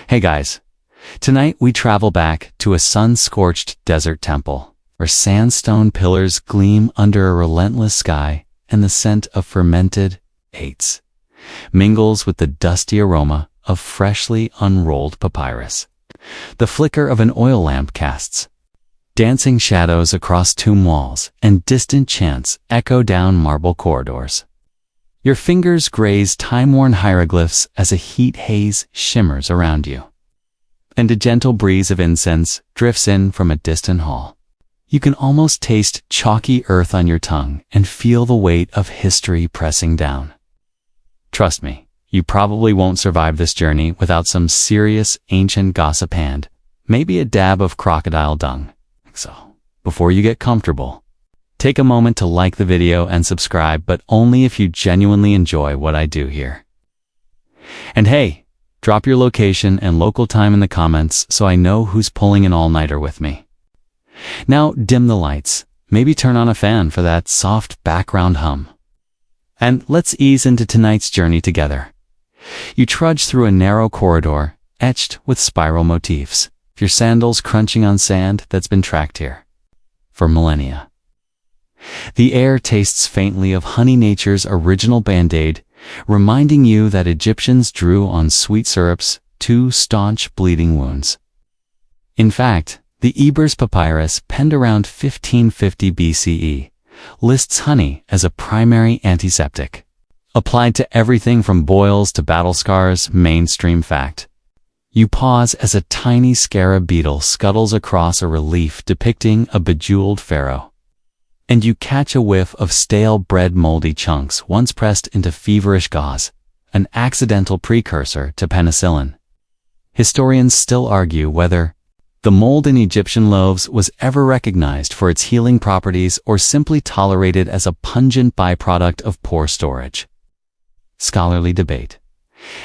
Hey guys, tonight we travel back to a sun-scorched desert temple, where sandstone pillars gleam under a relentless sky and the scent of fermented dates mingles with the dusty aroma of freshly unrolled papyrus. The flicker of an oil lamp casts dancing shadows across tomb walls, and distant chants echo down marble corridors. Your fingers graze time-worn hieroglyphs as a heat haze shimmers around you, and a gentle breeze of incense drifts in from a distant hall. You can almost taste chalky earth on your tongue and feel the weight of history pressing down. Trust me, you probably won't survive this journey without some serious ancient gossip and maybe a dab of crocodile dung. So, before you get comfortable, take a moment to like the video and subscribe, but only if you genuinely enjoy what I do here. And hey, drop your location and local time in the comments so I know who's pulling an all-nighter with me. Now dim the lights, maybe turn on a fan for that soft background hum. And let's ease into tonight's journey together. You trudge through a narrow corridor etched with spiral motifs, your sandals crunching on sand that's been tracked here for millennia. The air tastes faintly of honey, nature's original band-aid, reminding you that Egyptians drew on sweet syrups to staunch bleeding wounds. In fact, the Ebers Papyrus, penned around 1550 BCE, lists honey as a primary antiseptic, applied to everything from boils to battle scars. Mainstream fact. You pause as a tiny scarab beetle scuttles across a relief depicting a bejeweled pharaoh, and you catch a whiff of stale bread, moldy chunks once pressed into feverish gauze, an accidental precursor to penicillin. Historians still argue whether the mold in Egyptian loaves was ever recognized for its healing properties or simply tolerated as a pungent byproduct of poor storage. Scholarly debate.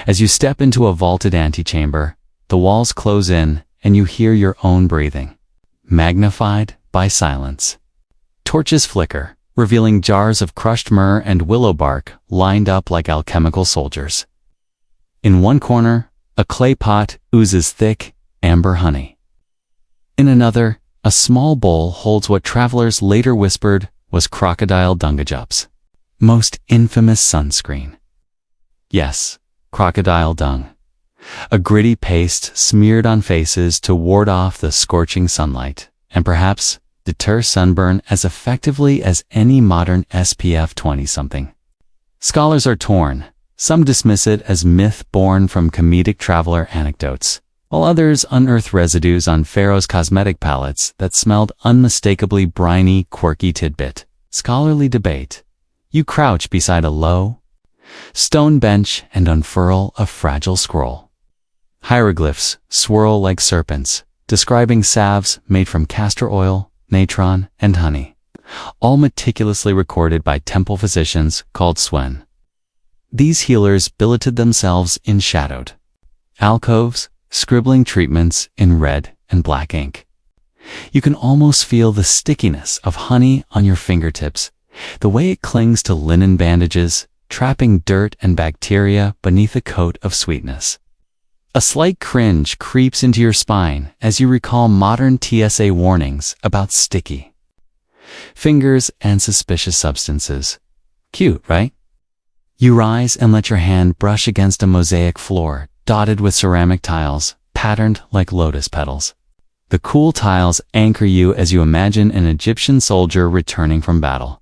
As you step into a vaulted antechamber, the walls close in and you hear your own breathing, magnified by silence. Torches flicker, revealing jars of crushed myrrh and willow bark lined up like alchemical soldiers. In one corner, a clay pot oozes thick, amber honey. In another, a small bowl holds what travelers later whispered was crocodile Dungajups' most infamous sunscreen. Yes, crocodile dung. A gritty paste smeared on faces to ward off the scorching sunlight, and perhaps deter sunburn as effectively as any modern SPF 20-something. Scholars are torn. Some dismiss it as myth born from comedic traveler anecdotes, while others unearth residues on Pharaoh's cosmetic palettes that smelled unmistakably briny, quirky tidbit. Scholarly debate. You crouch beside a low stone bench and unfurl a fragile scroll. Hieroglyphs swirl like serpents, describing salves made from castor oil, natron, and honey, all meticulously recorded by temple physicians called Swen. These healers billeted themselves in shadowed alcoves, scribbling treatments in red and black ink. You can almost feel the stickiness of honey on your fingertips, the way it clings to linen bandages, trapping dirt and bacteria beneath a coat of sweetness. A slight cringe creeps into your spine as you recall modern TSA warnings about sticky fingers and suspicious substances. Cute, right? You rise and let your hand brush against a mosaic floor dotted with ceramic tiles, patterned like lotus petals. The cool tiles anchor you as you imagine an Egyptian soldier returning from battle,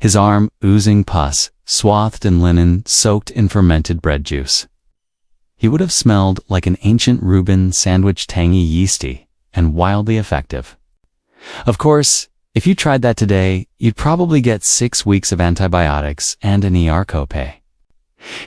his arm oozing pus, swathed in linen soaked in fermented bread juice. He would have smelled like an ancient Reuben sandwich, tangy, yeasty, and wildly effective. Of course, if you tried that today, you'd probably get 6 weeks of antibiotics and an ER copay.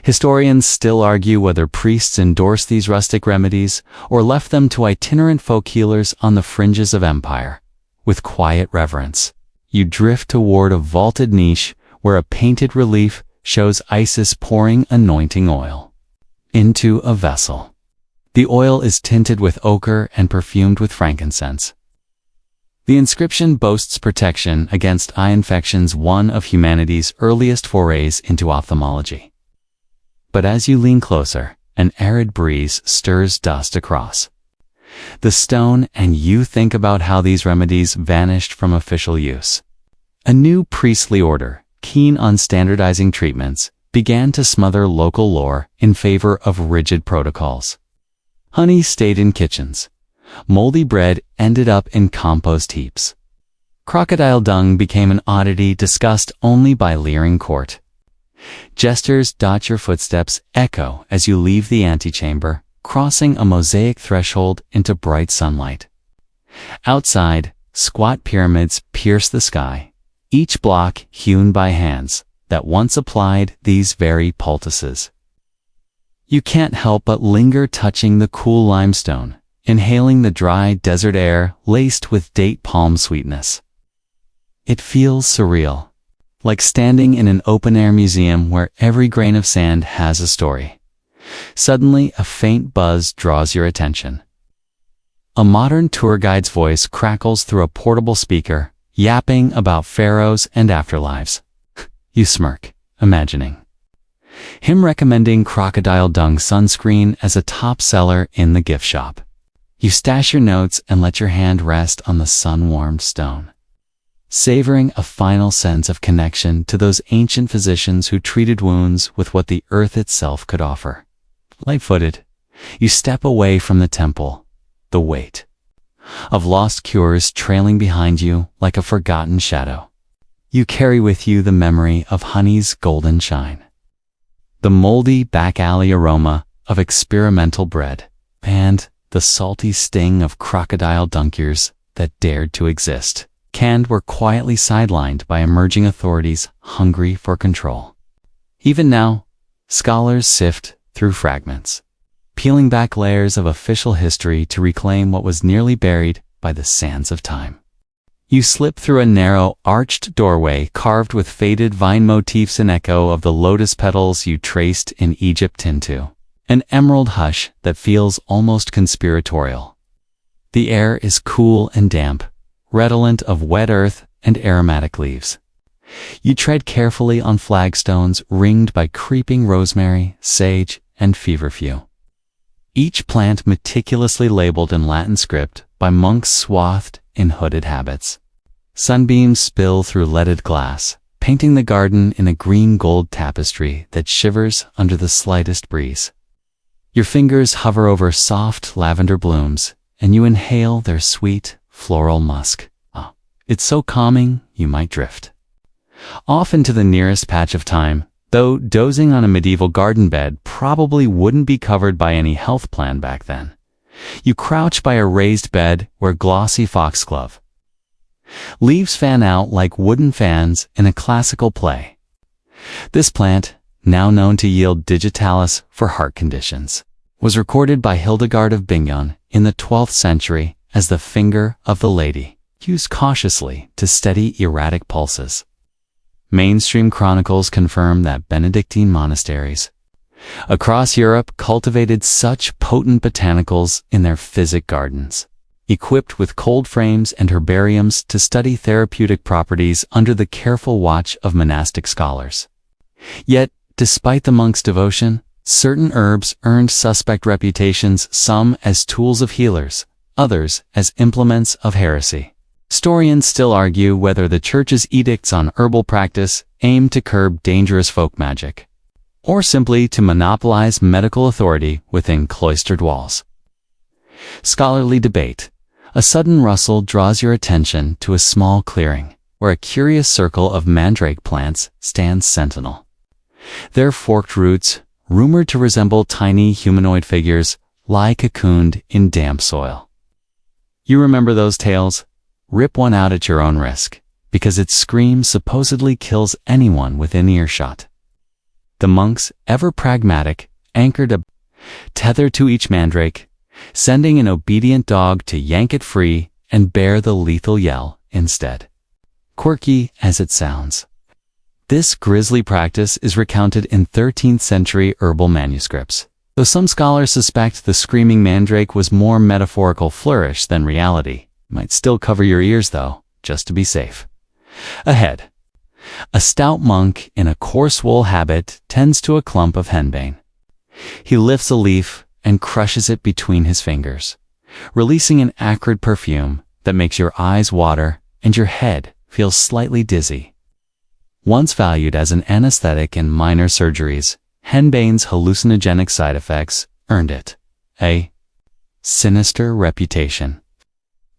Historians still argue whether priests endorsed these rustic remedies or left them to itinerant folk healers on the fringes of empire. With quiet reverence, you drift toward a vaulted niche where a painted relief shows Isis pouring anointing oil into a vessel. The oil is tinted with ochre and perfumed with frankincense. The inscription boasts protection against eye infections, one of humanity's earliest forays into ophthalmology. But as you lean closer, An arid breeze stirs dust across the stone, and you think about how these remedies vanished from official use. A new priestly order, keen on standardizing treatments, began to smother local lore in favor of rigid protocols. Honey stayed in kitchens. Moldy bread ended up in compost heaps. Crocodile dung became an oddity discussed only by leering court. Jesters dot your footsteps echo as you leave the antechamber, crossing a mosaic threshold into bright sunlight. Outside, squat pyramids pierce the sky, each block hewn by hands that once applied these very poultices. You can't help but linger touching the cool limestone, inhaling the dry desert air laced with date palm sweetness. It feels surreal, like standing in an open-air museum where every grain of sand has a story. Suddenly, a faint buzz draws your attention. A modern tour guide's voice crackles through a portable speaker, yapping about pharaohs and afterlives. You smirk, imagining him recommending crocodile dung sunscreen as a top seller in the gift shop. You stash your notes and let your hand rest on the sun-warmed stone, savoring a final sense of connection to those ancient physicians who treated wounds with what the earth itself could offer. Light-footed, you step away from the temple, the weight of lost cures trailing behind you like a forgotten shadow. You carry with you the memory of honey's golden shine, the moldy back alley aroma of experimental bread, and the salty sting of crocodile dunkers that dared to exist, canned were quietly sidelined by emerging authorities hungry for control. Even now, scholars sift through fragments, peeling back layers of official history to reclaim what was nearly buried by the sands of time. You slip through a narrow, arched doorway carved with faded vine motifs, an echo of the lotus petals you traced in Egypt, into an emerald hush that feels almost conspiratorial. The air is cool and damp, redolent of wet earth and aromatic leaves. You tread carefully on flagstones ringed by creeping rosemary, sage, and feverfew. Each plant meticulously labeled in Latin script by monks swathed in hooded habits. Sunbeams spill through leaded glass, painting the garden in a green-gold tapestry that shivers under the slightest breeze. Your fingers hover over soft lavender blooms, and you inhale their sweet, floral musk. It's so calming, you might drift off into the nearest patch of time, though dozing on a medieval garden bed probably wouldn't be covered by any health plan back then. You crouch by a raised bed where glossy foxglove leaves fan out like wooden fans in a classical play. This plant, now known to yield digitalis for heart conditions, was recorded by Hildegard of Bingen in the 12th century as the finger of the lady, used cautiously to steady erratic pulses. Mainstream chronicles confirm that Benedictine monasteries across Europe cultivated such potent botanicals in their physic gardens, equipped with cold frames and herbariums to study therapeutic properties under the careful watch of monastic scholars. Yet, despite the monks' devotion, certain herbs earned suspect reputations, some as tools of healers, others as implements of heresy. Historians still argue whether the Church's edicts on herbal practice aimed to curb dangerous folk magic, or simply to monopolize medical authority within cloistered walls. Scholarly debate. A sudden rustle draws your attention to a small clearing, where a curious circle of mandrake plants stands sentinel. Their forked roots, rumored to resemble tiny humanoid figures, lie cocooned in damp soil. You remember those tales? Rip one out at your own risk, because its scream supposedly kills anyone within earshot. The monks, ever pragmatic, anchored a tether to each mandrake, sending an obedient dog to yank it free and bear the lethal yell instead. Quirky as it sounds, this grisly practice is recounted in 13th century herbal manuscripts, though some scholars suspect the screaming mandrake was more metaphorical flourish than reality. Might still cover your ears though, just to be safe. Ahead, a stout monk in a coarse wool habit tends to a clump of henbane. He lifts a leaf and crushes it between his fingers, releasing an acrid perfume that makes your eyes water and your head feel slightly dizzy. Once valued as an anesthetic in minor surgeries, henbane's hallucinogenic side effects earned it a sinister reputation.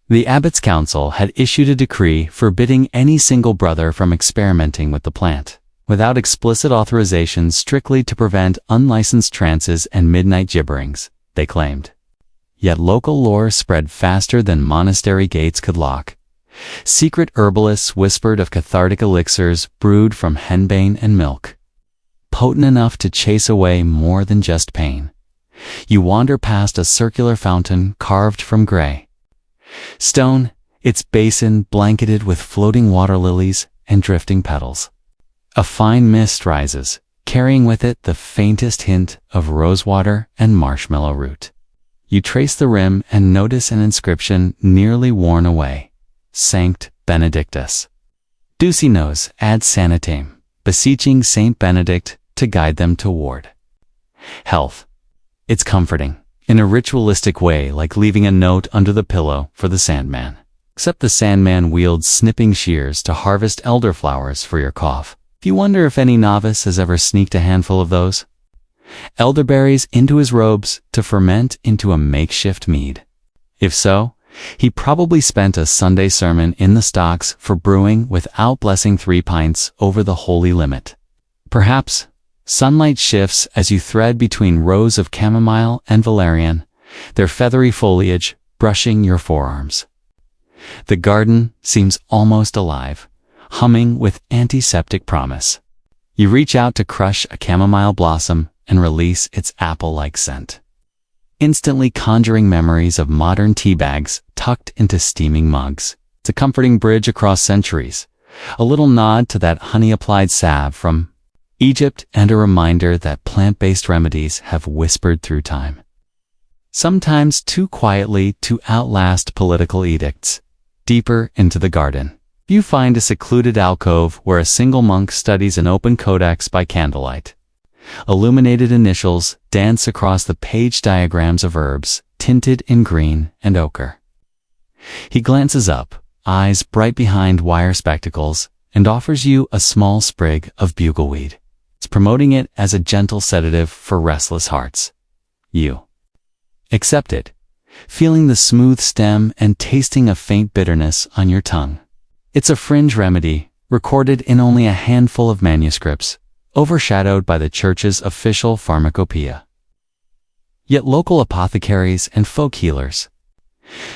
The abbot's council had issued a decree forbidding any single brother from experimenting with the plant, without explicit authorization strictly to prevent unlicensed trances and midnight gibberings, they claimed. Yet local lore spread faster than monastery gates could lock. Secret herbalists whispered of cathartic elixirs brewed from henbane and milk, potent enough to chase away more than just pain. You wander past a circular fountain carved from gray stone, its basin blanketed with floating water lilies and drifting petals. A fine mist rises, carrying with it the faintest hint of rosewater and marshmallow root. You trace the rim and notice an inscription nearly worn away. Sanct Benedictus. Ducey nos ad sanitem, beseeching Saint Benedict to guide them toward health. It's comforting, in a ritualistic way, like leaving a note under the pillow for the Sandman. Except the Sandman wields snipping shears to harvest elderflowers for your cough. If you wonder if any novice has ever sneaked a handful of those elderberries into his robes to ferment into a makeshift mead. If so, he probably spent a Sunday sermon in the stocks for brewing without blessing 3 pints over the holy limit. Perhaps sunlight shifts as you thread between rows of chamomile and valerian, their feathery foliage brushing your forearms. The garden seems almost alive, humming with antiseptic promise. You reach out to crush a chamomile blossom and release its apple-like scent, instantly conjuring memories of modern tea bags tucked into steaming mugs. It's a comforting bridge across centuries, a little nod to that honey-applied salve from Egypt and a reminder that plant-based remedies have whispered through time, sometimes too quietly to outlast political edicts. Deeper into the garden, you find a secluded alcove where a single monk studies an open codex by candlelight. Illuminated initials dance across the page diagrams of herbs, tinted in green and ochre. He glances up, eyes bright behind wire spectacles, and offers you a small sprig of bugleweed. It's promoting it as a gentle sedative for restless hearts. You accept it, feeling the smooth stem and tasting a faint bitterness on your tongue. It's a fringe remedy, recorded in only a handful of manuscripts, overshadowed by the Church's official pharmacopoeia. Yet local apothecaries and folk healers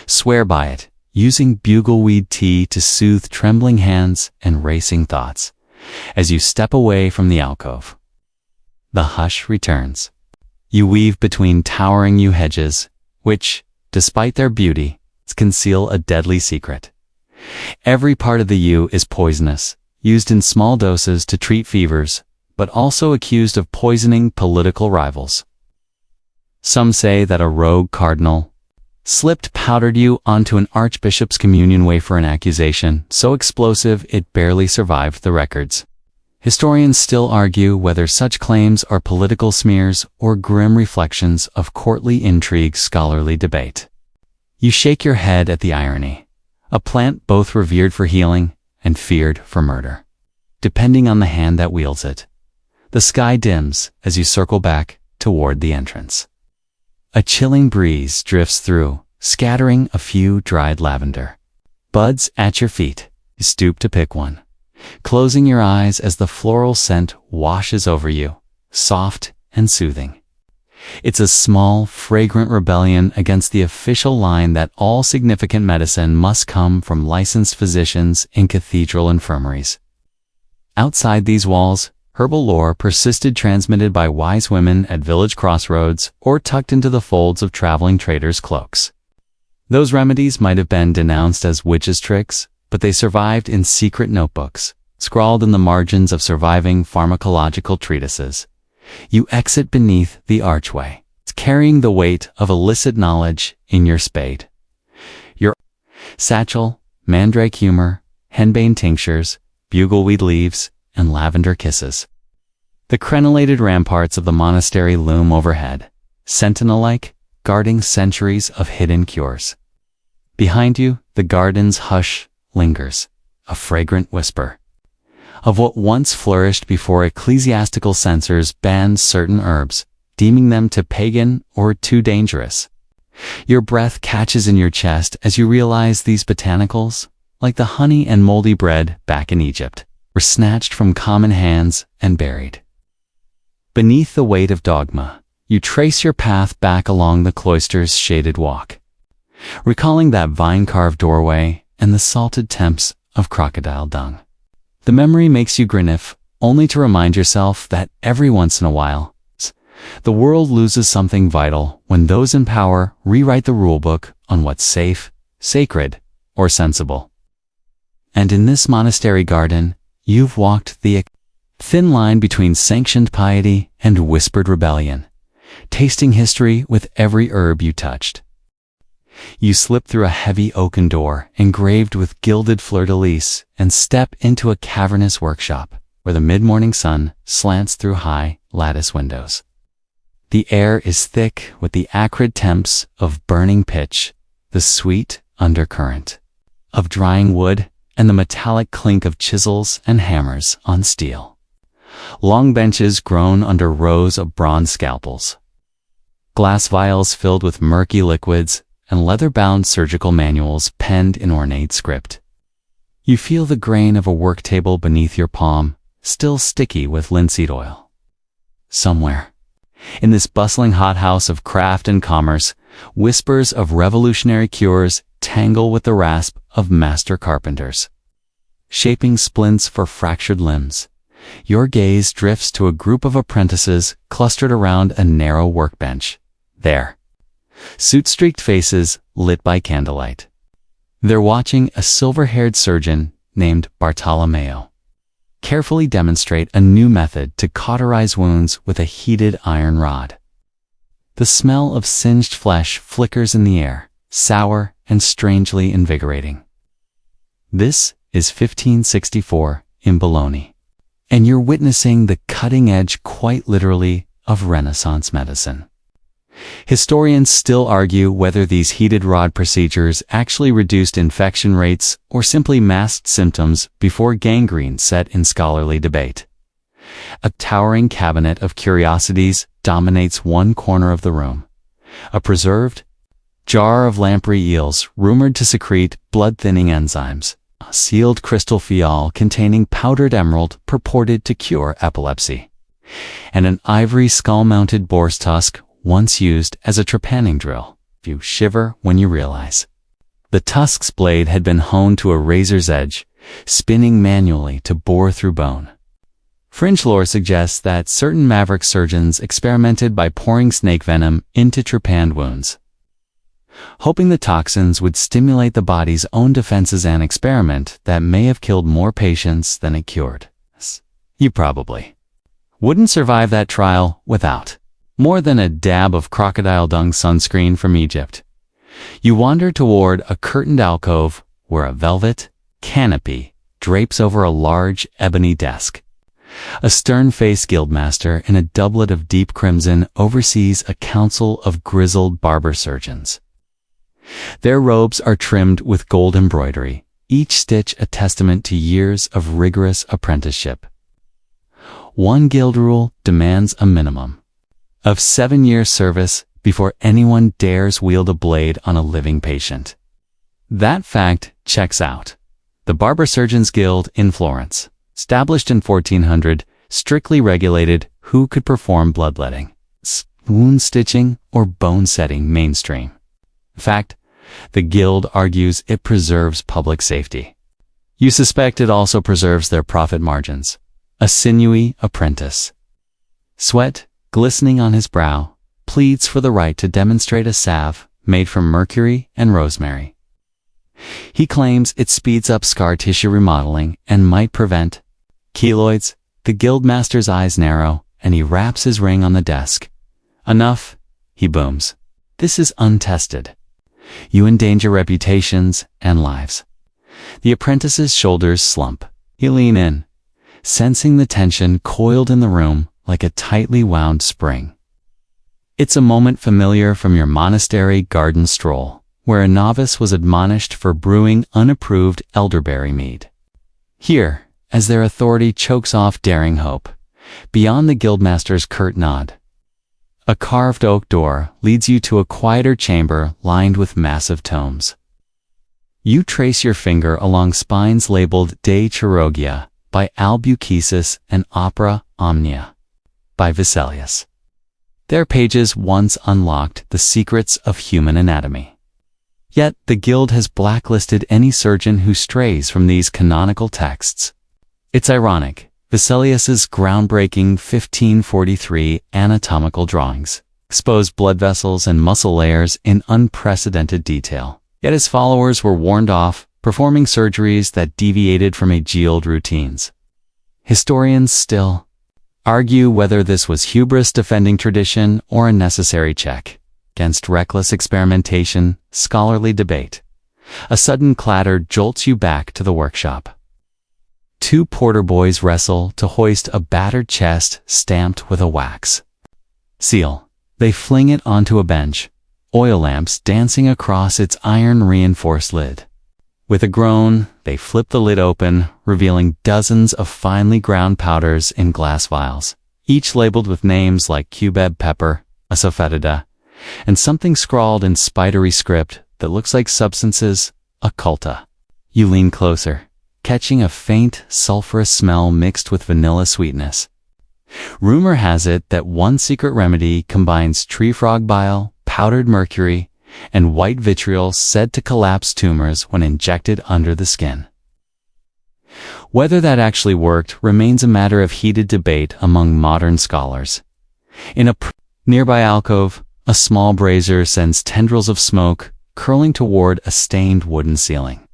swear by it, using bugleweed tea to soothe trembling hands and racing thoughts. As you step away from the alcove, the hush returns. You weave between towering yew hedges, which, despite their beauty, conceal a deadly secret. Every part of the yew is poisonous, used in small doses to treat fevers, but also accused of poisoning political rivals. Some say that a rogue cardinal slipped powdered yew onto an archbishop's communion wafer, an accusation so explosive it barely survived the records. Historians still argue whether such claims are political smears or grim reflections of courtly intrigue. Scholarly debate. You shake your head at the irony. A plant both revered for healing and feared for murder, depending on the hand that wields it. The sky dims as you circle back toward the entrance. A chilling breeze drifts through, scattering a few dried lavender buds at your feet. You stoop to pick one, closing your eyes as the floral scent washes over you, soft and soothing. It's a small, fragrant rebellion against the official line that all significant medicine must come from licensed physicians in cathedral infirmaries. Outside these walls, herbal lore persisted, transmitted by wise women at village crossroads or tucked into the folds of traveling traders' cloaks. Those remedies might have been denounced as witches' tricks, but they survived in secret notebooks, scrawled in the margins of surviving pharmacological treatises. You exit beneath the archway, carrying the weight of illicit knowledge in your spade. Your satchel, mandrake humor, henbane tinctures, bugleweed leaves, and lavender kisses. The crenellated ramparts of the monastery loom overhead, sentinel-like, guarding centuries of hidden cures. Behind you, the garden's hush lingers, a fragrant whisper of what once flourished before ecclesiastical censors banned certain herbs, deeming them too pagan or too dangerous. Your breath catches in your chest as you realize these botanicals, like the honey and moldy bread back in Egypt, were snatched from common hands and buried. Beneath the weight of dogma, you trace your path back along the cloister's shaded walk, recalling that vine-carved doorway and the salted temps of crocodile dung. The memory makes you grin, if only to remind yourself that every once in a while, the world loses something vital when those in power rewrite the rulebook on what's safe, sacred, or sensible. And in this monastery garden, you've walked the thin line between sanctioned piety and whispered rebellion, tasting history with every herb you touched. You slip through a heavy oaken door engraved with gilded fleur-de-lis and step into a cavernous workshop where the mid-morning sun slants through high lattice windows. The air is thick with the acrid temps of burning pitch, the sweet undercurrent of drying wood, and the metallic clink of chisels and hammers on steel. Long benches groan under rows of bronze scalpels. Glass vials filled with murky liquids and leather-bound surgical manuals penned in ornate script. You feel the grain of a work table beneath your palm, still sticky with linseed oil. Somewhere, in this bustling hothouse of craft and commerce, whispers of revolutionary cures tangle with the rasp of master carpenters. Shaping splints for fractured limbs, your gaze drifts to a group of apprentices clustered around a narrow workbench. There, suit-streaked faces lit by candlelight. They're watching a silver-haired surgeon named Bartolomeo carefully demonstrate a new method to cauterize wounds with a heated iron rod. The smell of singed flesh flickers in the air, sour and strangely invigorating. This is 1564 in Bologna, and you're witnessing the cutting edge, quite literally, of Renaissance medicine. Historians still argue whether these heated rod procedures actually reduced infection rates or simply masked symptoms before gangrene set in scholarly debate. A towering cabinet of curiosities dominates one corner of the room. A preserved jar of lamprey eels rumored to secrete blood-thinning enzymes, a sealed crystal phial containing powdered emerald purported to cure epilepsy, and an ivory skull-mounted boar's tusk once used as a trepanning drill. You shiver when you realize the tusk's blade had been honed to a razor's edge, spinning manually to bore through bone. Fringe lore suggests that certain maverick surgeons experimented by pouring snake venom into trepanned wounds, hoping the toxins would stimulate the body's own defenses, an experiment that may have killed more patients than it cured. You probably wouldn't survive that trial without more than a dab of crocodile dung sunscreen from Egypt. You wander toward a curtained alcove where a velvet canopy drapes over a large ebony desk. A stern-faced guildmaster in a doublet of deep crimson oversees a council of grizzled barber surgeons. Their robes are trimmed with gold embroidery, each stitch a testament to years of rigorous apprenticeship. One guild rule demands a minimum of 7 years service before anyone dares wield a blade on a living patient. That fact checks out. The Barber Surgeons Guild in Florence, established in 1400, strictly regulated who could perform bloodletting, wound stitching, or bone setting mainstream. In fact, the guild argues it preserves public safety. You suspect it also preserves their profit margins. A sinewy apprentice, sweat glistening on his brow, pleads for the right to demonstrate a salve made from mercury and rosemary. He claims it speeds up scar tissue remodeling and might prevent keloids. The guildmaster's eyes narrow, and he raps his ring on the desk. Enough, he booms. This is untested. You endanger reputations and lives. The apprentice's shoulders slump. You lean in, sensing the tension coiled in the room like a tightly wound spring. It's a moment familiar from your monastery garden stroll, where a novice was admonished for brewing unapproved elderberry mead. Here, as their authority chokes off daring hope, beyond the guildmaster's curt nod, a carved oak door leads you to a quieter chamber lined with massive tomes. You trace your finger along spines labeled De Chirurgia by Albucaesus and Opera Omnia by Vesalius. Their pages once unlocked the secrets of human anatomy. Yet the guild has blacklisted any surgeon who strays from these canonical texts. It's ironic. Vesalius's groundbreaking 1543 anatomical drawings exposed blood vessels and muscle layers in unprecedented detail. Yet his followers were warned off, performing surgeries that deviated from age-old routines. Historians still argue whether this was hubris defending tradition or a necessary check against reckless experimentation. Scholarly debate. A sudden clatter jolts you back to the workshop. Two porter boys wrestle to hoist a battered chest stamped with a wax seal. They fling it onto a bench, oil lamps dancing across its iron-reinforced lid. With a groan, they flip the lid open, revealing dozens of finely ground powders in glass vials, each labeled with names like cubeb pepper, asafoetida, and something scrawled in spidery script that looks like substances occulta. You lean closer, catching a faint, sulfurous smell mixed with vanilla sweetness. Rumor has it that one secret remedy combines tree frog bile, powdered mercury, and white vitriol said to collapse tumors when injected under the skin. Whether that actually worked remains a matter of heated debate among modern scholars. In a nearby alcove, a small brazier sends tendrils of smoke curling toward a stained wooden ceiling.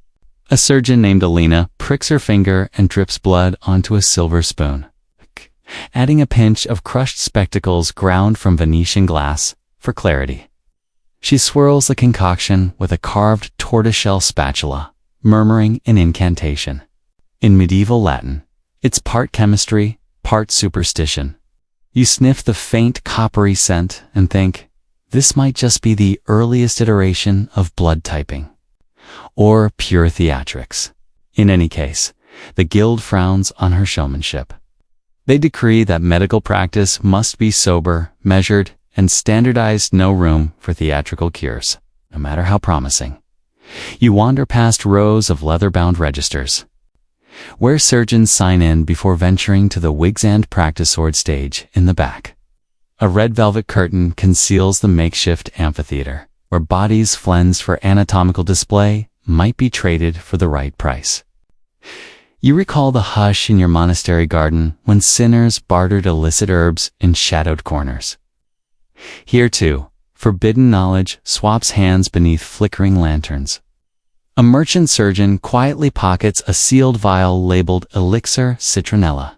A surgeon named Alina pricks her finger and drips blood onto a silver spoon, adding a pinch of crushed spectacles ground from Venetian glass for clarity. She swirls the concoction with a carved tortoiseshell spatula, murmuring an incantation. In medieval Latin, it's part chemistry, part superstition. You sniff the faint coppery scent and think, this might just be the earliest iteration of blood typing. Or pure theatrics. In any case, the guild frowns on her showmanship. They decree that medical practice must be sober, measured, and standardized. No room for theatrical cures, no matter how promising. You wander past rows of leather-bound registers, where surgeons sign in before venturing to the Wigs and practice sword stage in the back. A red velvet curtain conceals the makeshift amphitheater, where bodies flensed for anatomical display might be traded for the right price. You recall the hush in your monastery garden when sinners bartered illicit herbs in shadowed corners. Here too, forbidden knowledge swaps hands beneath flickering lanterns. A merchant surgeon quietly pockets a sealed vial labeled Elixir Citronella,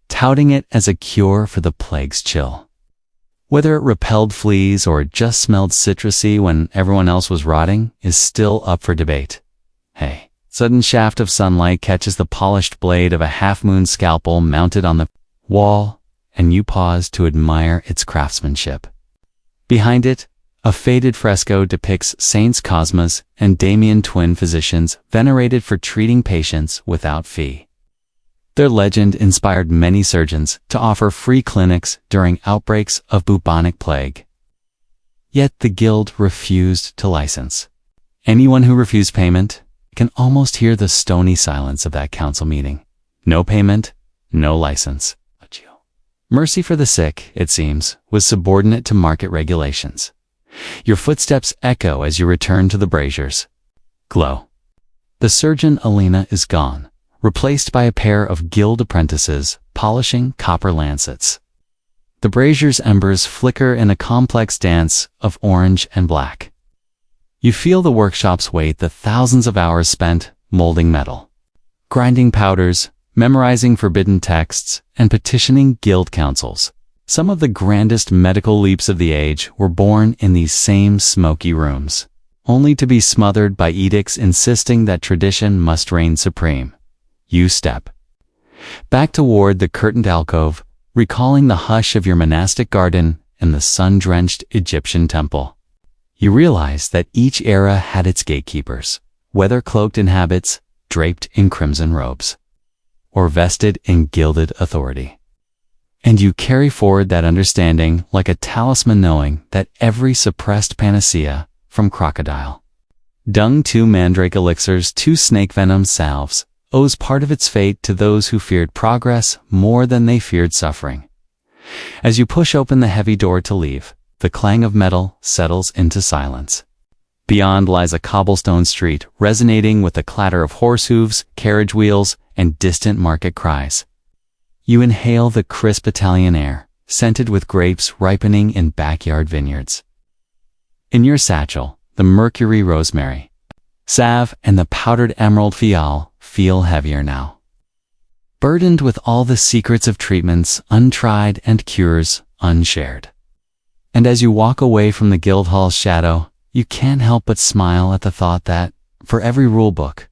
touting it as a cure for the plague's chill. Whether it repelled fleas or just smelled citrusy when everyone else was rotting is still up for debate. Hey, sudden shaft of sunlight catches the polished blade of a half-moon scalpel mounted on the wall, and you pause to admire its craftsmanship. Behind it, a faded fresco depicts Saints Cosmas and Damian, twin physicians venerated for treating patients without fee. Their legend inspired many surgeons to offer free clinics during outbreaks of bubonic plague. Yet the guild refused to license. Anyone who refused payment can almost hear the stony silence of that council meeting. No payment, no license. Mercy for the sick, it seems, was subordinate to market regulations. Your footsteps echo as you return to the braziers. Glow. The surgeon Alina is gone, replaced by a pair of guild apprentices polishing copper lancets. The brazier's embers flicker in a complex dance of orange and black. You feel the workshop's weight, the thousands of hours spent molding metal, grinding powders, memorizing forbidden texts, and petitioning guild councils. Some of the grandest medical leaps of the age were born in these same smoky rooms, only to be smothered by edicts insisting that tradition must reign supreme. You step back toward the curtained alcove, recalling the hush of your monastic garden and the sun-drenched Egyptian temple. You realize that each era had its gatekeepers, whether cloaked in habits, draped in crimson robes, or vested in gilded authority. And you carry forward that understanding like a talisman, knowing that every suppressed panacea, from crocodile dung to mandrake elixirs to snake venom salves, owes part of its fate to those who feared progress more than they feared suffering. As you push open the heavy door to leave, the clang of metal settles into silence. Beyond lies a cobblestone street resonating with the clatter of horse hooves, carriage wheels, and distant market cries. You inhale the crisp Italian air, scented with grapes ripening in backyard vineyards. In your satchel, the mercury rosemary, salve, and the powdered emerald fial feel heavier now, burdened with all the secrets of treatments untried and cures unshared. And as you walk away from the Guildhall's shadow, you can't help but smile at the thought that, for every rulebook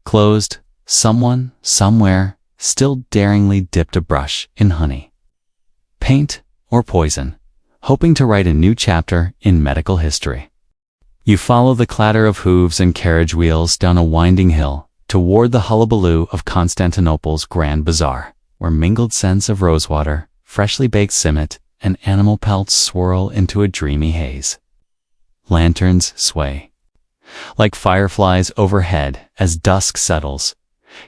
closed, someone, somewhere, still daringly dipped a brush in honey, paint, or poison, hoping to write a new chapter in medical history. You follow the clatter of hooves and carriage wheels down a winding hill toward the hullabaloo of Constantinople's Grand Bazaar, where mingled scents of rosewater, freshly baked simmet, and animal pelts swirl into a dreamy haze. Lanterns sway like fireflies overhead as dusk settles,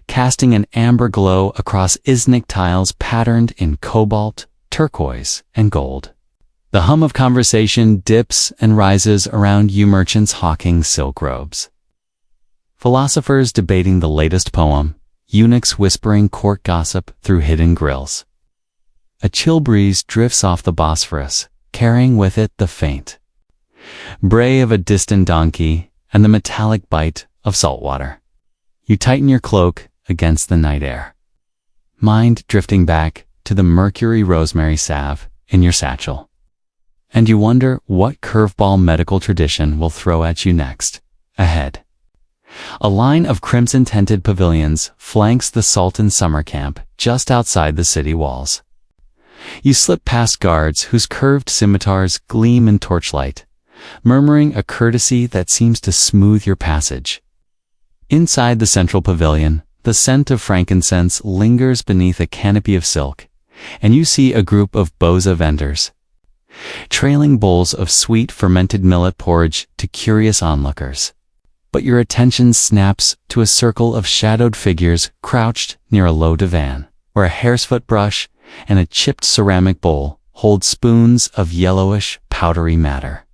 casting an amber glow across Iznik tiles patterned in cobalt, turquoise, and gold. The hum of conversation dips and rises around you merchants hawking silk robes, philosophers debating the latest poem, eunuchs whispering court gossip through hidden grills. A chill breeze drifts off the Bosphorus, carrying with it the faint bray of a distant donkey and the metallic bite of salt water. You tighten your cloak against the night air, mind drifting back to the mercury rosemary salve in your satchel. And you wonder what curveball medical tradition will throw at you next. Ahead, a line of crimson-tinted pavilions flanks the Sultan summer camp just outside the city walls. You slip past guards whose curved scimitars gleam in torchlight, murmuring a courtesy that seems to smooth your passage. Inside the central pavilion, the scent of frankincense lingers beneath a canopy of silk, and you see a group of boza vendors, trailing bowls of sweet fermented millet porridge to curious onlookers. But your attention snaps to a circle of shadowed figures crouched near a low divan, where a hare's foot brush and a chipped ceramic bowl hold spoons of yellowish, powdery matter.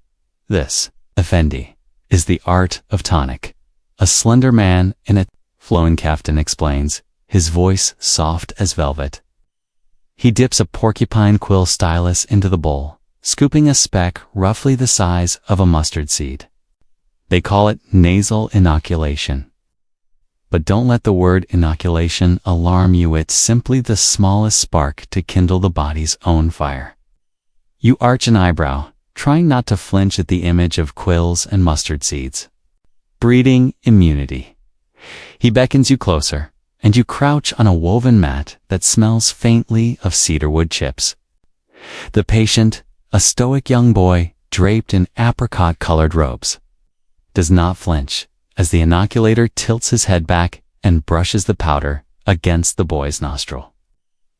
This, Effendi, is the art of tonic. A slender man in a flowing kaftan explains, his voice soft as velvet. He dips a porcupine quill stylus into the bowl, scooping a speck roughly the size of a mustard seed. They call it nasal inoculation. But don't let the word inoculation alarm you. It's simply the smallest spark to kindle the body's own fire. You arch an eyebrow, trying not to flinch at the image of quills and mustard seeds, breeding immunity. He beckons you closer, and you crouch on a woven mat that smells faintly of cedarwood chips. The patient, a stoic young boy draped in apricot-colored robes, does not flinch as the inoculator tilts his head back and brushes the powder against the boy's nostril.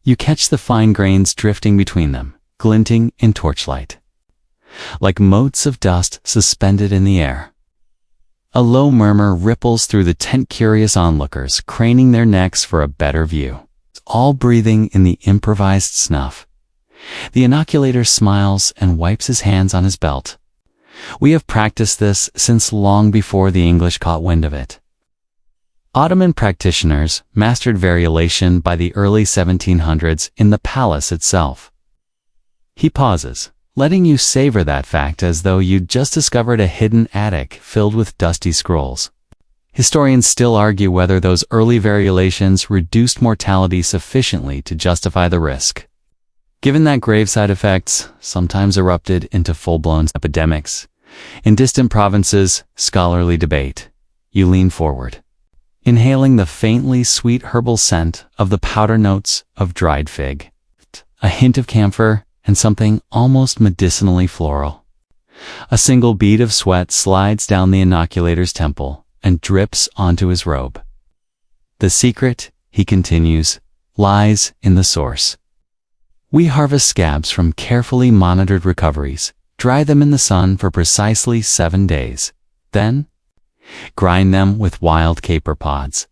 You catch the fine grains drifting between them, glinting in torchlight, like motes of dust suspended in the air. A low murmur ripples through the tent-curious onlookers, craning their necks for a better view, all breathing in the improvised snuff. The inoculator smiles and wipes his hands on his belt. We have practiced this since long before the English caught wind of it. Ottoman practitioners mastered variolation by the early 1700s in the palace itself. He pauses, letting you savor that fact as though you'd just discovered a hidden attic filled with dusty scrolls. Historians still argue whether those early variolations reduced mortality sufficiently to justify the risk. Given that grave side effects sometimes erupted into full-blown epidemics, in distant provinces, scholarly debate. You lean forward, inhaling the faintly sweet herbal scent of the powder notes of dried fig. a hint of camphor, and something almost medicinally floral. A single bead of sweat slides down the inoculator's temple and drips onto his robe. The secret, he continues, lies in the source. We harvest scabs from carefully monitored recoveries, dry them in the sun for precisely 7 days, then grind them with wild caper pods.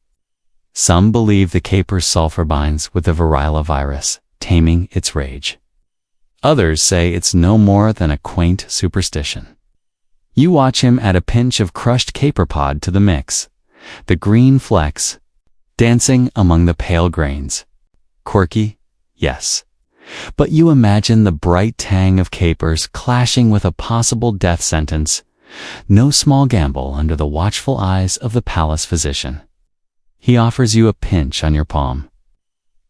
Some believe the caper sulfur binds with the variola virus, taming its rage. Others say it's no more than a quaint superstition. You watch him add a pinch of crushed caper pod to the mix, the green flecks dancing among the pale grains. Quirky, yes. But you imagine the bright tang of capers clashing with a possible death sentence. No small gamble under the watchful eyes of the palace physician. He offers you a pinch on your palm.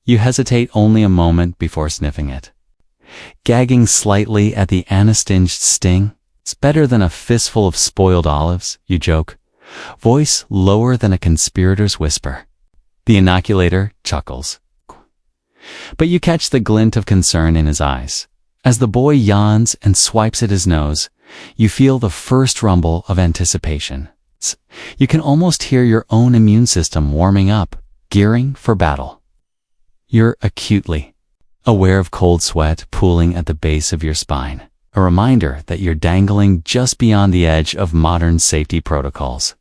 You hesitate only a moment before sniffing it. Gagging slightly at the anise-tinged sting, it's better than a fistful of spoiled olives, you joke, voice lower than a conspirator's whisper. The inoculator chuckles. But you catch the glint of concern in his eyes. As the boy yawns and swipes at his nose, you feel the first rumble of anticipation. You can almost hear your own immune system warming up, gearing for battle. You're acutely aware of cold sweat pooling at the base of your spine, a reminder that you're dangling just beyond the edge of modern safety protocols.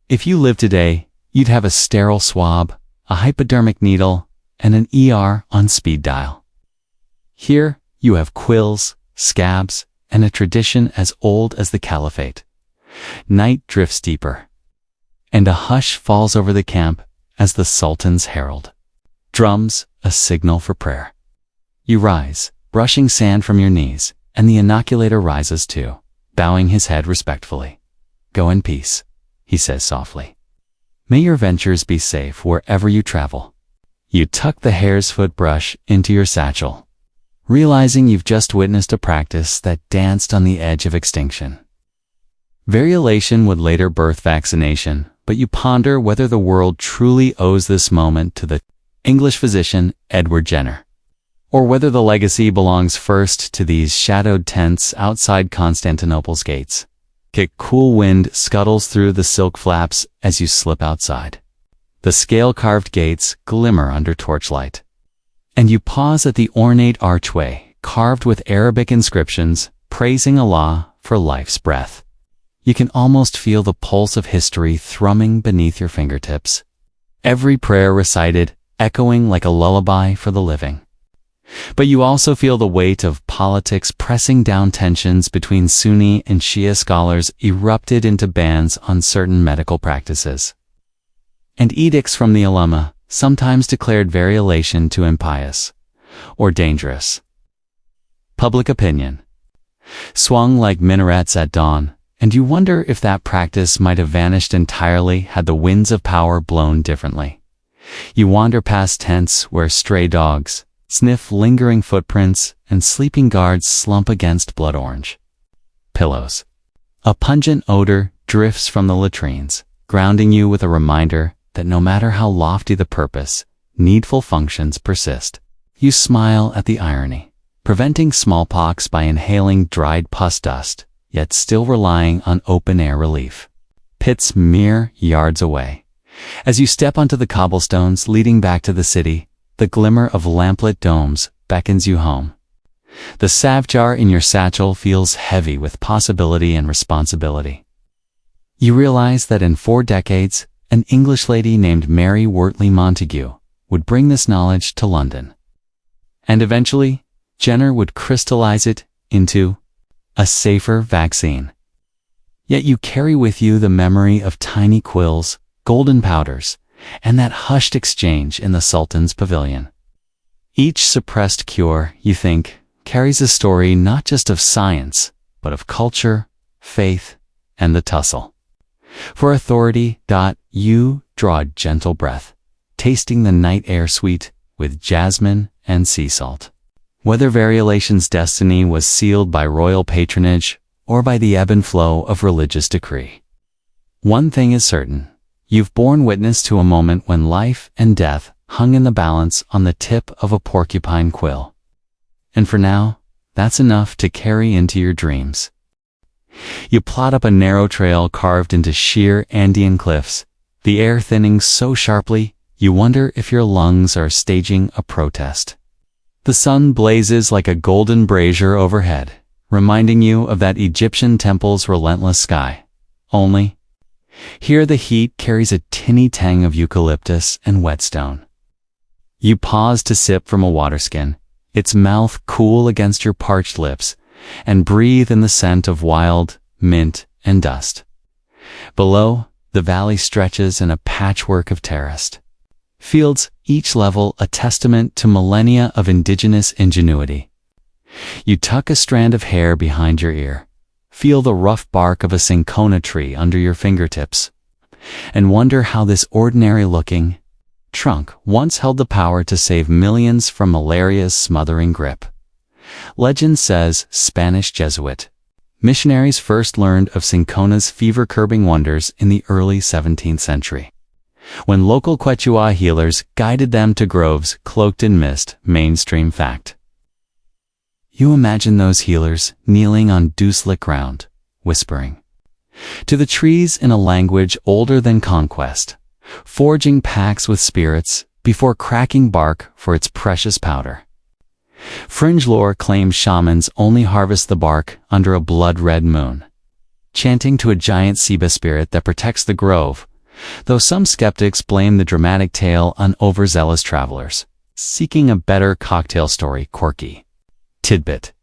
If you lived today, you'd have a sterile swab, a hypodermic needle, and an ER on speed dial. Here, you have quills, scabs, and a tradition as old as the caliphate. Night drifts deeper, and a hush falls over the camp as the Sultan's herald drums a signal for prayer. You rise, brushing sand from your knees, and the inoculator rises too, bowing his head respectfully. Go in peace, he says softly. May your ventures be safe wherever you travel. You tuck the hare's foot brush into your satchel, realizing you've just witnessed a practice that danced on the edge of extinction. Variolation would later birth vaccination, but you ponder whether the world truly owes this moment to the English physician Edward Jenner, or whether the legacy belongs first to these shadowed tents outside Constantinople's gates. A cool wind scuttles through the silk flaps as you slip outside. The scale-carved gates glimmer under torchlight, and you pause at the ornate archway carved with Arabic inscriptions praising Allah for life's breath. You can almost feel the pulse of history thrumming beneath your fingertips, every prayer recited echoing like a lullaby for the living. But you also feel the weight of politics pressing down. Tensions between Sunni and Shia scholars erupted into bans on certain medical practices, and edicts from the ulama sometimes declared variolation too impious or dangerous. Public opinion swung like minarets at dawn, and you wonder if that practice might have vanished entirely had the winds of power blown differently. You wander past tents where stray dogs sniff lingering footprints and sleeping guards slump against blood orange pillows. A pungent odor drifts from the latrines, grounding you with a reminder that no matter how lofty the purpose, needful functions persist. You smile at the irony, preventing smallpox by inhaling dried pus dust, yet still relying on open-air relief. Pits mere yards away. As you step onto the cobblestones leading back to the city, the glimmer of lamplit domes beckons you home. The salve jar in your satchel feels heavy with possibility and responsibility. You realize that in 4 decades, an English lady named Mary Wortley Montague would bring this knowledge to London. And eventually, Jenner would crystallize it into a safer vaccine. Yet you carry with you the memory of tiny quills, golden powders, and that hushed exchange in the Sultan's pavilion. Each suppressed cure, you think, carries a story not just of science, but of culture, faith, and the tussle. For authority, you draw a gentle breath, tasting the night air sweet with jasmine and sea salt. Whether variolation's destiny was sealed by royal patronage or by the ebb and flow of religious decree, one thing is certain. You've borne witness to a moment when life and death hung in the balance on the tip of a porcupine quill. And for now, that's enough to carry into your dreams. You plot up a narrow trail carved into sheer Andean cliffs, the air thinning so sharply you wonder if your lungs are staging a protest. The sun blazes like a golden brazier overhead, reminding you of that Egyptian temple's relentless sky. Only, here the heat carries a tinny tang of eucalyptus and whetstone. You pause to sip from a waterskin, its mouth cool against your parched lips, and breathe in the scent of wild mint and dust. Below, the valley stretches in a patchwork of terraced fields, each level a testament to millennia of indigenous ingenuity. You tuck a strand of hair behind your ear, feel the rough bark of a cinchona tree under your fingertips, and wonder how this ordinary-looking trunk once held the power to save millions from malaria's smothering grip. Legend says Spanish Jesuit missionaries first learned of cinchona's fever-curbing wonders in the early 17th century, when local Quechua healers guided them to groves cloaked in mist. Mainstream fact. You imagine those healers kneeling on dew-slick ground, whispering to the trees in a language older than conquest, forging pacts with spirits before cracking bark for its precious powder. Fringe lore claims shamans only harvest the bark under a blood-red moon, chanting to a giant Siba spirit that protects the grove, though some skeptics blame the dramatic tale on overzealous travelers seeking a better cocktail story. Quirky tidbit.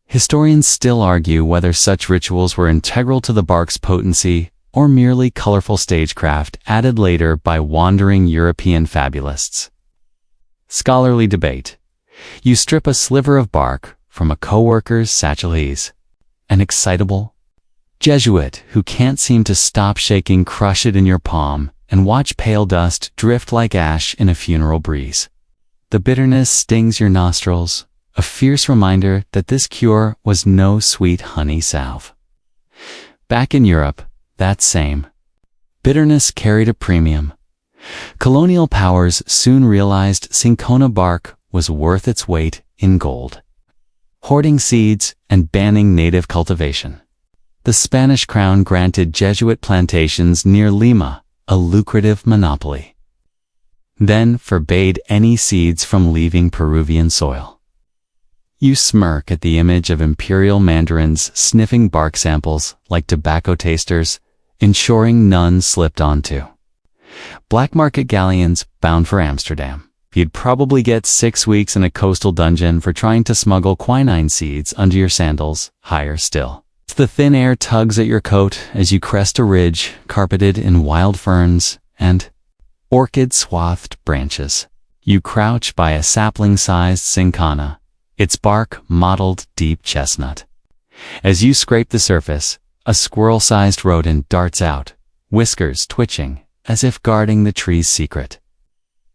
Historians still argue whether such rituals were integral to the bark's potency or merely colorful stagecraft added later by wandering European fabulists. Scholarly debate. You strip a sliver of bark from a coworker's satchel. An excitable Jesuit who can't seem to stop shaking, crush it in your palm and watch pale dust drift like ash in a funeral breeze. The bitterness stings your nostrils, a fierce reminder that this cure was no sweet honey salve. Back in Europe, that same bitterness carried a premium. Colonial powers soon realized cinchona bark was worth its weight in gold, hoarding seeds and banning native cultivation. The Spanish crown granted Jesuit plantations near Lima a lucrative monopoly, then forbade any seeds from leaving Peruvian soil. You smirk at the image of imperial mandarins sniffing bark samples like tobacco tasters, ensuring none slipped onto black market galleons bound for Amsterdam. You'd probably get 6 weeks in a coastal dungeon for trying to smuggle quinine seeds under your sandals. Higher still, the thin air tugs at your coat as you crest a ridge carpeted in wild ferns and orchid-swathed branches. You crouch by a sapling-sized cinchona, its bark mottled deep chestnut. As you scrape the surface, a squirrel-sized rodent darts out, whiskers twitching, as if guarding the tree's secret.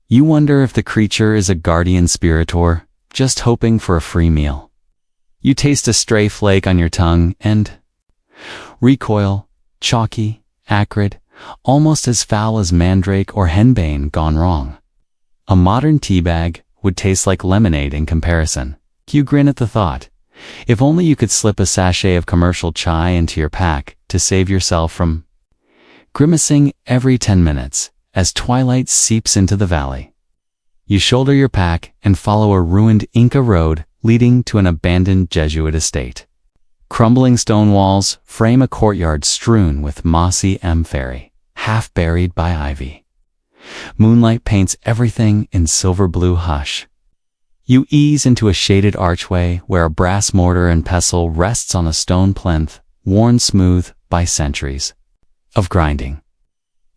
You wonder if the creature is a guardian spirit or just hoping for a free meal. You taste a stray flake on your tongue and recoil, chalky, acrid, almost as foul as mandrake or henbane gone wrong. A modern tea bag would taste like lemonade in comparison. You grin at the thought. If only you could slip a sachet of commercial chai into your pack to save yourself from grimacing every 10 minutes as twilight seeps into the valley. You shoulder your pack and follow a ruined Inca road leading to an abandoned Jesuit estate. Crumbling stone walls frame a courtyard strewn with mossy amphorae, half buried by ivy. Moonlight paints everything in silver blue hush. You ease into a shaded archway where a brass mortar and pestle rests on a stone plinth, worn smooth by centuries of grinding.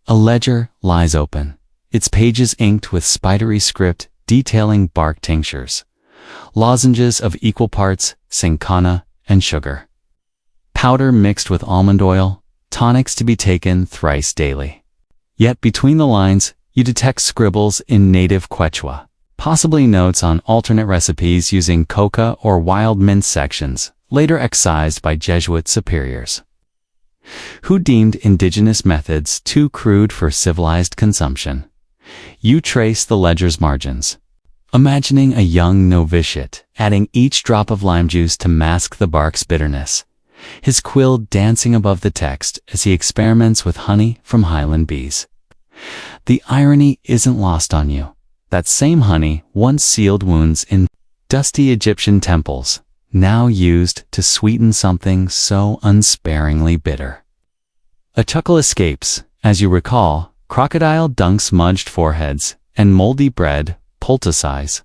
A ledger lies open, its pages inked with spidery script detailing bark tinctures, lozenges of equal parts cinchona and sugar, powder mixed with almond oil, tonics to be taken thrice daily. Yet between the lines, you detect scribbles in native Quechua, possibly notes on alternate recipes using coca or wild mint sections, later excised by Jesuit superiors, who deemed indigenous methods too crude for civilized consumption. You trace the ledger's margins. imagining a young novitiate adding each drop of lime juice to mask the bark's bitterness, his quill dancing above the text as he experiments with honey from highland bees. The irony isn't lost on you. That same honey once sealed wounds in dusty Egyptian temples, now used to sweeten something so unsparingly bitter. A chuckle escapes, as you recall, crocodile dung smudged foreheads and moldy bread poulticized.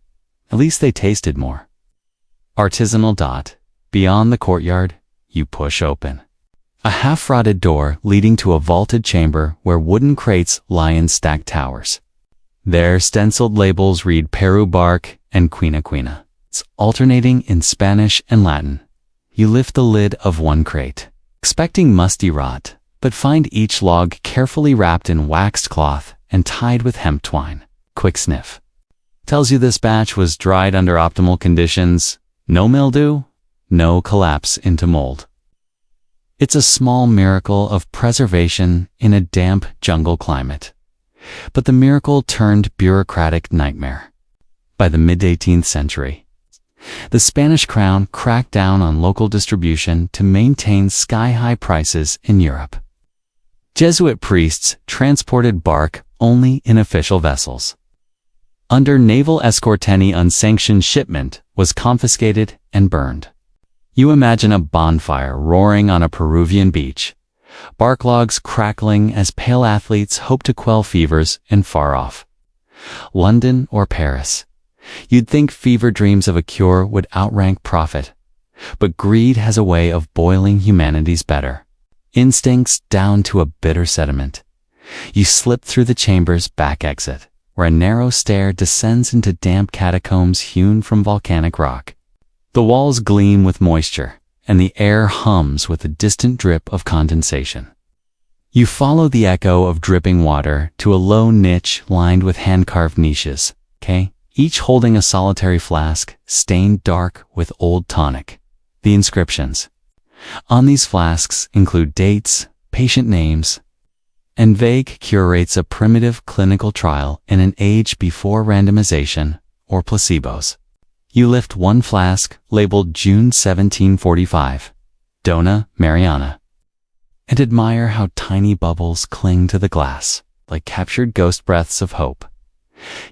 At least they tasted more. Artisanal dot. Beyond the courtyard, you push open. A half-rotted door leading to a vaulted chamber where wooden crates lie in stacked towers. Their stenciled labels read Peru bark and Quina Quina. It's alternating in Spanish and Latin. You lift the lid of one crate, expecting musty rot, but find each log carefully wrapped in waxed cloth and tied with hemp twine. Quick sniff. Tells you this batch was dried under optimal conditions. No mildew, no collapse into mold. It's a small miracle of preservation in a damp jungle climate. But the miracle turned bureaucratic nightmare. By the mid-18th century, the Spanish crown cracked down on local distribution to maintain sky-high prices in Europe. Jesuit priests transported bark only in official vessels. Under naval escort, any unsanctioned shipment was confiscated and burned. You imagine a bonfire roaring on a Peruvian beach, bark logs crackling as pale athletes hope to quell fevers in far-off London or Paris. You'd think fever dreams of a cure would outrank profit, but greed has a way of boiling humanity's better instincts down to a bitter sediment. You slip through the chamber's back exit, where a narrow stair descends into damp catacombs hewn from volcanic rock. The walls gleam with moisture, and the air hums with a distant drip of condensation. You follow the echo of dripping water to a low niche lined with hand-carved niches, each holding a solitary flask stained dark with old tonic. The inscriptions on these flasks include dates, patient names, and vague curates a primitive clinical trial in an age before randomization or placebos. You lift one flask labeled June 1745, Dona Mariana, and admire how tiny bubbles cling to the glass like captured ghost breaths of hope.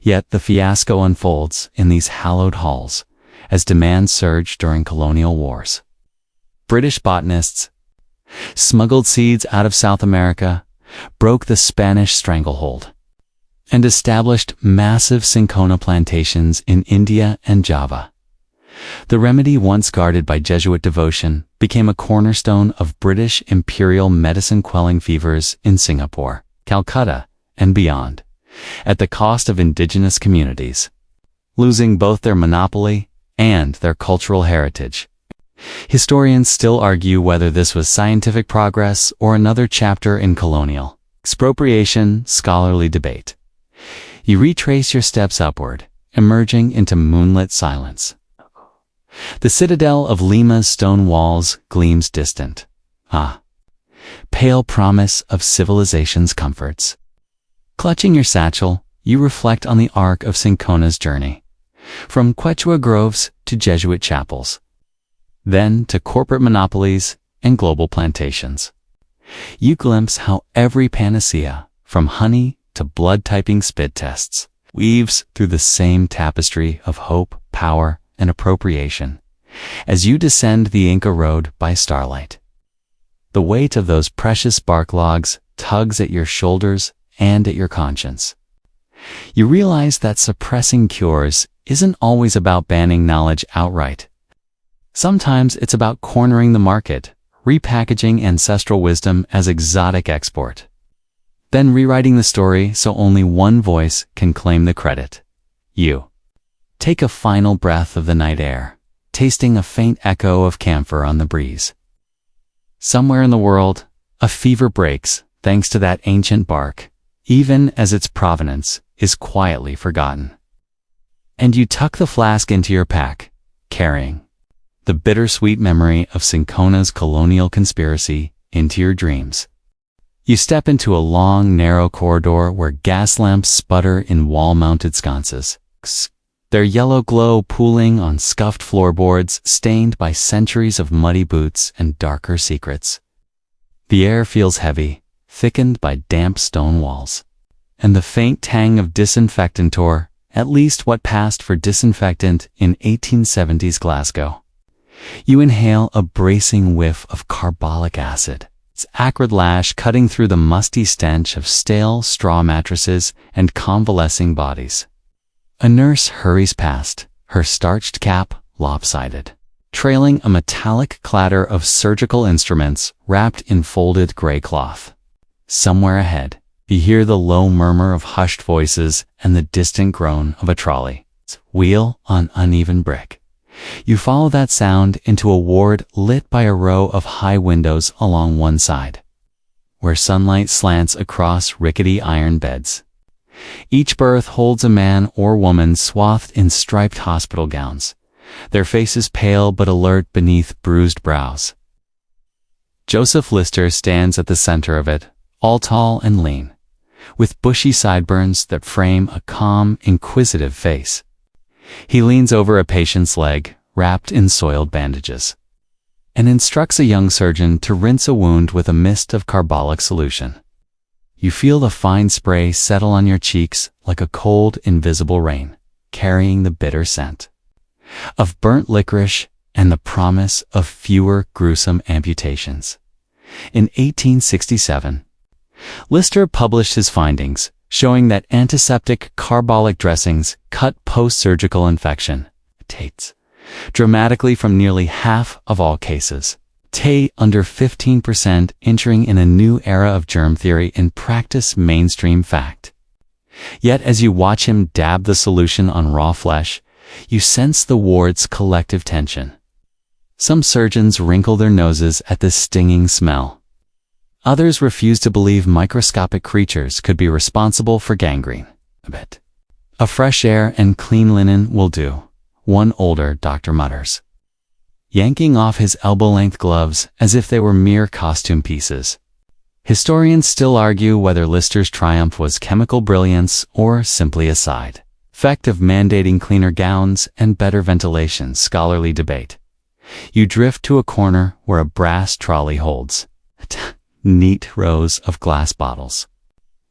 Yet the fiasco unfolds in these hallowed halls as demand surged during colonial wars. British botanists smuggled seeds out of South America, broke the Spanish stranglehold, and established massive cinchona plantations in India and Java. The remedy, once guarded by Jesuit devotion, became a cornerstone of British imperial medicine, quelling fevers in Singapore, Calcutta, and beyond, at the cost of indigenous communities, losing both their monopoly and their cultural heritage. Historians still argue whether this was scientific progress or another chapter in colonial expropriation. Scholarly debate. You retrace your steps upward, emerging into moonlit silence. The citadel of Lima's stone walls gleams distant. Pale promise of civilization's comforts. Clutching your satchel, you reflect on the arc of Cinchona's journey, from Quechua groves to Jesuit chapels, then to corporate monopolies and global plantations. You glimpse how every panacea, from honey to blood-typing spit tests, weaves through the same tapestry of hope, power, and appropriation as you descend the Inca Road by starlight. The weight of those precious bark logs tugs at your shoulders and at your conscience. You realize that suppressing cures isn't always about banning knowledge outright. Sometimes it's about cornering the market, repackaging ancestral wisdom as exotic export, then rewriting the story so only one voice can claim the credit. You. Take a final breath of the night air, tasting a faint echo of camphor on the breeze. Somewhere in the world, a fever breaks thanks to that ancient bark, even as its provenance is quietly forgotten. And you tuck the flask into your pack, carrying the bittersweet memory of Cinchona's colonial conspiracy into your dreams. You step into a long, narrow corridor where gas lamps sputter in wall-mounted sconces. their yellow glow pooling on scuffed floorboards stained by centuries of muddy boots and darker secrets. The air feels heavy, thickened by damp stone walls. And the faint tang of disinfectant, or at least what passed for disinfectant in 1870s Glasgow. You inhale a bracing whiff of carbolic acid, its acrid lash cutting through the musty stench of stale straw mattresses and convalescing bodies. A nurse hurries past, her starched cap lopsided, trailing a metallic clatter of surgical instruments wrapped in folded gray cloth. Somewhere ahead, you hear the low murmur of hushed voices and the distant groan of a trolley's wheel on uneven brick. You follow that sound into a ward lit by a row of high windows along one side, where sunlight slants across rickety iron beds. Each berth holds a man or woman swathed in striped hospital gowns, their faces pale but alert beneath bruised brows. Joseph Lister stands at the center of it, all tall and lean, with bushy sideburns that frame a calm, inquisitive face. He leans over a patient's leg, wrapped in soiled bandages, and instructs a young surgeon to rinse a wound with a mist of carbolic solution. You feel the fine spray settle on your cheeks like a cold, invisible rain, carrying the bitter scent of burnt licorice and the promise of fewer gruesome amputations. In 1867, Lister published his findings, showing that antiseptic carbolic dressings cut post-surgical infection rates dramatically from nearly half of all cases, under 15%, entering in a new era of germ theory in practice mainstream fact. Yet as you watch him dab the solution on raw flesh, you sense the ward's collective tension. Some surgeons wrinkle their noses at this stinging smell. Others refuse to believe microscopic creatures could be responsible for gangrene. A fresh air and clean linen will do, one older doctor mutters, yanking off his elbow-length gloves as if they were mere costume pieces. Historians still argue whether Lister's triumph was chemical brilliance or simply a side effect of mandating cleaner gowns and better ventilation. Scholarly debate. You drift to a corner where a brass trolley holds neat rows of glass bottles,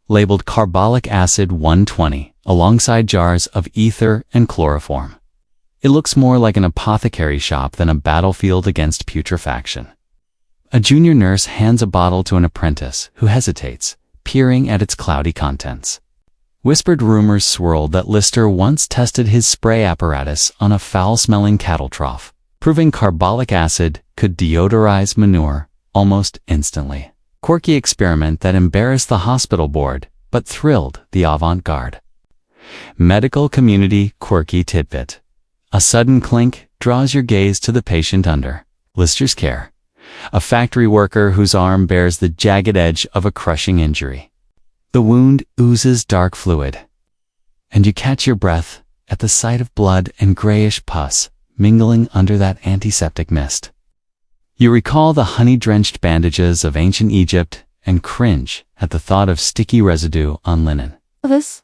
labeled carbolic acid 120, alongside jars of ether and chloroform. It looks more like an apothecary shop than a battlefield against putrefaction. A junior nurse hands a bottle to an apprentice who hesitates, peering at its cloudy contents. Whispered rumors swirled that Lister once tested his spray apparatus on a foul-smelling cattle trough, proving carbolic acid could deodorize manure almost instantly. Quirky experiment that embarrassed the hospital board, but thrilled the avant-garde medical community. Quirky tidbit. A sudden clink draws your gaze to the patient under Lister's care, a factory worker whose arm bears the jagged edge of a crushing injury. The wound oozes dark fluid, and you catch your breath at the sight of blood and grayish pus mingling under that antiseptic mist. You recall the honey-drenched bandages of ancient Egypt and cringe at the thought of sticky residue on linen. This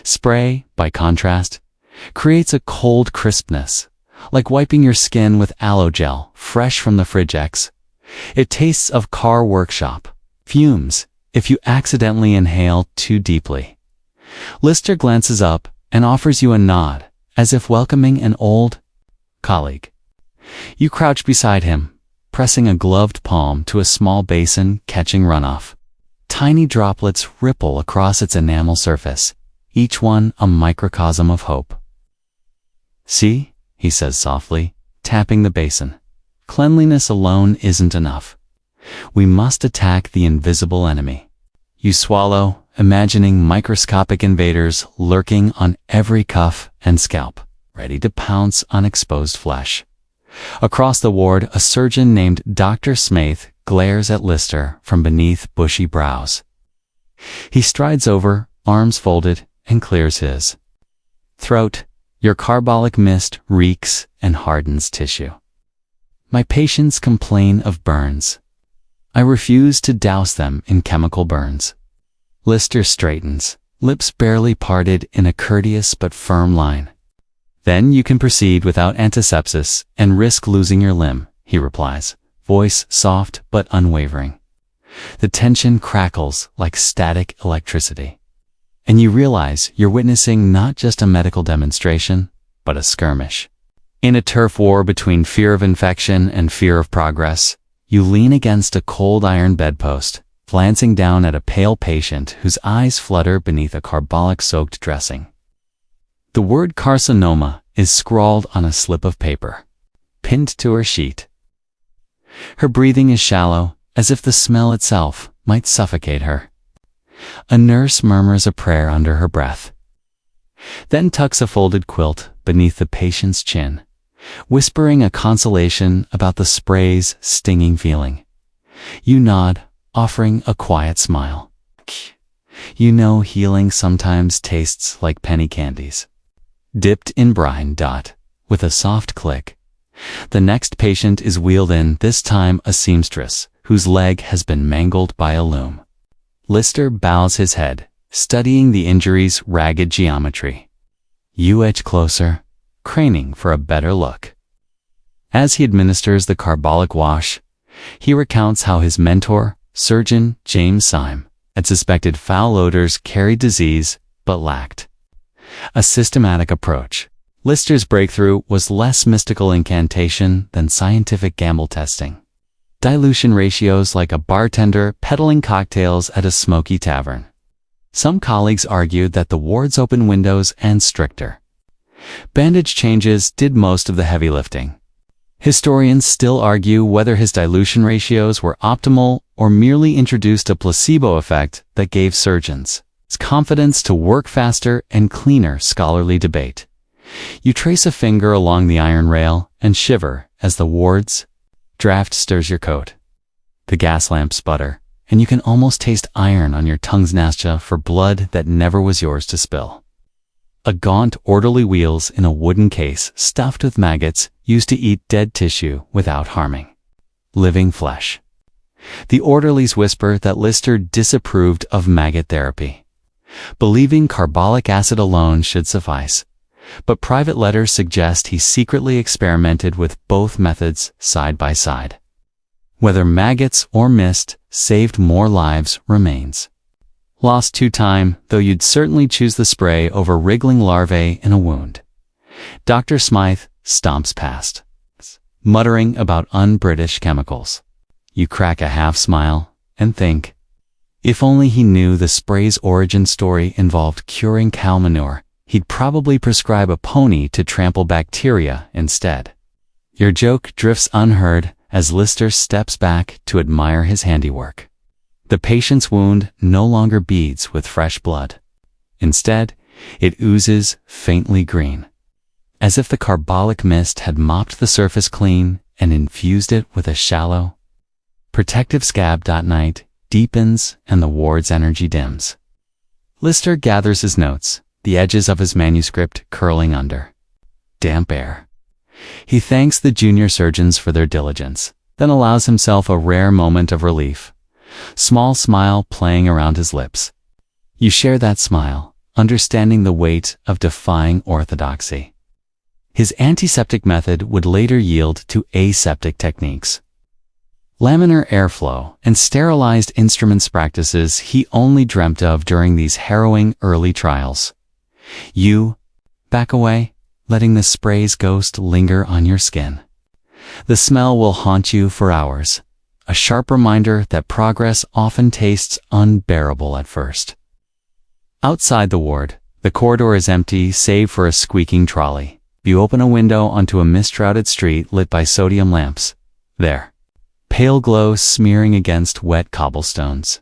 spray, by contrast, creates a cold crispness, like wiping your skin with aloe gel fresh from the Frigex. It tastes of car workshop fumes if you accidentally inhale too deeply. Lister glances up and offers you a nod, as if welcoming an old colleague. You crouch beside him, pressing a gloved palm to a small basin catching runoff. Tiny droplets ripple across its enamel surface, each one a microcosm of hope. "See," he says softly, tapping the basin. "Cleanliness alone isn't enough. We must attack the invisible enemy." You swallow, imagining microscopic invaders lurking on every cuff and scalp, ready to pounce on exposed flesh. Across the ward, a surgeon named Dr. Smaith glares at Lister from beneath bushy brows. He strides over, arms folded, and clears his throat. Your carbolic mist reeks and hardens tissue. "My patients complain of burns. I refuse to douse them in chemical burns." Lister straightens, lips barely parted in a courteous but firm line. Then you can proceed without antisepsis and risk losing your limb, he replies, voice soft but unwavering. The tension crackles like static electricity. And you realize you're witnessing not just a medical demonstration, but a skirmish. In a turf war between fear of infection and fear of progress, you lean against a cold iron bedpost, glancing down at a pale patient whose eyes flutter beneath a carbolic-soaked dressing. The word carcinoma is scrawled on a slip of paper, pinned to her sheet. Her breathing is shallow, as if the smell itself might suffocate her. A nurse murmurs a prayer under her breath, then tucks a folded quilt beneath the patient's chin, whispering a consolation about the spray's stinging feeling. You nod, offering a quiet smile. You know healing sometimes tastes like penny candies, dipped in brine. With a soft click, the next patient is wheeled in, this time a seamstress, whose leg has been mangled by a loom. Lister bows his head, studying the injury's ragged geometry. You edge closer, craning for a better look. As he administers the carbolic wash, he recounts how his mentor, surgeon James Syme, had suspected foul odors carried disease, but lacked a systematic approach. Lister's breakthrough was less mystical incantation than scientific gamble testing. Dilution ratios like a bartender peddling cocktails at a smoky tavern. Some colleagues argued that the ward's open windows and stricter bandage changes did most of the heavy lifting. Historians still argue whether his dilution ratios were optimal or merely introduced a placebo effect that gave surgeons confidence to work faster and cleaner. Scholarly debate. You trace a finger along the iron rail and shiver as the ward's draft stirs your coat. The gas lamps sputter, and you can almost taste iron on your tongue's nausea for blood that never was yours to spill. A gaunt orderly wheels in a wooden case stuffed with maggots used to eat dead tissue without harming living flesh. The orderlies whisper that Lister disapproved of maggot therapy, believing carbolic acid alone should suffice. But private letters suggest he secretly experimented with both methods side by side. Whether maggots or mist saved more lives remains. Lost to time, though you'd certainly choose the spray over wriggling larvae in a wound. Dr. Smythe stomps past, muttering about un-British chemicals. You crack a half smile and think, if only he knew the spray's origin story involved curing cow manure, he'd probably prescribe a pony to trample bacteria instead. Your joke drifts unheard as Lister steps back to admire his handiwork. The patient's wound no longer beads with fresh blood. Instead, it oozes faintly green, as if the carbolic mist had mopped the surface clean and infused it with a shallow, protective scab. Night deepens and the ward's energy dims. Lister gathers his notes, the edges of his manuscript curling under damp air. He thanks the junior surgeons for their diligence, then allows himself a rare moment of relief, small smile playing around his lips. You share that smile, understanding the weight of defying orthodoxy. His antiseptic method would later yield to aseptic techniques, laminar airflow, and sterilized instruments, practices he only dreamt of during these harrowing early trials. You back away, letting the spray's ghost linger on your skin. The smell will haunt you for hours, a sharp reminder that progress often tastes unbearable at first. Outside the ward, the corridor is empty save for a squeaking trolley. You open a window onto a mist-shrouded street lit by sodium lamps. There, pale glow smearing against wet cobblestones.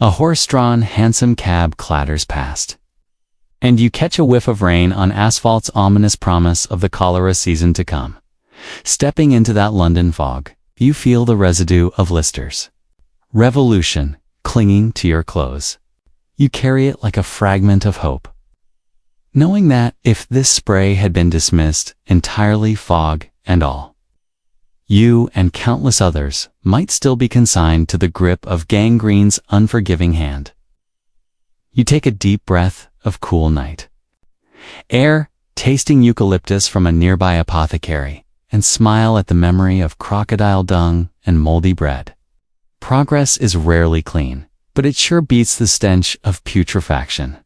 A horse-drawn, handsome cab clatters past, and you catch a whiff of rain on asphalt's ominous promise of the cholera season to come. Stepping into that London fog, you feel the residue of Lister's revolution clinging to your clothes. You carry it like a fragment of hope, knowing that if this spray had been dismissed entirely, fog and all, you and countless others might still be consigned to the grip of gangrene's unforgiving hand. You take a deep breath of cool night air tasting eucalyptus from a nearby apothecary, and smile at the memory of crocodile dung and moldy bread. Progress is rarely clean, but it sure beats the stench of putrefaction.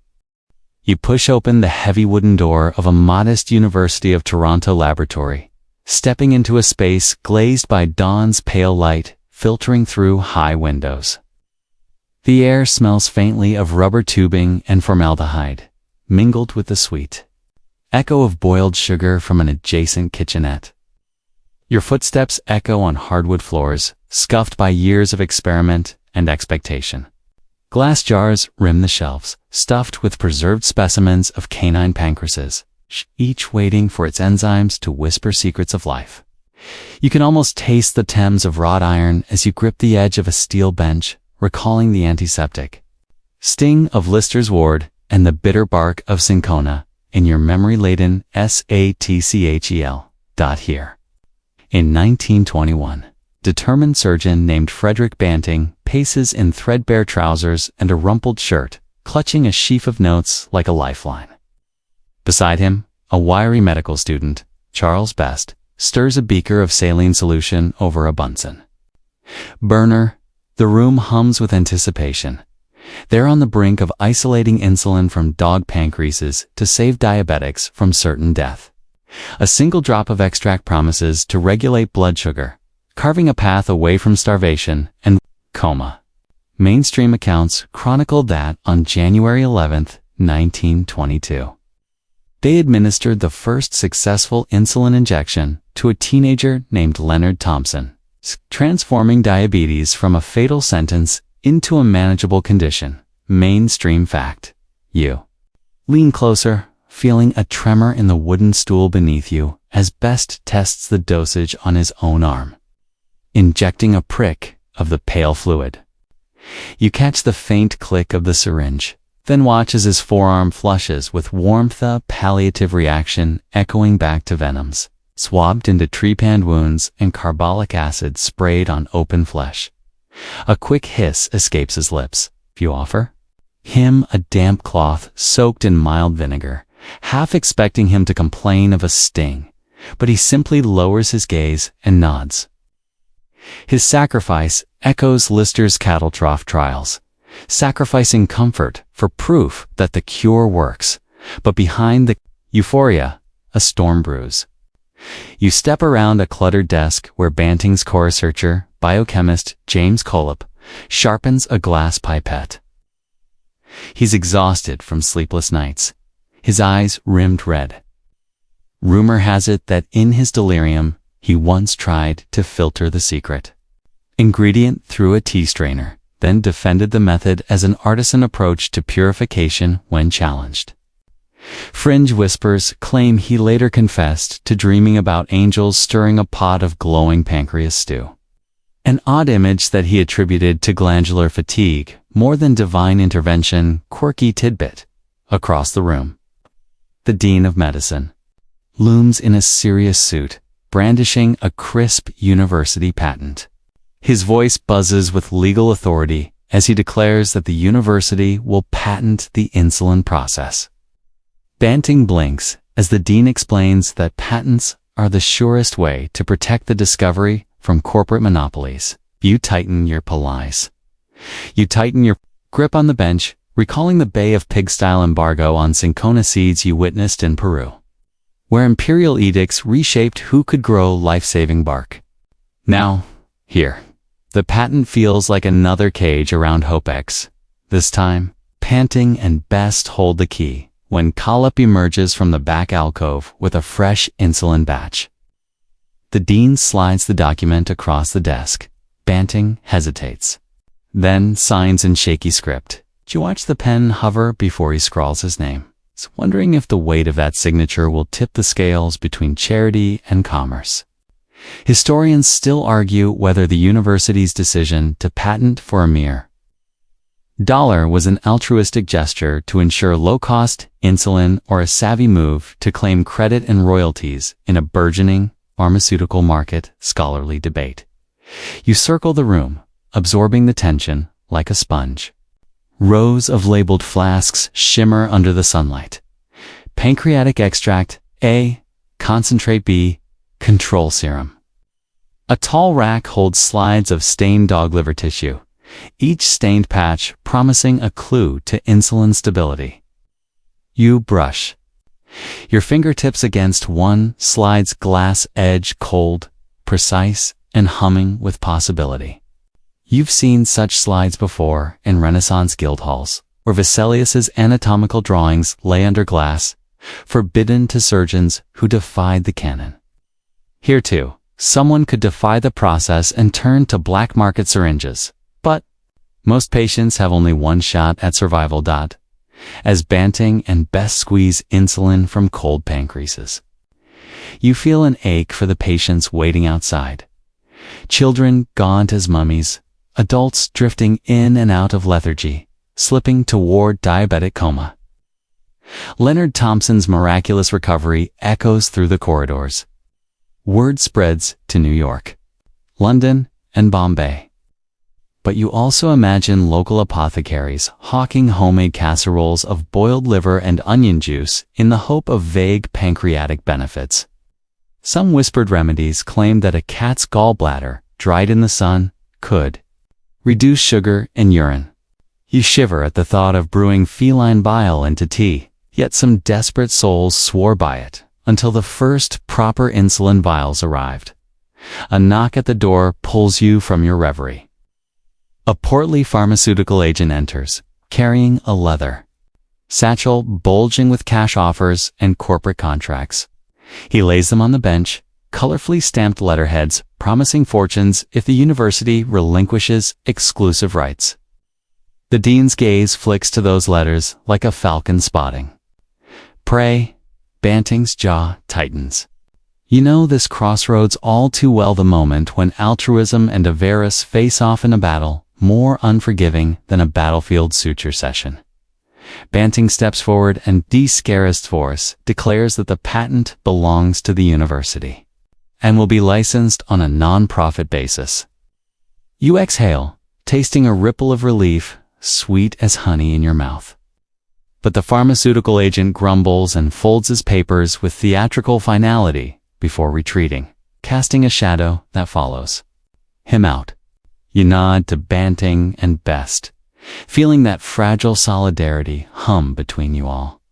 You push open the heavy wooden door of a modest University of Toronto laboratory, stepping into a space glazed by dawn's pale light filtering through high windows. The air smells faintly of rubber tubing and formaldehyde, mingled with the sweet echo of boiled sugar from an adjacent kitchenette. Your footsteps echo on hardwood floors, scuffed by years of experiment and expectation. Glass jars rim the shelves, stuffed with preserved specimens of canine pancreases, each waiting for its enzymes to whisper secrets of life. You can almost taste the Thames of wrought iron as you grip the edge of a steel bench, recalling the antiseptic sting of Lister's ward and the bitter bark of cinchona in your memory-laden satchel. Here. In 1921, determined surgeon named Frederick Banting paces in threadbare trousers and a rumpled shirt, clutching a sheaf of notes like a lifeline. Beside him, a wiry medical student, Charles Best, stirs a beaker of saline solution over a Bunsen burner. The room hums with anticipation. They're on the brink of isolating insulin from dog pancreases to save diabetics from certain death. A single drop of extract promises to regulate blood sugar, carving a path away from starvation and coma. Mainstream accounts chronicled that on January 11, 1922, they administered the first successful insulin injection to a teenager named Leonard Thompson, transforming diabetes from a fatal sentence into a manageable condition. Mainstream fact. You lean closer, feeling a tremor in the wooden stool beneath you as Best tests the dosage on his own arm, injecting a prick of the pale fluid. You catch the faint click of the syringe, then watch as his forearm flushes with warmth, a palliative reaction echoing back to venoms, swabbed into trepanned wounds and carbolic acid sprayed on open flesh. A quick hiss escapes his lips. You offer him a damp cloth soaked in mild vinegar, half expecting him to complain of a sting, but he simply lowers his gaze and nods. His sacrifice echoes Lister's cattle trough trials, sacrificing comfort for proof that the cure works, but behind the euphoria, a storm brews. You step around a cluttered desk where Banting's co-researcher, biochemist James Collip, sharpens a glass pipette. He's exhausted from sleepless nights, his eyes rimmed red. Rumor has it that in his delirium, he once tried to filter the secret ingredient through a tea strainer, then defended the method as an artisan approach to purification when challenged. Fringe whispers claim he later confessed to dreaming about angels stirring a pot of glowing pancreas stew. An odd image that he attributed to glandular fatigue, more than divine intervention, quirky tidbit. Across the room, the Dean of Medicine looms in a serious suit, brandishing a crisp university patent. His voice buzzes with legal authority as he declares that the university will patent the insulin process. Banting blinks as the dean explains that patents are the surest way to protect the discovery from corporate monopolies. You tighten your pulleys. You tighten your grip on the bench, recalling the Bay of Pig-style embargo on cinchona seeds you witnessed in Peru, where imperial edicts reshaped who could grow life-saving bark. Now, here, the patent feels like another cage around Hopex. This time, Panting and Best hold the key when Collip emerges from the back alcove with a fresh insulin batch. The dean slides the document across the desk. Banting hesitates, then signs in shaky script. You watch the pen hover before he scrawls his name, wondering if the weight of that signature will tip the scales between charity and commerce. Historians still argue whether the university's decision to patent for a mere dollar was an altruistic gesture to ensure low-cost insulin or a savvy move to claim credit and royalties in a burgeoning pharmaceutical market. Scholarly debate. You circle the room, absorbing the tension like a sponge. Rows of labeled flasks shimmer under the sunlight. pancreatic extract A, concentrate B, control serum. A tall rack holds slides of stained dog liver tissue, each stained patch promising a clue to insulin stability. You brush your fingertips against one slide's glass edge, cold, precise, and humming with possibility. You've seen such slides before in Renaissance guild halls, where Vesalius's anatomical drawings lay under glass, forbidden to surgeons who defied the canon. Here too, someone could defy the process and turn to black market syringes, but most patients have only one shot at survival. As Banting and Best squeeze insulin from cold pancreases. You feel an ache for the patients waiting outside. Children gaunt as mummies, adults drifting in and out of lethargy, slipping toward diabetic coma. Leonard Thompson's miraculous recovery echoes through the corridors. Word spreads to New York, London, and Bombay. But you also imagine local apothecaries hawking homemade casseroles of boiled liver and onion juice in the hope of vague pancreatic benefits. Some whispered remedies claim that a cat's gallbladder, dried in the sun, could reduce sugar in urine. You shiver at the thought of brewing feline bile into tea, yet some desperate souls swore by it until the first proper insulin vials arrived. A knock at the door pulls you from your reverie. A portly pharmaceutical agent enters, carrying a leather satchel bulging with cash offers and corporate contracts. He lays them on the bench, colorfully stamped letterheads promising fortunes if the university relinquishes exclusive rights. The dean's gaze flicks to those letters like a falcon spotting. Pray, Banting's jaw tightens. You know this crossroads all too well, the moment when altruism and avarice face off in a battle, more unforgiving than a battlefield suture session. Banting steps forward and de scaris force declares that the patent belongs to the university and will be licensed on a non-profit basis. You exhale, tasting a ripple of relief, sweet as honey in your mouth. But the pharmaceutical agent grumbles and folds his papers with theatrical finality before retreating, casting a shadow that follows him out. You nod to Banting and Best, feeling that fragile solidarity hum between you all.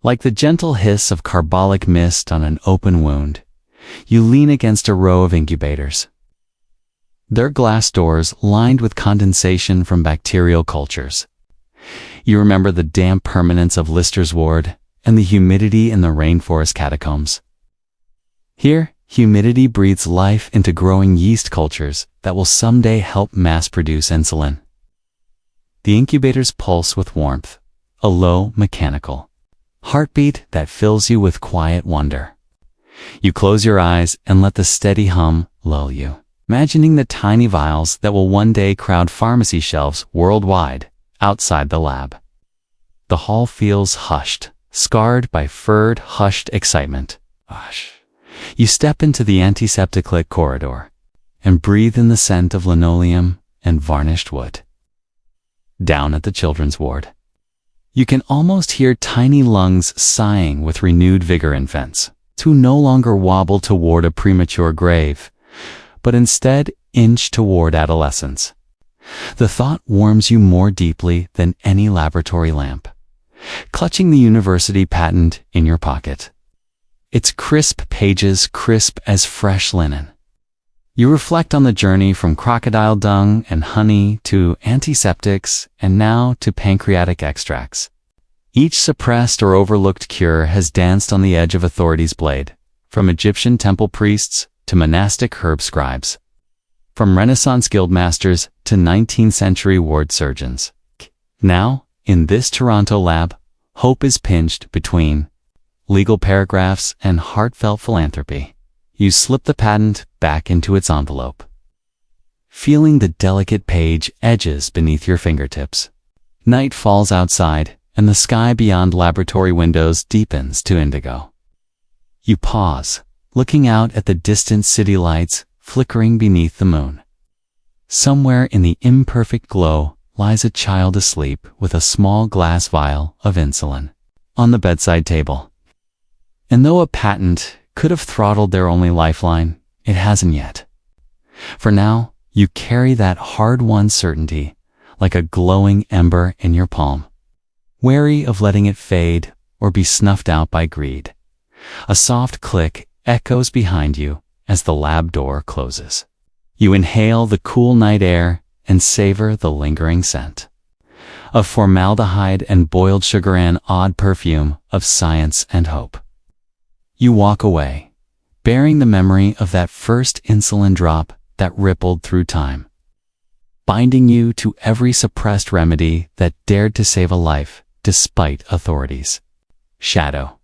Like the gentle hiss of carbolic mist on an open wound, you lean against a row of incubators. Their glass doors lined with condensation from bacterial cultures. You remember the damp permanence of Lister's ward and the humidity in the rainforest catacombs. Here, humidity breathes life into growing yeast cultures that will someday help mass-produce insulin. The incubators pulse with warmth, a low, mechanical heartbeat that fills you with quiet wonder. You close your eyes and let the steady hum lull you, imagining the tiny vials that will one day crowd pharmacy shelves worldwide outside the lab. The hall feels hushed, scarred by furred, hushed excitement. Hush. You step into the antiseptic-lit corridor and breathe in the scent of linoleum and varnished wood. Down at the children's ward, you can almost hear tiny lungs sighing with renewed vigor. Infants who no longer wobble toward a premature grave, but instead inch toward adolescence. The thought warms you more deeply than any laboratory lamp. Clutching the university patent in your pocket, its crisp pages crisp as fresh linen. You reflect on the journey from crocodile dung and honey to antiseptics and now to pancreatic extracts. Each suppressed or overlooked cure has danced on the edge of authority's blade, from Egyptian temple priests to monastic herb scribes, from Renaissance guildmasters to 19th century ward surgeons. Now, in this Toronto lab, hope is pinched between legal paragraphs and heartfelt philanthropy. You slip the patent back into its envelope, feeling the delicate page edges beneath your fingertips. Night falls outside, and the sky beyond laboratory windows deepens to indigo. You pause, looking out at the distant city lights flickering beneath the moon. Somewhere in the imperfect glow lies a child asleep with a small glass vial of insulin. on the bedside table. And though a patent could have throttled their only lifeline, it hasn't yet. For now, you carry that hard-won certainty like a glowing ember in your palm, wary of letting it fade or be snuffed out by greed. A soft click echoes behind you as the lab door closes. You inhale the cool night air and savor the lingering scent of formaldehyde and boiled sugar, an odd perfume of science and hope. You walk away, bearing the memory of that first insulin drop that rippled through time, binding you to every suppressed remedy that dared to save a life despite authorities. Shadow.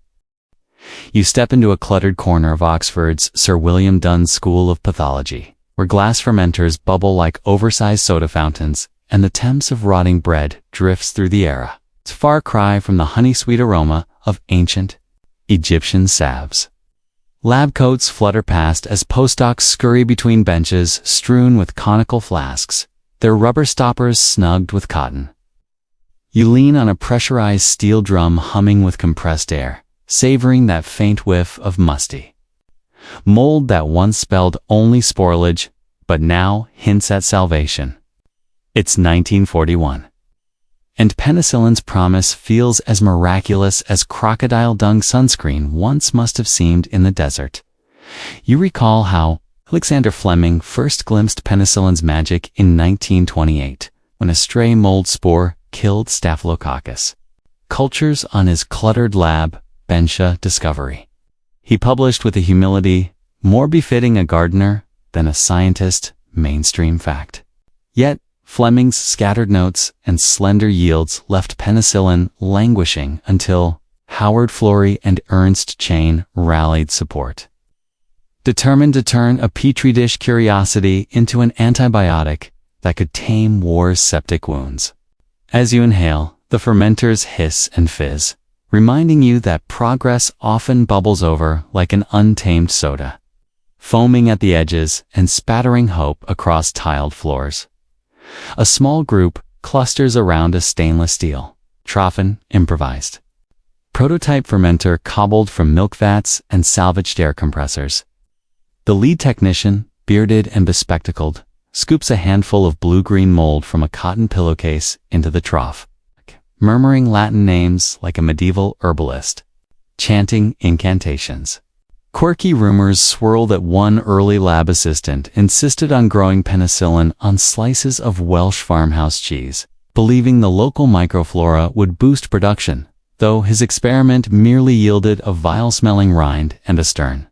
You step into a cluttered corner of Oxford's Sir William Dunn's School of Pathology, where glass fermenters bubble like oversized soda fountains, and the Thames of rotting bread drifts through the air. It's a far cry from the honey-sweet aroma of ancient Egyptian salves. Lab coats flutter past as postdocs scurry between benches strewn with conical flasks, their rubber stoppers snugged with cotton. You lean on a pressurized steel drum humming with compressed air, savoring that faint whiff of musty mold that once spelled only spoilage, but now hints at salvation. It's 1941. And penicillin's promise feels as miraculous as crocodile dung sunscreen once must have seemed in the desert. You recall how Alexander Fleming first glimpsed penicillin's magic in 1928, when a stray mold spore killed Staphylococcus cultures on his cluttered lab bench discovery. He published with a humility more befitting a gardener than a scientist mainstream fact. Yet, Fleming's scattered notes and slender yields left penicillin languishing until Howard Florey and Ernst Chain rallied support, determined to turn a petri dish curiosity into an antibiotic that could tame war's septic wounds. As you inhale, the fermenters hiss and fizz, reminding you that progress often bubbles over like an untamed soda, foaming at the edges and spattering hope across tiled floors. A small group clusters around a stainless steel, Trophon improvised prototype fermenter cobbled from milk vats and salvaged air compressors. The lead technician, bearded and bespectacled, scoops a handful of blue-green mold from a cotton pillowcase into the trough, murmuring Latin names like a medieval herbalist, chanting incantations. Quirky rumors swirl that one early lab assistant insisted on growing penicillin on slices of Welsh farmhouse cheese, believing the local microflora would boost production, though his experiment merely yielded a vile-smelling rind and a stern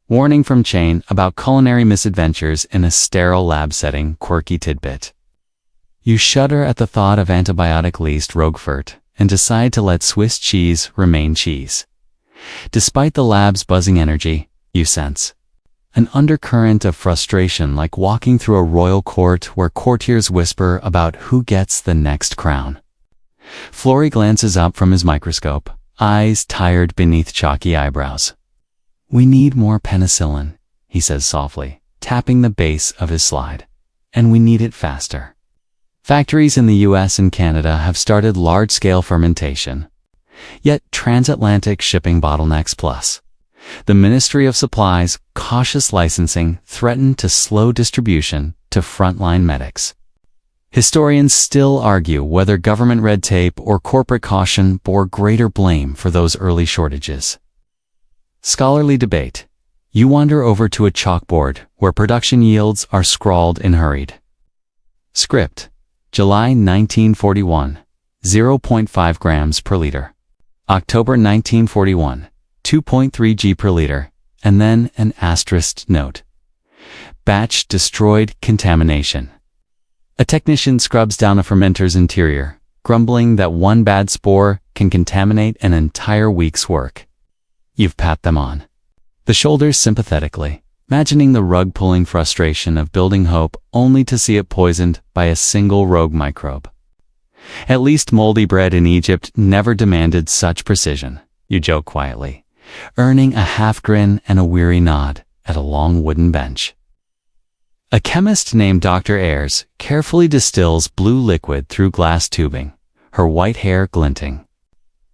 warning from Chain about culinary misadventures in a sterile lab setting. Quirky tidbit. You shudder at the thought of antibiotic-laced Roquefort and decide to let Swiss cheese remain cheese. Despite the lab's buzzing energy, you sense an undercurrent of frustration, like walking through a royal court where courtiers whisper about who gets the next crown. Florey glances up from his microscope, eyes tired beneath chalky eyebrows. "We need more penicillin," he says softly, tapping the base of his slide. "And we need it faster." Factories in the US and Canada have started large-scale fermentation. Yet transatlantic shipping bottlenecks plus the Ministry of Supply's cautious licensing threaten to slow distribution to frontline medics. Historians still argue whether government red tape or corporate caution bore greater blame for those early shortages. Scholarly debate. You wander over to a chalkboard where production yields are scrawled in hurried script. July 1941, 0.5 grams per liter. October 1941, 2.3 g per liter, and then an asterisked note. Batch destroyed, contamination. A technician scrubs down a fermenter's interior, grumbling that one bad spore can contaminate an entire week's work. You've pat them on the shoulders sympathetically, imagining the rug-pulling frustration of building hope only to see it poisoned by a single rogue microbe. At least moldy bread in Egypt never demanded such precision, you joke quietly, earning a half grin and a weary nod at a long wooden bench. A chemist named Dr. Ayres carefully distills blue liquid through glass tubing, her white hair glinting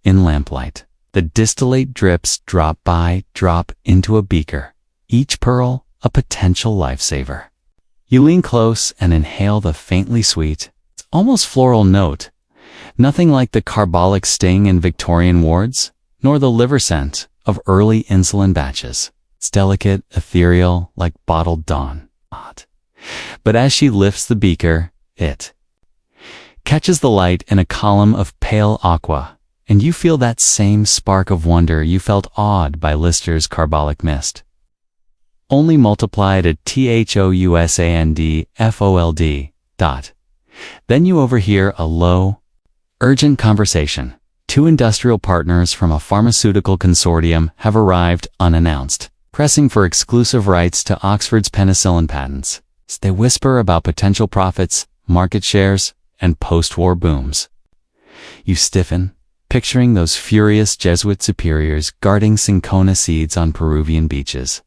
in lamplight. The distillate drips drop into a beaker, each pearl a potential lifesaver. You lean close and inhale the faintly sweet, almost floral note. Nothing like the carbolic sting in Victorian wards, nor the liver scent of early insulin batches. It's delicate, ethereal, like bottled dawn. But as she lifts the beaker, it catches the light in a column of pale aqua, and you feel that same spark of wonder you felt awed by Lister's carbolic mist. Only multiplied at THOUSANDFOLD. Then you overhear a low, urgent conversation. Two industrial partners from a pharmaceutical consortium have arrived unannounced, pressing for exclusive rights to Oxford's penicillin patents. They whisper about potential profits, market shares, and post-war booms. You stiffen, picturing those furious Jesuit superiors guarding cinchona seeds on Peruvian beaches.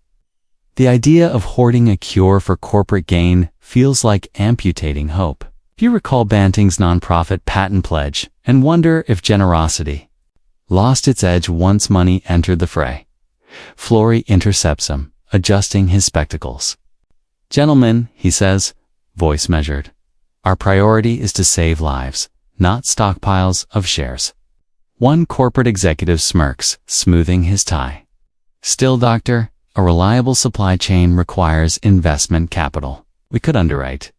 The idea of hoarding a cure for corporate gain feels like amputating hope. You recall Banting's nonprofit patent pledge and wonder if generosity lost its edge once money entered the fray. Flory intercepts him, adjusting his spectacles. "Gentlemen," he says, voice measured, "our priority is to save lives, not stockpiles of shares." One corporate executive smirks, smoothing his tie. "Still, doctor, a reliable supply chain requires investment capital. We could underwrite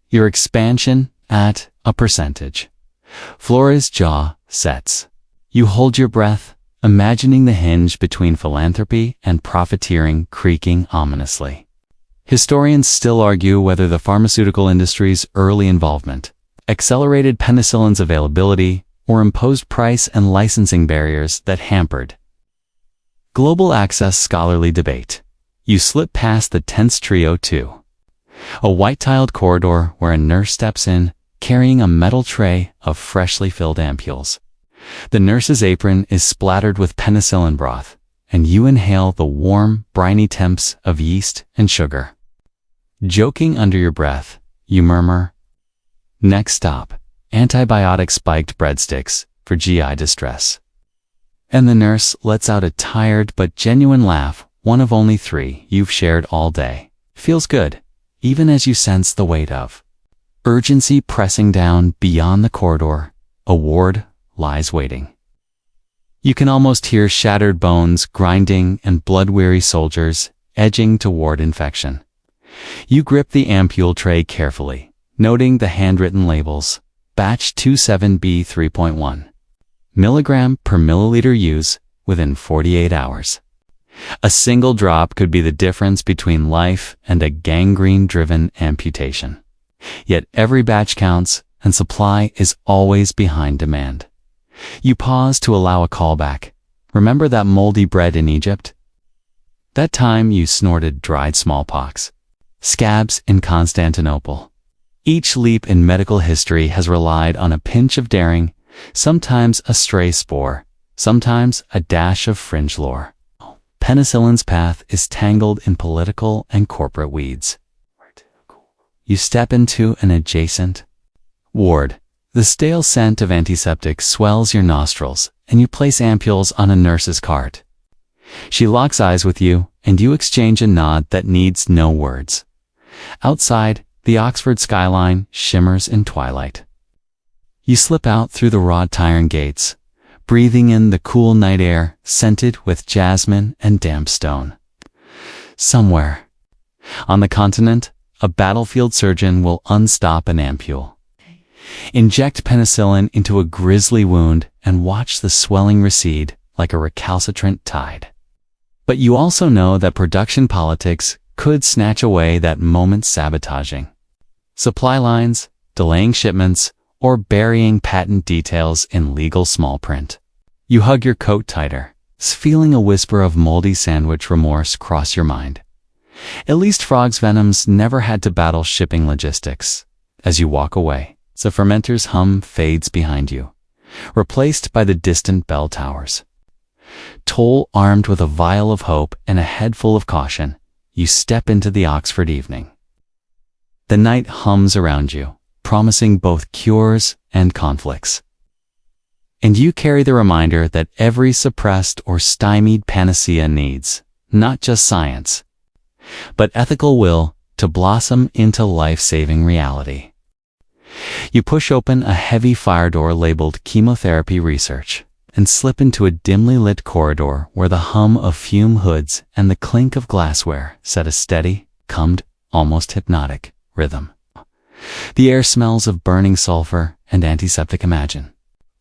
your expansion at a percentage." Flora's jaw sets. You hold your breath, imagining the hinge between philanthropy and profiteering creaking ominously. Historians still argue whether the pharmaceutical industry's early involvement accelerated penicillin's availability or imposed price and licensing barriers that hampered global access. Scholarly debate. You slip past the tense trio to a white-tiled corridor where a nurse steps in, carrying a metal tray of freshly filled ampules. The nurse's apron is splattered with penicillin broth, and you inhale the warm, briny temps of yeast and sugar. Joking under your breath, you murmur, "Next stop, antibiotic-spiked breadsticks for GI distress." And the nurse lets out a tired but genuine laugh, one of only three you've shared all day. Feels good, even as you sense the weight of urgency pressing down beyond the corridor. A ward lies waiting. You can almost hear shattered bones grinding and blood-weary soldiers edging toward infection. You grip the ampule tray carefully, noting the handwritten labels. Batch 27B 3.1. Milligram per milliliter use within 48 hours. A single drop could be the difference between life and a gangrene-driven amputation. Yet every batch counts, and supply is always behind demand. You pause to allow a callback. Remember that moldy bread in Egypt? That time you snorted dried smallpox. Scabs in Constantinople. Each leap in medical history has relied on a pinch of daring, sometimes a stray spore, sometimes a dash of fringe lore. Penicillin's path is tangled in political and corporate weeds. You step into an adjacent ward. The stale scent of antiseptic swells your nostrils, and you place ampules on a nurse's cart. She locks eyes with you, and you exchange a nod that needs no words. Outside, the Oxford skyline shimmers in twilight. You slip out through the wrought iron gates, breathing in the cool night air scented with jasmine and damp stone. Somewhere on the continent, a battlefield surgeon will unstop an ampule, inject penicillin into a grisly wound, and watch the swelling recede like a recalcitrant tide. But you also know that production politics could snatch away that moment, sabotaging supply lines, delaying shipments, or burying patent details in legal small print. You hug your coat tighter, feeling a whisper of moldy sandwich remorse cross your mind. At least Frog's Venoms never had to battle shipping logistics. As you walk away, the fermenter's hum fades behind you, replaced by the distant bell towers. Toll armed with a vial of hope and a head full of caution, you step into the Oxford evening. The night hums around you, promising both cures and conflicts. And you carry the reminder that every suppressed or stymied panacea needs, not just science, but ethical will to blossom into life-saving reality. You push open a heavy fire door labeled chemotherapy research and slip into a dimly lit corridor where the hum of fume hoods and the clink of glassware set a steady, calmed, almost hypnotic rhythm. The air smells of burning sulfur and antiseptic. Imagine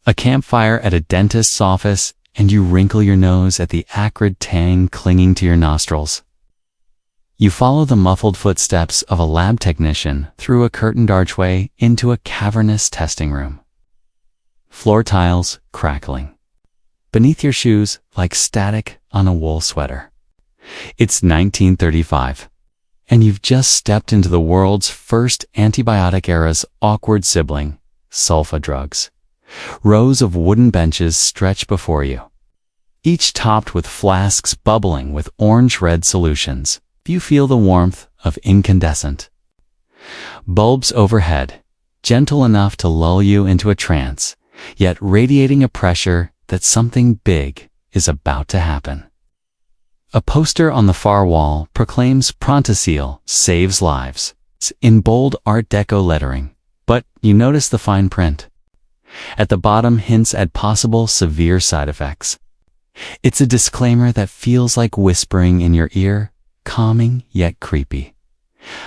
a campfire at a dentist's office, and you wrinkle your nose at the acrid tang clinging to your nostrils. You follow the muffled footsteps of a lab technician through a curtained archway into a cavernous testing room. Floor tiles crackling. Beneath your shoes, like static on a wool sweater. It's 1935, and you've just stepped into the world's first antibiotic era's awkward sibling, sulfa drugs. Rows of wooden benches stretch before you, each topped with flasks bubbling with orange-red solutions. You feel the warmth of incandescent bulbs overhead, gentle enough to lull you into a trance, yet radiating a pressure that something big is about to happen. A poster on the far wall proclaims Prontosil saves lives in bold Art Deco lettering, but you notice the fine print. At the bottom hints at possible severe side effects. It's a disclaimer that feels like whispering in your ear, calming yet creepy.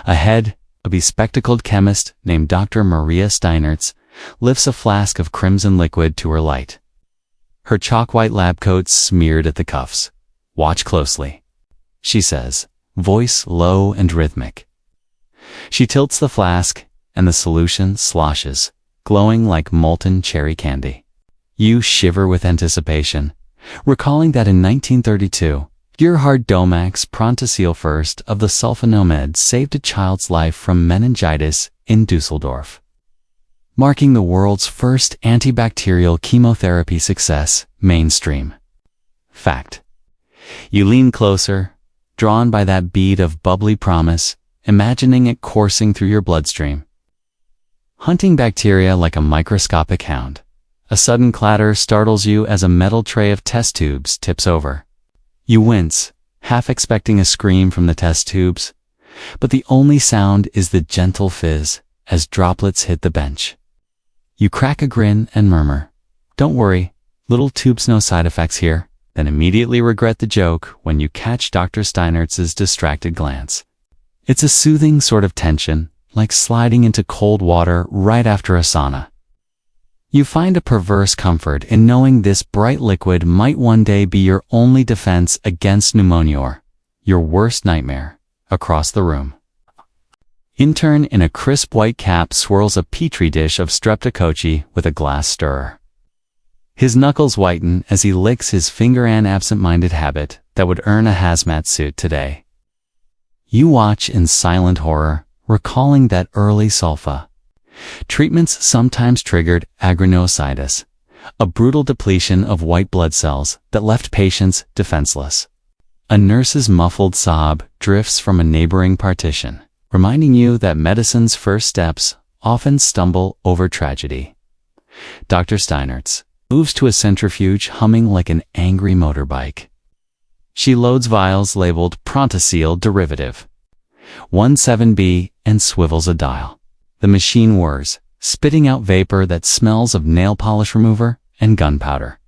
Ahead, a bespectacled chemist named Dr. Maria Steinertz lifts a flask of crimson liquid to her light. Her chalk-white lab coat smeared at the cuffs. "Watch closely," she says, voice low and rhythmic. She tilts the flask, and the solution sloshes, glowing like molten cherry candy. You shiver with anticipation, recalling that in 1932, Gerhard Domack's Prontosil first of the sulfanomed saved a child's life from meningitis in Dusseldorf, marking the world's first antibacterial chemotherapy success mainstream. Fact. You lean closer, drawn by that bead of bubbly promise, imagining it coursing through your bloodstream. Hunting bacteria like a microscopic hound, a sudden clatter startles you as a metal tray of test tubes tips over. You wince, half expecting a scream from the test tubes, but the only sound is the gentle fizz as droplets hit the bench. You crack a grin and murmur, "Don't worry, little tubes, no side effects here," then immediately regret the joke when you catch Dr. Steinertz's distracted glance. It's a soothing sort of tension, like sliding into cold water right after a sauna. You find a perverse comfort in knowing this bright liquid might one day be your only defense against pneumonia, your worst nightmare. Across the room, intern in a crisp white cap swirls a petri dish of streptococci with a glass stirrer. His knuckles whiten as he licks his finger, an absent-minded habit that would earn a hazmat suit today. You watch in silent horror, recalling that early sulfa treatments sometimes triggered agranulocytis, a brutal depletion of white blood cells that left patients defenseless. A nurse's muffled sob drifts from a neighboring partition, reminding you that medicine's first steps often stumble over tragedy. Dr. Steinertz moves to a centrifuge humming like an angry motorbike. She loads vials labeled Prontosil derivative 17B and swivels a dial. The machine whirs, spitting out vapor that smells of nail polish remover and gunpowder.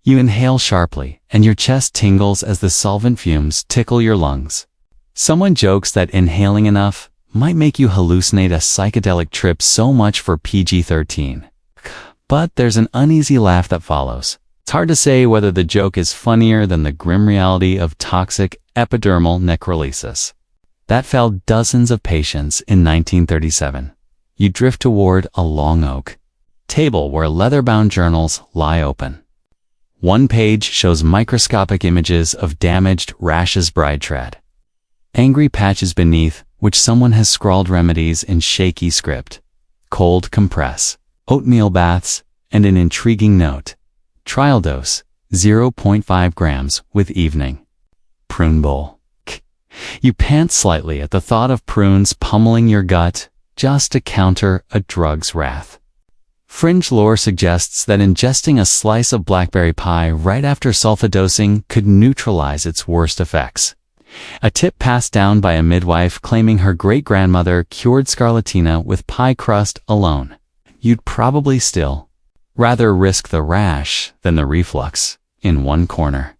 You inhale sharply, and your chest tingles as the solvent fumes tickle your lungs. Someone jokes that inhaling enough might make you hallucinate a psychedelic trip, so much for PG-13. But there's an uneasy laugh that follows. It's hard to say whether the joke is funnier than the grim reality of toxic epidermal necrolysis that felled dozens of patients in 1937. You drift toward a long oak table where leather-bound journals lie open. One page shows microscopic images of damaged Rash's bride tread. Angry patches beneath, which someone has scrawled remedies in shaky script. Cold compress, oatmeal baths, and an intriguing note. Trial dose, 0.5 grams with evening. Prune bowl. You pant slightly at the thought of prunes pummeling your gut, just to counter a drug's wrath. Fringe lore suggests that ingesting a slice of blackberry pie right after sulfa dosing could neutralize its worst effects. A tip passed down by a midwife claiming her great-grandmother cured scarlatina with pie crust alone. You'd probably still rather risk the rash than the reflux in one corner.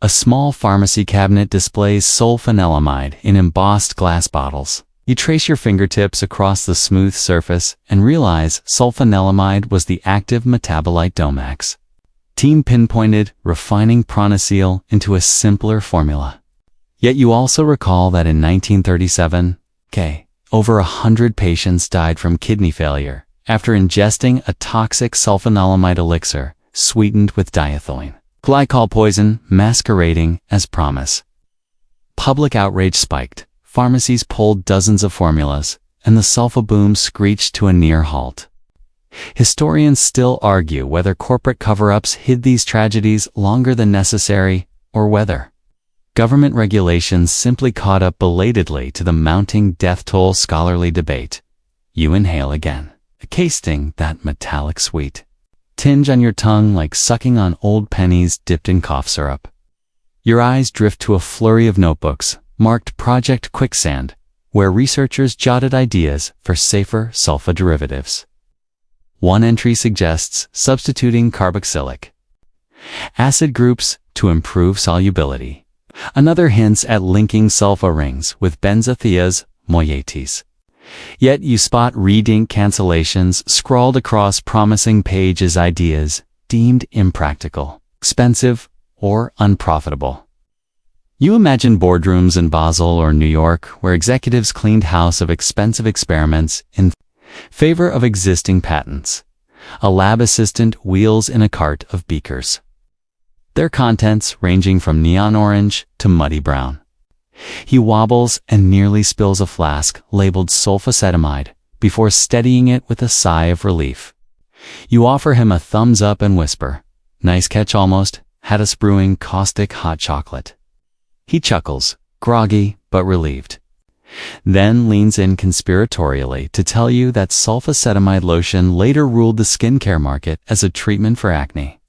A small pharmacy cabinet displays sulfanilamide in embossed glass bottles. You trace your fingertips across the smooth surface and realize sulfanilamide was the active metabolite Domax. Team pinpointed, refining Pronicil into a simpler formula. Yet you also recall that in 1937, over 100 patients died from kidney failure after ingesting a toxic sulfanilamide elixir sweetened with diethylene glycol poison masquerading as promise. Public outrage spiked. Pharmacies pulled dozens of formulas, and the sulfa boom screeched to a near halt. Historians still argue whether corporate cover-ups hid these tragedies longer than necessary, or whether government regulations simply caught up belatedly to the mounting death toll. Scholarly debate. You inhale again, tasting that metallic sweet tinge on your tongue like sucking on old pennies dipped in cough syrup. Your eyes drift to a flurry of notebooks marked Project Quicksand, where researchers jotted ideas for safer sulfa derivatives. One entry suggests substituting carboxylic acid groups to improve solubility. Another hints at linking sulfa rings with benzothias moieties. Yet you spot red ink cancellations scrawled across promising pages, ideas deemed impractical, expensive, or unprofitable. You imagine boardrooms in Basel or New York where executives cleaned house of expensive experiments in favor of existing patents. A lab assistant wheels in a cart of beakers, their contents ranging from neon orange to muddy brown. He wobbles and nearly spills a flask labeled sulfacetamide before steadying it with a sigh of relief. You offer him a thumbs up and whisper, "Nice catch almost, had us brewing caustic hot chocolate." He chuckles, groggy but relieved, then leans in conspiratorially to tell you that sulfacetamide lotion later ruled the skincare market as a treatment for acne.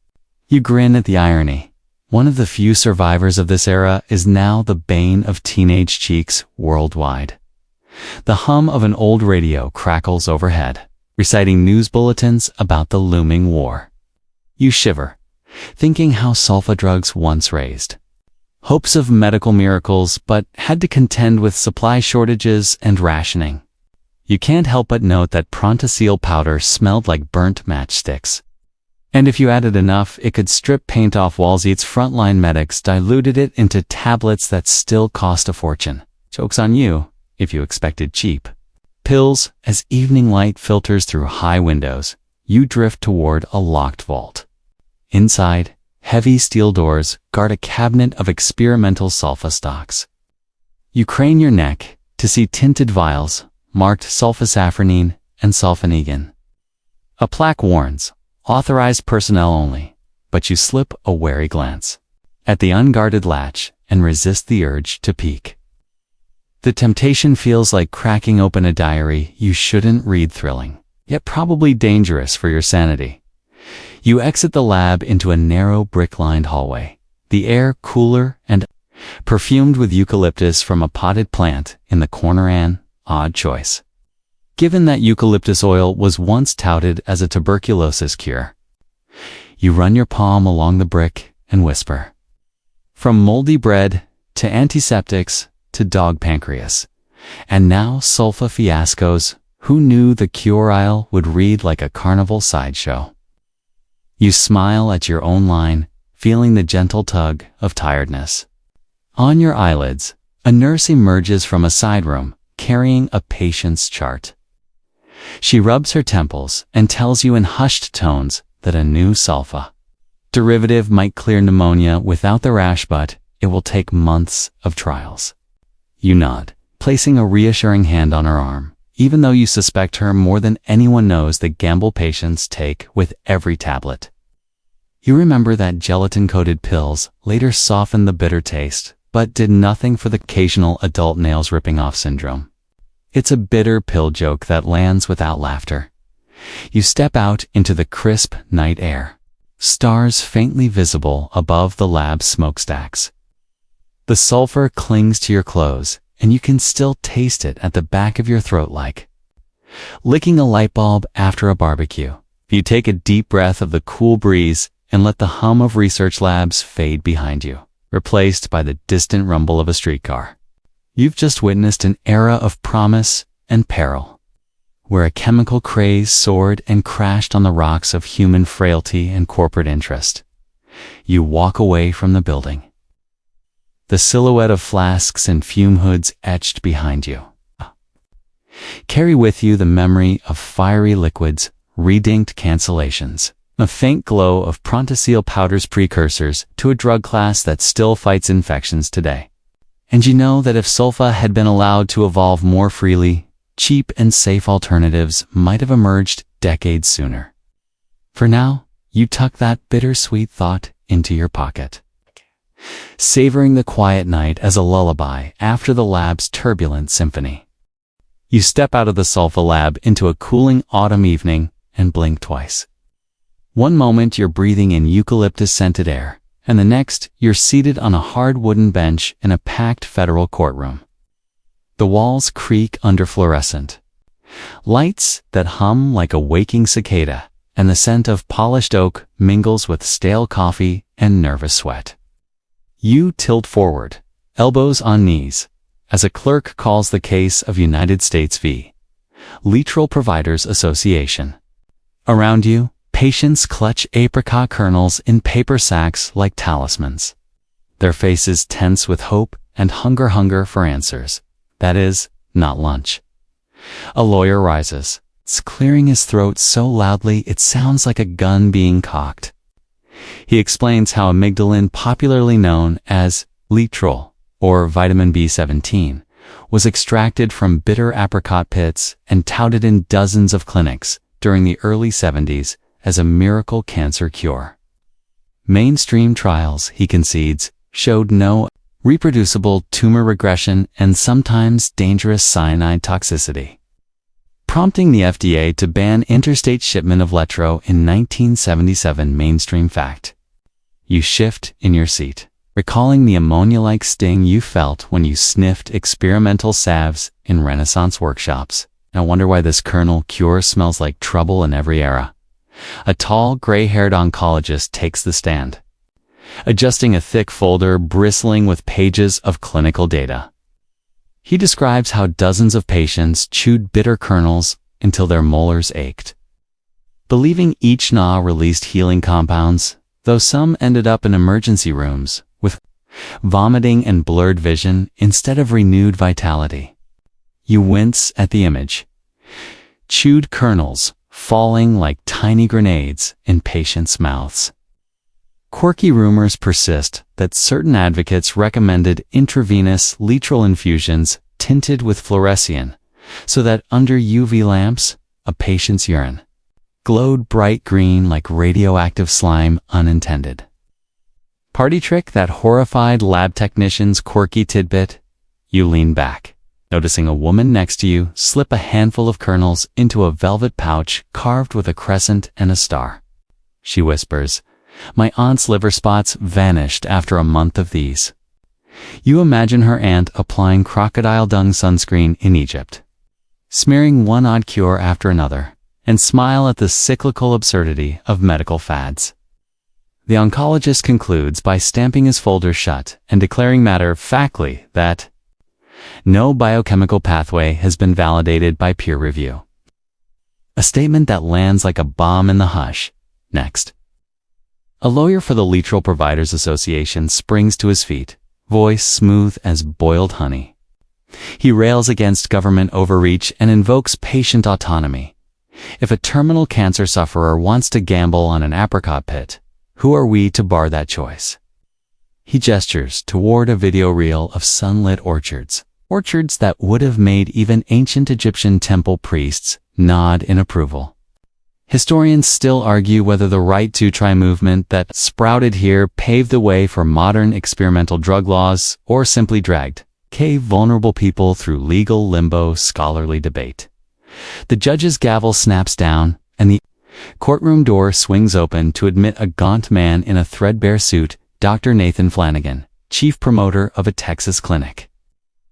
You grin at the irony. One of the few survivors of this era is now the bane of teenage cheeks worldwide. The hum of an old radio crackles overhead, reciting news bulletins about the looming war. You shiver, thinking how sulfa drugs once raised hopes of medical miracles but had to contend with supply shortages and rationing. You can't help but note that Pronicil powder smelled like burnt matchsticks. And if you added enough, it could strip paint off walls. Its frontline medics diluted it into tablets that still cost a fortune. Joke's on you, if you expected cheap pills. As evening light filters through high windows, you drift toward a locked vault. Inside, heavy steel doors guard a cabinet of experimental sulfa stocks. You crane your neck to see tinted vials marked sulfasafranine and sulfanegan. A plaque warns, "Authorized personnel only," but you slip a wary glance at the unguarded latch and resist the urge to peek. The temptation feels like cracking open a diary you shouldn't read, thrilling, yet probably dangerous for your sanity. You exit the lab into a narrow brick-lined hallway, the air cooler and perfumed with eucalyptus from a potted plant in the corner. An odd choice, given that eucalyptus oil was once touted as a tuberculosis cure. You run your palm along the brick and whisper. From moldy bread to antiseptics to dog pancreas, and now sulfa fiascos. Who knew the cure aisle would read like a carnival sideshow? You smile at your own line, feeling the gentle tug of tiredness on your eyelids. A nurse emerges from a side room, carrying a patient's chart. She rubs her temples and tells you in hushed tones that a new sulfa derivative might clear pneumonia without the rash, but it will take months of trials. You nod, placing a reassuring hand on her arm, even though you suspect her more than anyone knows the gamble patients take with every tablet. You remember that gelatin-coated pills later softened the bitter taste, but did nothing for the occasional adult nails ripping off syndrome. It's a bitter pill joke that lands without laughter. You step out into the crisp night air. Stars faintly visible above the lab's smokestacks. The sulfur clings to your clothes, and you can still taste it at the back of your throat like licking a light bulb after a barbecue. You take a deep breath of the cool breeze and let the hum of research labs fade behind you, replaced by the distant rumble of a streetcar. You've just witnessed an era of promise and peril, where a chemical craze soared and crashed on the rocks of human frailty and corporate interest. You walk away from the building, the silhouette of flasks and fume hoods etched behind you. Carry with you the memory of fiery liquids, redinked cancellations, a faint glow of Prontosil powder's precursors to a drug class that still fights infections today. And you know that if sulfa had been allowed to evolve more freely, cheap and safe alternatives might have emerged decades sooner. For now, you tuck that bittersweet thought into your pocket, savoring the quiet night as a lullaby after the lab's turbulent symphony. You step out of the sulfa lab into a cooling autumn evening and blink twice. One moment you're breathing in eucalyptus-scented air, and the next you're seated on a hard wooden bench in a packed federal courtroom. The walls creak under fluorescent lights that hum like a waking cicada, and the scent of polished oak mingles with stale coffee and nervous sweat. You tilt forward, elbows on knees, as a clerk calls the case of United States v. Lateral Providers Association. Around you, patients clutch apricot kernels in paper sacks like talismans. Their faces tense with hope and hunger for answers. That is, not lunch. A lawyer rises, clearing his throat so loudly it sounds like a gun being cocked. He explains how amygdalin, popularly known as Lateral, or vitamin B17, was extracted from bitter apricot pits and touted in dozens of clinics during the early 70s as a miracle cancer cure. Mainstream trials, he concedes, showed no reproducible tumor regression and sometimes dangerous cyanide toxicity, prompting the FDA to ban interstate shipment of Letro in 1977. Mainstream fact. You shift in your seat, recalling the ammonia-like sting you felt when you sniffed experimental salves in Renaissance workshops. I wonder why this kernel cure smells like trouble in every era. A tall, gray-haired oncologist takes the stand, adjusting a thick folder bristling with pages of clinical data. He describes how dozens of patients chewed bitter kernels until their molars ached, believing each gnaw released healing compounds, though some ended up in emergency rooms with vomiting and blurred vision instead of renewed vitality. You wince at the image. Chewed kernels falling like tiny grenades in patients' mouths. Quirky rumors persist that certain advocates recommended intravenous Lateral infusions tinted with fluorescein, so that under UV lamps, a patient's urine glowed bright green like radioactive slime unintended. Party trick that horrified lab technicians' quirky tidbit? You lean back, noticing a woman next to you slip a handful of kernels into a velvet pouch carved with a crescent and a star. She whispers, "My aunt's liver spots vanished after a month of these." You imagine her aunt applying crocodile dung sunscreen in Egypt, smearing one odd cure after another, and smile at the cyclical absurdity of medical fads. The oncologist concludes by stamping his folder shut and declaring matter-of-factly that no biochemical pathway has been validated by peer review. A statement that lands like a bomb in the hush. Next. A lawyer for the Lateral Providers Association springs to his feet, voice smooth as boiled honey. He rails against government overreach and invokes patient autonomy. If a terminal cancer sufferer wants to gamble on an apricot pit, who are we to bar that choice? He gestures toward a video reel of sunlit orchards that would have made even ancient Egyptian temple priests nod in approval. Historians still argue whether the right to try movement that sprouted here paved the way for modern experimental drug laws or simply dragged vulnerable people through legal limbo. Scholarly debate. The judge's gavel snaps down, and the courtroom door swings open to admit a gaunt man in a threadbare suit, Dr. Nathan Flanagan, chief promoter of a Texas clinic.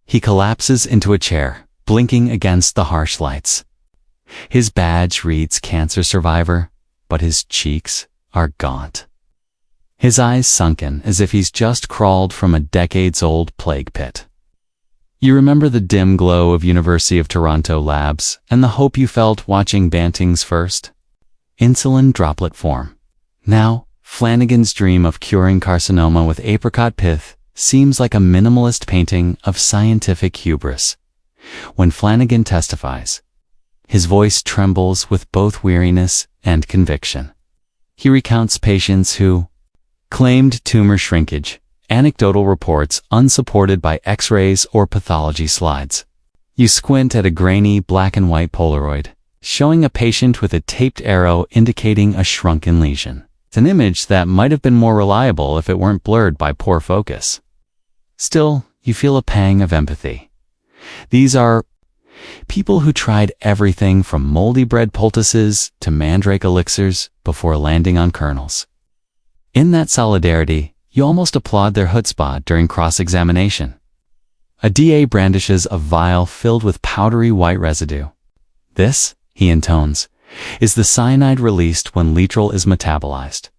He collapses into a chair, blinking against the harsh lights. His badge reads cancer survivor, but his cheeks are gaunt. His eyes sunken as if he's just crawled from a decades-old plague pit. You remember the dim glow of University of Toronto labs and the hope you felt watching Banting's first insulin droplet form. Now, Flanagan's dream of curing carcinoma with apricot pith seems like a minimalist painting of scientific hubris. When Flanagan testifies, his voice trembles with both weariness and conviction. He recounts patients who claimed tumor shrinkage, anecdotal reports unsupported by X-rays or pathology slides. You squint at a grainy black and white Polaroid, showing a patient with a taped arrow indicating a shrunken lesion. It's an image that might have been more reliable if it weren't blurred by poor focus. Still, you feel a pang of empathy. These are people who tried everything from moldy bread poultices to mandrake elixirs before landing on kernels. In that solidarity, you almost applaud their chutzpah during cross-examination. A DA brandishes a vial filled with powdery white residue. This, he intones, is the cyanide released when Letrol is metabolized.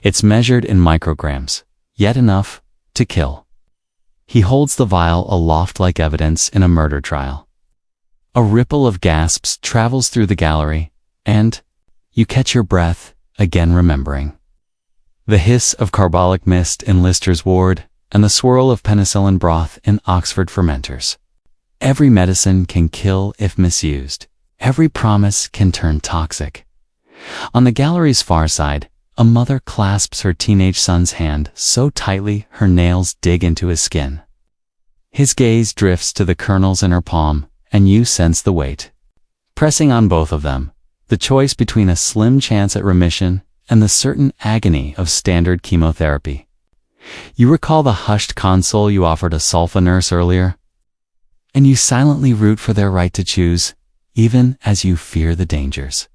It's measured in micrograms, yet enough to kill. He holds the vial aloft like evidence in a murder trial. A ripple of gasps travels through the gallery, and you catch your breath, again remembering. The hiss of carbolic mist in Lister's ward, and the swirl of penicillin broth in Oxford fermenters. Every medicine can kill if misused. Every promise can turn toxic. On the gallery's far side, a mother clasps her teenage son's hand so tightly her nails dig into his skin. His gaze drifts to the kernels in her palm, and you sense the weight. Pressing on both of them, the choice between a slim chance at remission and the certain agony of standard chemotherapy. You recall the hushed console you offered a sulfa nurse earlier, and you silently root for their right to choose, even as you fear the dangers.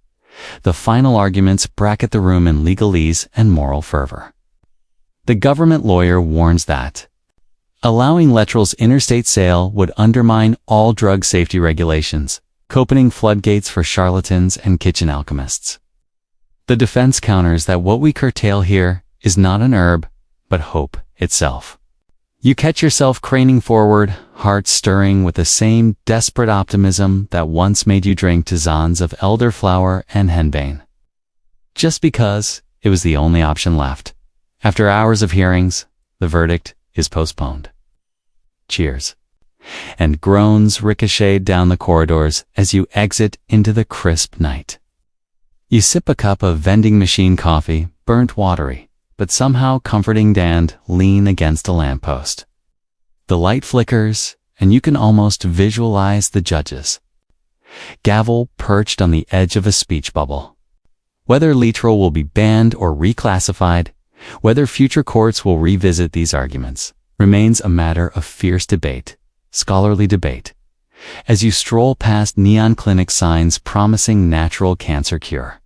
The final arguments bracket the room in legalese and moral fervor. The government lawyer warns that allowing Letrol's interstate sale would undermine all drug safety regulations, opening floodgates for charlatans and kitchen alchemists. The defense counters that what we curtail here is not an herb, but hope itself. You catch yourself craning forward, heart stirring with the same desperate optimism that once made you drink tisanes of elderflower and henbane. Just because it was the only option left. After hours of hearings, the verdict is postponed. Cheers. And groans ricochet down the corridors as you exit into the crisp night. You sip a cup of vending machine coffee, burnt watery, but somehow comforting, and lean against a lamppost. The light flickers, and you can almost visualize the judges. Gavel perched on the edge of a speech bubble. Whether Letrol will be banned or reclassified, whether future courts will revisit these arguments, remains a matter of fierce debate, scholarly debate, as you stroll past neon clinic signs promising natural cancer cure.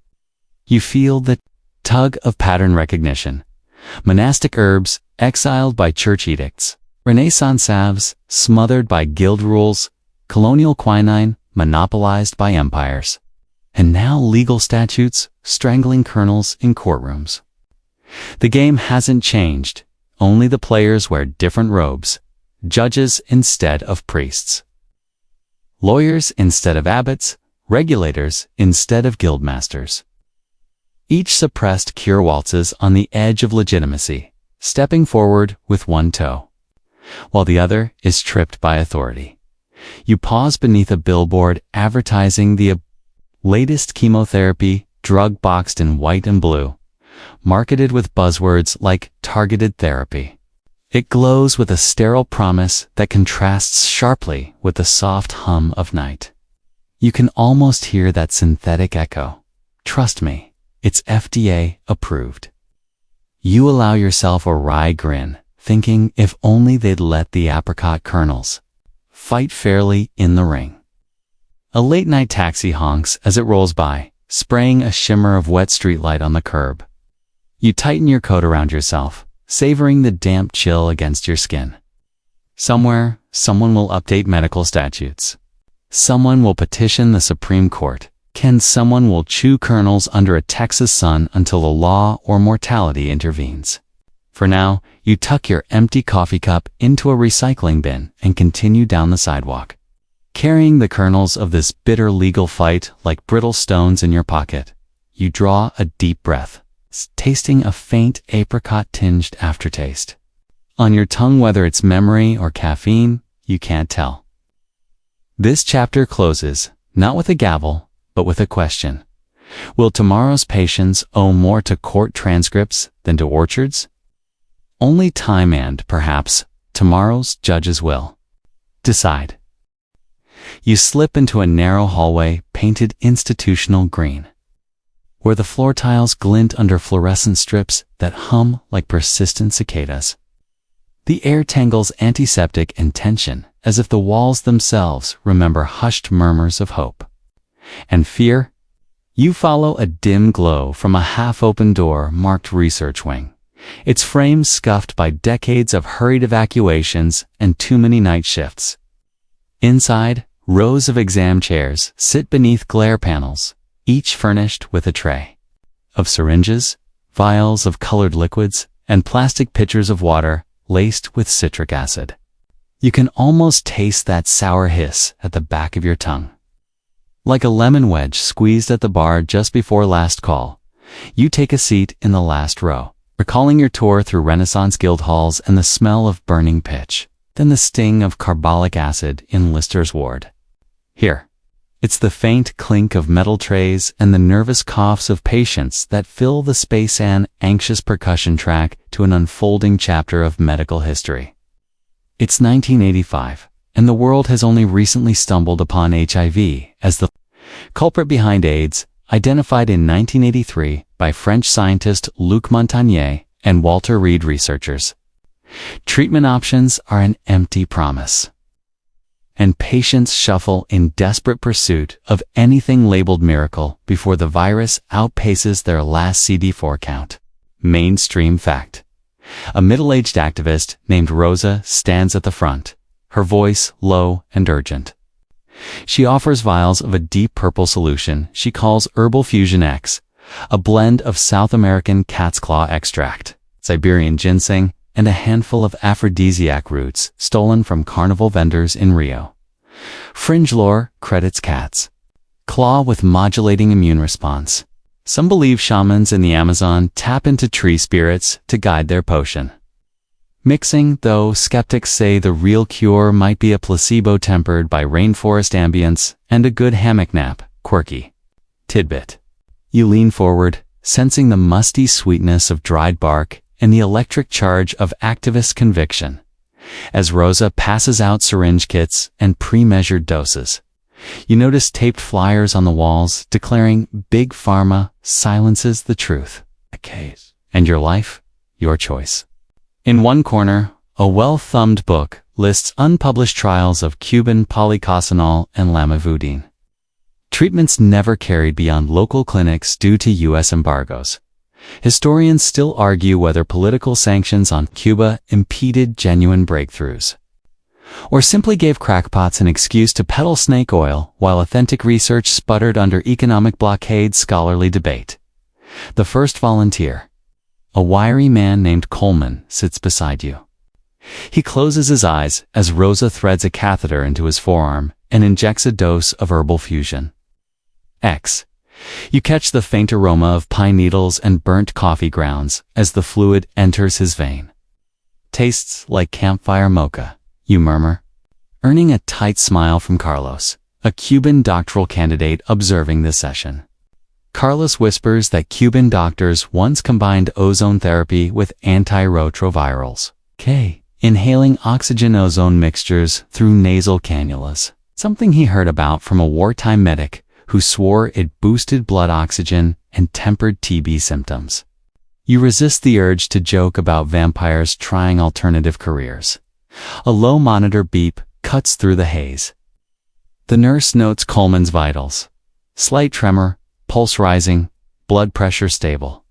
You feel the tug of pattern recognition. Monastic herbs, exiled by church edicts. Renaissance salves, smothered by guild rules. Colonial quinine, monopolized by empires. And now legal statutes, strangling kernels in courtrooms. The game hasn't changed, only the players wear different robes. Judges instead of priests. Lawyers instead of abbots, regulators instead of guildmasters. Each suppressed cure waltzes on the edge of legitimacy, stepping forward with one toe, while the other is tripped by authority. You pause beneath a billboard advertising the latest chemotherapy, drug boxed in white and blue, marketed with buzzwords like targeted therapy. It glows with a sterile promise that contrasts sharply with the soft hum of night. You can almost hear that synthetic echo. Trust me. It's FDA approved. You allow yourself a wry grin, thinking if only they'd let the apricot kernels fight fairly in the ring. A late-night taxi honks as it rolls by, spraying a shimmer of wet streetlight on the curb. You tighten your coat around yourself, savoring the damp chill against your skin. Somewhere, someone will update medical statutes. Someone will petition the Supreme Court. Someone will chew kernels under a Texas sun until the law or mortality intervenes. For now, you tuck your empty coffee cup into a recycling bin and continue down the sidewalk, carrying the kernels of this bitter legal fight like brittle stones in your pocket. You draw a deep breath, tasting a faint apricot-tinged aftertaste. On your tongue, whether it's memory or caffeine, you can't tell. This chapter closes, not with a gavel, but with a question. Will tomorrow's patients owe more to court transcripts than to orchards? Only time and, perhaps, tomorrow's judges will decide. You slip into a narrow hallway painted institutional green, where the floor tiles glint under fluorescent strips that hum like persistent cicadas. The air tangles antiseptic and tension, as if the walls themselves remember hushed murmurs of hope and fear. You follow a dim glow from a half-open door marked Research Wing, its frame scuffed by decades of hurried evacuations and too many night shifts. Inside, rows of exam chairs sit beneath glare panels, each furnished with a tray of syringes, vials of colored liquids, and plastic pitchers of water laced with citric acid. You can almost taste that sour hiss at the back of your tongue. Like a lemon wedge squeezed at the bar just before last call, you take a seat in the last row, recalling your tour through Renaissance guild halls and the smell of burning pitch, then the sting of carbolic acid in Lister's ward. Here, it's the faint clink of metal trays and the nervous coughs of patients that fill the space, an anxious percussion track to an unfolding chapter of medical history. It's 1985, and the world has only recently stumbled upon HIV as the culprit behind AIDS, identified in 1983 by French scientist Luc Montagnier and Walter Reed researchers. Treatment options are an empty promise, and patients shuffle in desperate pursuit of anything labeled miracle before the virus outpaces their last CD4 count. Mainstream fact. A middle-aged activist named Rosa stands at the front, her voice low and urgent. She offers vials of a deep purple solution she calls Herbal Fusion X, a blend of South American cat's claw extract, Siberian ginseng, and a handful of aphrodisiac roots stolen from carnival vendors in Rio. Fringe lore credits cat's claw with modulating immune response. Some believe shamans in the Amazon tap into tree spirits to guide their potion. Mixing, though skeptics say the real cure might be a placebo tempered by rainforest ambience and a good hammock nap. Quirky tidbit. You lean forward, sensing the musty sweetness of dried bark and the electric charge of activist conviction, as Rosa passes out syringe kits and pre-measured doses. You notice taped flyers on the walls declaring Big Pharma silences the truth. A case. And your life, your choice. In one corner, a well-thumbed book lists unpublished trials of Cuban polycosanol and lamivudine. Treatments never carried beyond local clinics due to U.S. embargoes. Historians still argue whether political sanctions on Cuba impeded genuine breakthroughs, or simply gave crackpots an excuse to peddle snake oil while authentic research sputtered under economic blockade. Scholarly debate. The first volunteer, a wiry man named Coleman, sits beside you. He closes his eyes as Rosa threads a catheter into his forearm and injects a dose of Herbal Fusion X. You catch the faint aroma of pine needles and burnt coffee grounds as the fluid enters his vein. Tastes like campfire mocha, you murmur, earning a tight smile from Carlos, a Cuban doctoral candidate observing this session. Carlos whispers that Cuban doctors once combined ozone therapy with antiretrovirals, inhaling oxygen-ozone mixtures through nasal cannulas, something he heard about from a wartime medic who swore it boosted blood oxygen and tempered TB symptoms. You resist the urge to joke about vampires trying alternative careers. A low monitor beep cuts through the haze. The nurse notes Coleman's vitals. Slight tremor, pulse rising, blood pressure stable.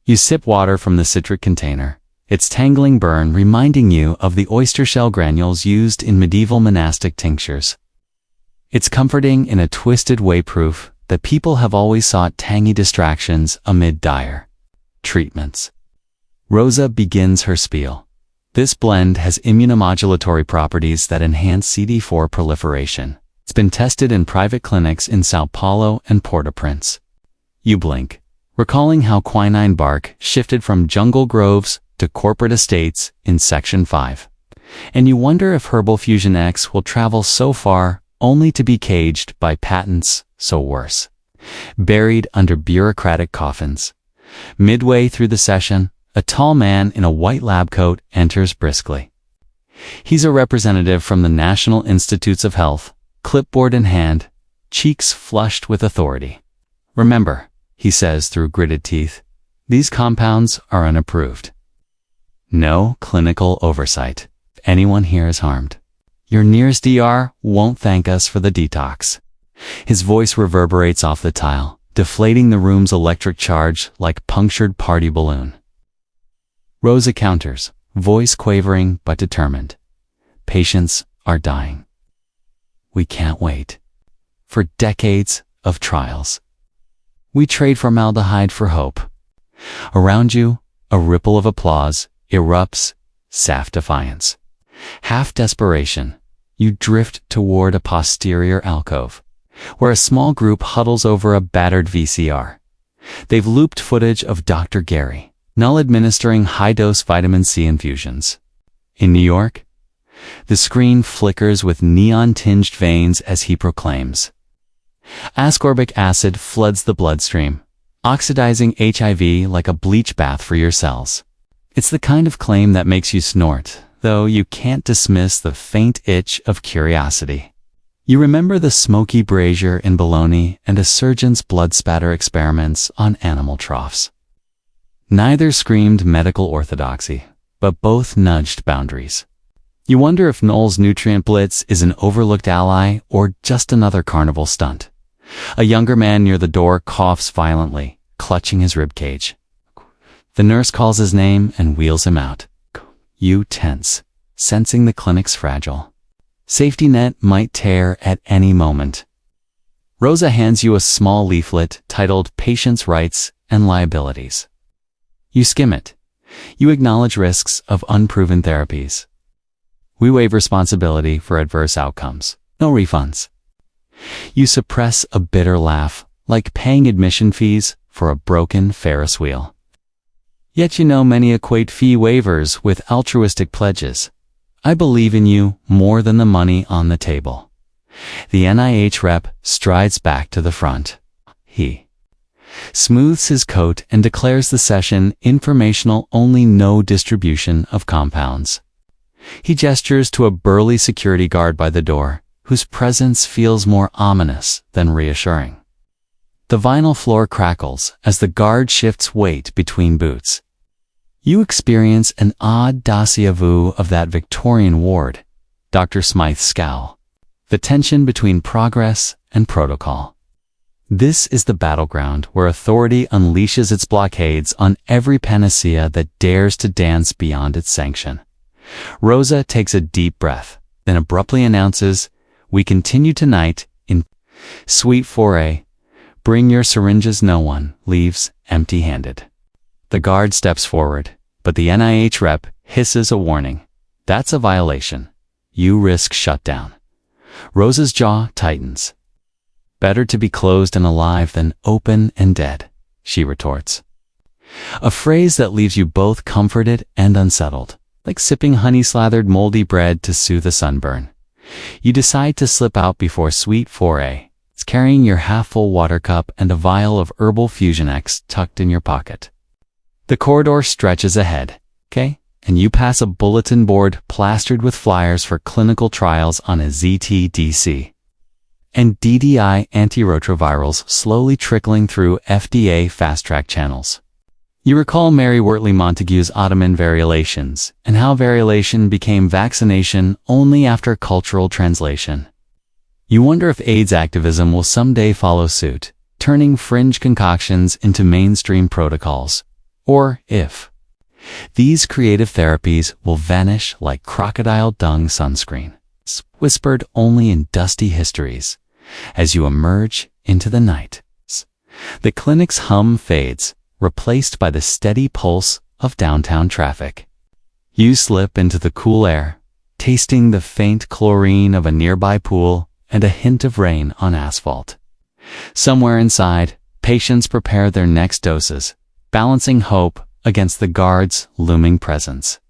You sip water from the citric container, its tangling burn reminding you of the oyster shell granules used in medieval monastic tinctures. It's comforting in a twisted way, proof that people have always sought tangy distractions amid dire treatments. Rosa begins her spiel. This blend has immunomodulatory properties that enhance CD4 proliferation. It's been tested in private clinics in Sao Paulo and Port-au-Prince. You blink, recalling how quinine bark shifted from jungle groves to corporate estates in Section 5. And you wonder if Herbal Fusion X will travel so far only to be caged by patents so worse, buried under bureaucratic coffins. Midway through the session, a tall man in a white lab coat enters briskly. He's a representative from the National Institutes of Health, clipboard in hand, cheeks flushed with authority. "Remember," he says through gritted teeth, "these compounds are unapproved. No clinical oversight. If anyone here is harmed, your nearest ER won't thank us for the detox." His voice reverberates off the tile, deflating the room's electric charge like punctured party balloon. Rosa counters, voice quavering but determined. "Patients are dying. We can't wait. For decades of trials, we trade formaldehyde for hope." Around you, a ripple of applause erupts, half defiance, half desperation. You drift toward a posterior alcove, where a small group huddles over a battered VCR. They've looped footage of Dr. Gary Null administering high-dose vitamin C infusions. In New York, the screen flickers with neon-tinged veins as he proclaims, "Ascorbic acid floods the bloodstream, oxidizing HIV like a bleach bath for your cells." It's the kind of claim that makes you snort, though you can't dismiss the faint itch of curiosity. You remember the smoky brazier in Bologna and a surgeon's blood spatter experiments on animal troughs. Neither screamed medical orthodoxy, but both nudged boundaries. You wonder if Knoll's nutrient blitz is an overlooked ally or just another carnival stunt. A younger man near the door coughs violently, clutching his ribcage. The nurse calls his name and wheels him out. You tense, sensing the clinic's fragile safety net might tear at any moment. Rosa hands you a small leaflet titled Patients' Rights and Liabilities. You skim it. You acknowledge risks of unproven therapies. We waive responsibility for adverse outcomes. No refunds. You suppress a bitter laugh, like paying admission fees for a broken Ferris wheel. Yet you know many equate fee waivers with altruistic pledges. I believe in you more than the money on the table. The NIH rep strides back to the front. He smooths his coat and declares the session informational only, no distribution of compounds. He gestures to a burly security guard by the door, whose presence feels more ominous than reassuring. The vinyl floor crackles as the guard shifts weight between boots. You experience an odd déjà vu of that Victorian ward, Dr. Smythe's scowl, the tension between progress and protocol. This is the battleground where authority unleashes its blockades on every panacea that dares to dance beyond its sanction. Rosa takes a deep breath, then abruptly announces, "We continue tonight in Suite 4A. Bring your syringes. No one leaves empty-handed." The guard steps forward, but the NIH rep hisses a warning. "That's a violation. You risk shutdown." Rosa's jaw tightens. "Better to be closed and alive than open and dead," she retorts. A phrase that leaves you both comforted and unsettled, like sipping honey-slathered moldy bread to soothe a sunburn. You decide to slip out before Suite 4A. It's carrying your half-full water cup and a vial of Herbal Fusion X tucked in your pocket. The corridor stretches ahead, and you pass a bulletin board plastered with flyers for clinical trials on a ZTDC and DDI antiretrovirals slowly trickling through FDA fast-track channels. You recall Mary Wortley Montagu's Ottoman variolations and how variolation became vaccination only after cultural translation. You wonder if AIDS activism will someday follow suit, turning fringe concoctions into mainstream protocols. Or if these creative therapies will vanish like crocodile dung sunscreen, whispered only in dusty histories, as you emerge into the night. The clinic's hum fades, replaced by the steady pulse of downtown traffic. You slip into the cool air, tasting the faint chlorine of a nearby pool and a hint of rain on asphalt. Somewhere inside, patients prepare their next doses, balancing hope against the guard's looming presence.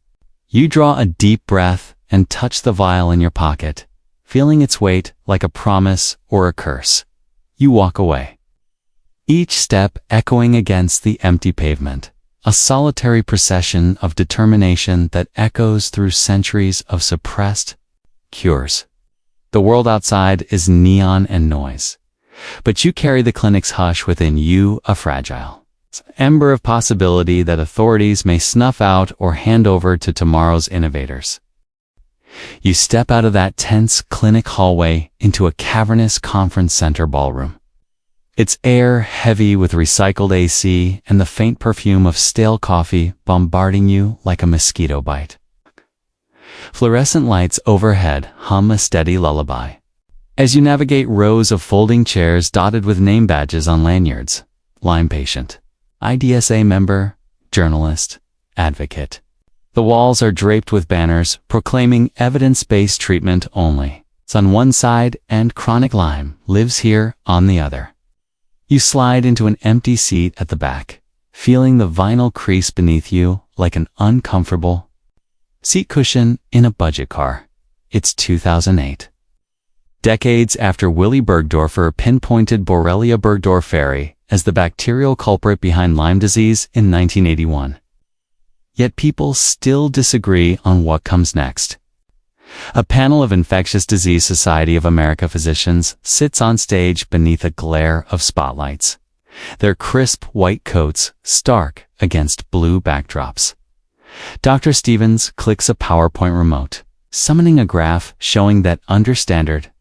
You draw a deep breath and touch the vial in your pocket, feeling its weight like a promise or a curse. You walk away, each step echoing against the empty pavement, a solitary procession of determination that echoes through centuries of suppressed cures. The world outside is neon and noise, but you carry the clinic's hush within you, a fragile ember of possibility that authorities may snuff out or hand over to tomorrow's innovators. You step out of that tense clinic hallway into a cavernous conference center ballroom. Its air heavy with recycled AC and the faint perfume of stale coffee bombarding you like a mosquito bite. Fluorescent lights overhead hum a steady lullaby as you navigate rows of folding chairs dotted with name badges on lanyards. Lyme patient, IDSA member, journalist, advocate. The walls are draped with banners proclaiming evidence-based treatment only. It's on one side and chronic Lyme lives here on the other. You slide into an empty seat at the back, feeling the vinyl crease beneath you like an uncomfortable seat cushion in a budget car. It's 2008. Decades after Willy Bergdorfer pinpointed Borrelia burgdorferi as the bacterial culprit behind Lyme disease in 1981. Yet people still disagree on what comes next. A panel of Infectious Disease Society of America physicians sits on stage beneath a glare of spotlights, their crisp white coats stark against blue backdrops. Dr. Stevens clicks a PowerPoint remote, summoning a graph showing that under standard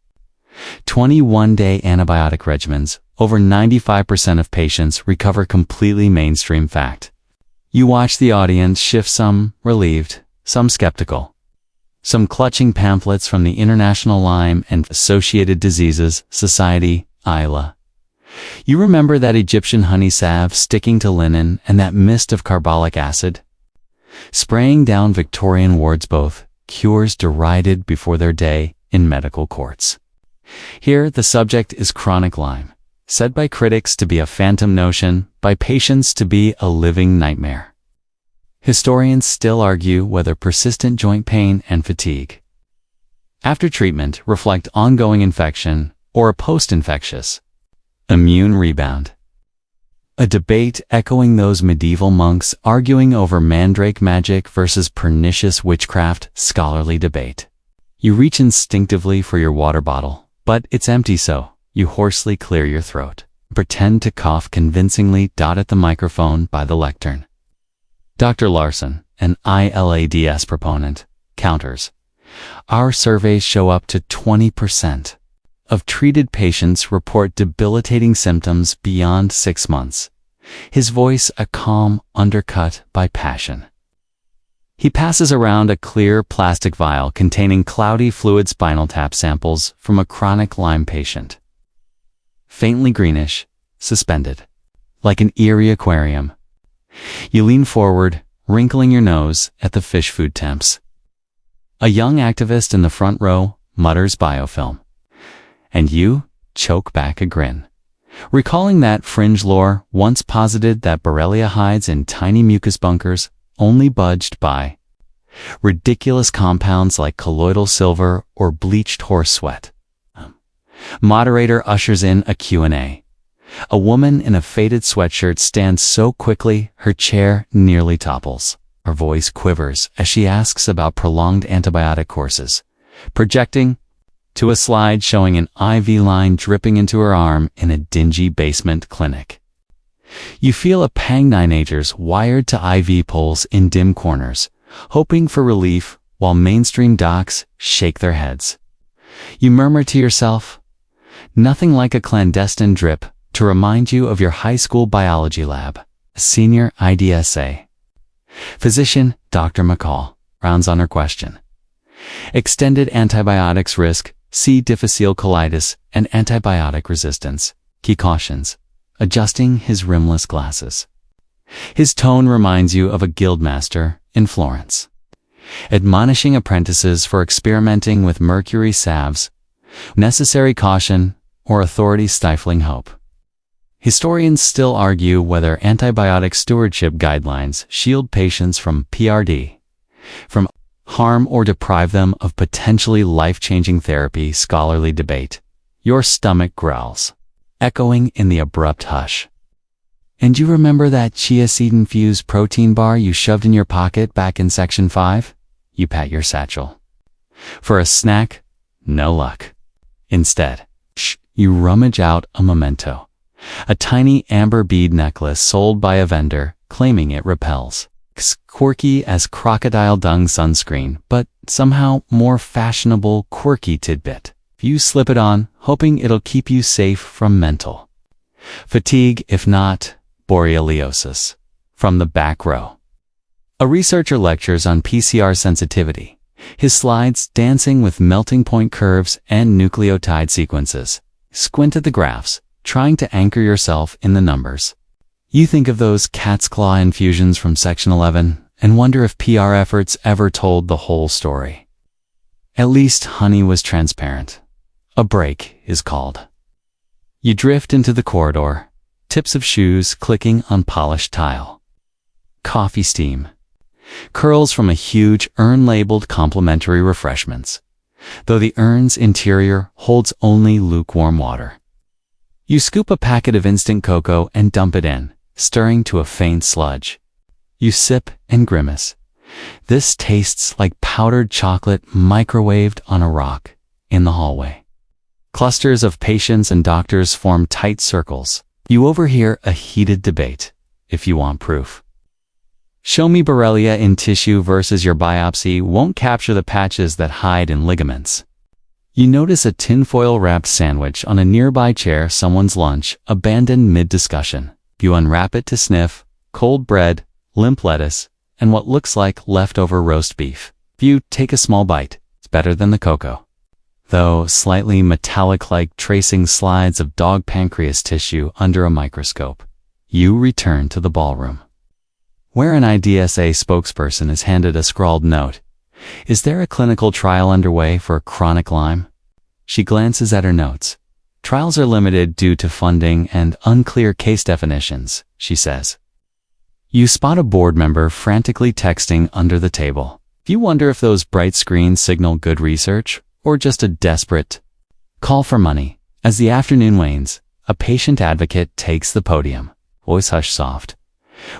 21-day antibiotic regimens, over 95% of patients recover completely. Mainstream fact. You watch the audience shift, some relieved, some skeptical, some clutching pamphlets from the International Lyme and Associated Diseases Society, ILA. You remember that Egyptian honey salve sticking to linen and that mist of carbolic acid spraying down Victorian wards, both cures derided before their day in medical courts. Here, the subject is chronic Lyme, said by critics to be a phantom notion, by patients to be a living nightmare. Historians still argue whether persistent joint pain and fatigue after treatment reflect ongoing infection or a post-infectious immune rebound. A debate echoing those medieval monks arguing over mandrake magic versus pernicious witchcraft. Scholarly debate. You reach instinctively for your water bottle, but it's empty, so you hoarsely clear your throat, pretend to cough convincingly. At the microphone by the lectern, Dr. Larson, an ILADS proponent, counters. Our surveys show up to 20% of treated patients report debilitating symptoms beyond 6 months. His voice a calm undercut by passion. He passes around a clear plastic vial containing cloudy fluid spinal tap samples from a chronic Lyme patient. Faintly greenish, suspended, like an eerie aquarium. You lean forward, wrinkling your nose at the fish food temps. A young activist in the front row mutters biofilm, and you choke back a grin, recalling that fringe lore once posited that Borrelia hides in tiny mucus bunkers only budged by ridiculous compounds like colloidal silver or bleached horse sweat. Moderator ushers in a Q&A. A woman in a faded sweatshirt stands so quickly her chair nearly topples. Her voice quivers as she asks about prolonged antibiotic courses, projecting to a slide showing an IV line dripping into her arm in a dingy basement clinic. You feel a pang. Teenagers wired to IV poles in dim corners, hoping for relief while mainstream docs shake their heads. You murmur to yourself, nothing like a clandestine drip to remind you of your high school biology lab, a senior IDSA. Physician Dr. McCall rounds on her question. Extended antibiotics risk, C. difficile colitis, and antibiotic resistance. He cautions, adjusting his rimless glasses. His tone reminds you of a guildmaster in Florence, admonishing apprentices for experimenting with mercury salves, necessary caution, or authority-stifling hope. Historians still argue whether antibiotic stewardship guidelines shield patients from PRD, from harm or deprive them of potentially life-changing therapy. Scholarly debate. Your stomach growls, echoing in the abrupt hush. And you remember that chia seed-infused protein bar you shoved in your pocket back in Section 5? You pat your satchel. For a snack, no luck. Instead, you rummage out a memento, a tiny amber bead necklace sold by a vendor, claiming it repels. Quirky as crocodile dung sunscreen, but somehow more fashionable, quirky tidbit. You slip it on, hoping it'll keep you safe from mental fatigue, if not borreliosis. From the back row, a researcher lectures on PCR sensitivity, his slides dancing with melting point curves and nucleotide sequences. Squint at the graphs, trying to anchor yourself in the numbers. You think of those cat's claw infusions from Section 11 and wonder if PR efforts ever told the whole story. At least honey was transparent. A break is called. You drift into the corridor, tips of shoes clicking on polished tile. Coffee steam curls from a huge urn labeled complimentary refreshments, though the urn's interior holds only lukewarm water. You scoop a packet of instant cocoa and dump it in, stirring to a faint sludge. You sip and grimace. This tastes like powdered chocolate microwaved on a rock. In the hallway, clusters of patients and doctors form tight circles. You overhear a heated debate, if you want proof. Show me Borrelia in tissue versus your biopsy won't capture the patches that hide in ligaments. You notice a tinfoil-wrapped sandwich on a nearby chair, someone's lunch, abandoned mid-discussion. You unwrap it to sniff, cold bread, limp lettuce, and what looks like leftover roast beef. You take a small bite. It's better than the cocoa, though slightly metallic-like, tracing slides of dog pancreas tissue under a microscope. You return to the ballroom, where an IDSA spokesperson is handed a scrawled note. Is there a clinical trial underway for chronic Lyme? She glances at her notes. Trials are limited due to funding and unclear case definitions, she says. You spot a board member frantically texting under the table. You wonder if those bright screens signal good research or just a desperate call for money. As the afternoon wanes, a patient advocate takes the podium, voice hushed soft.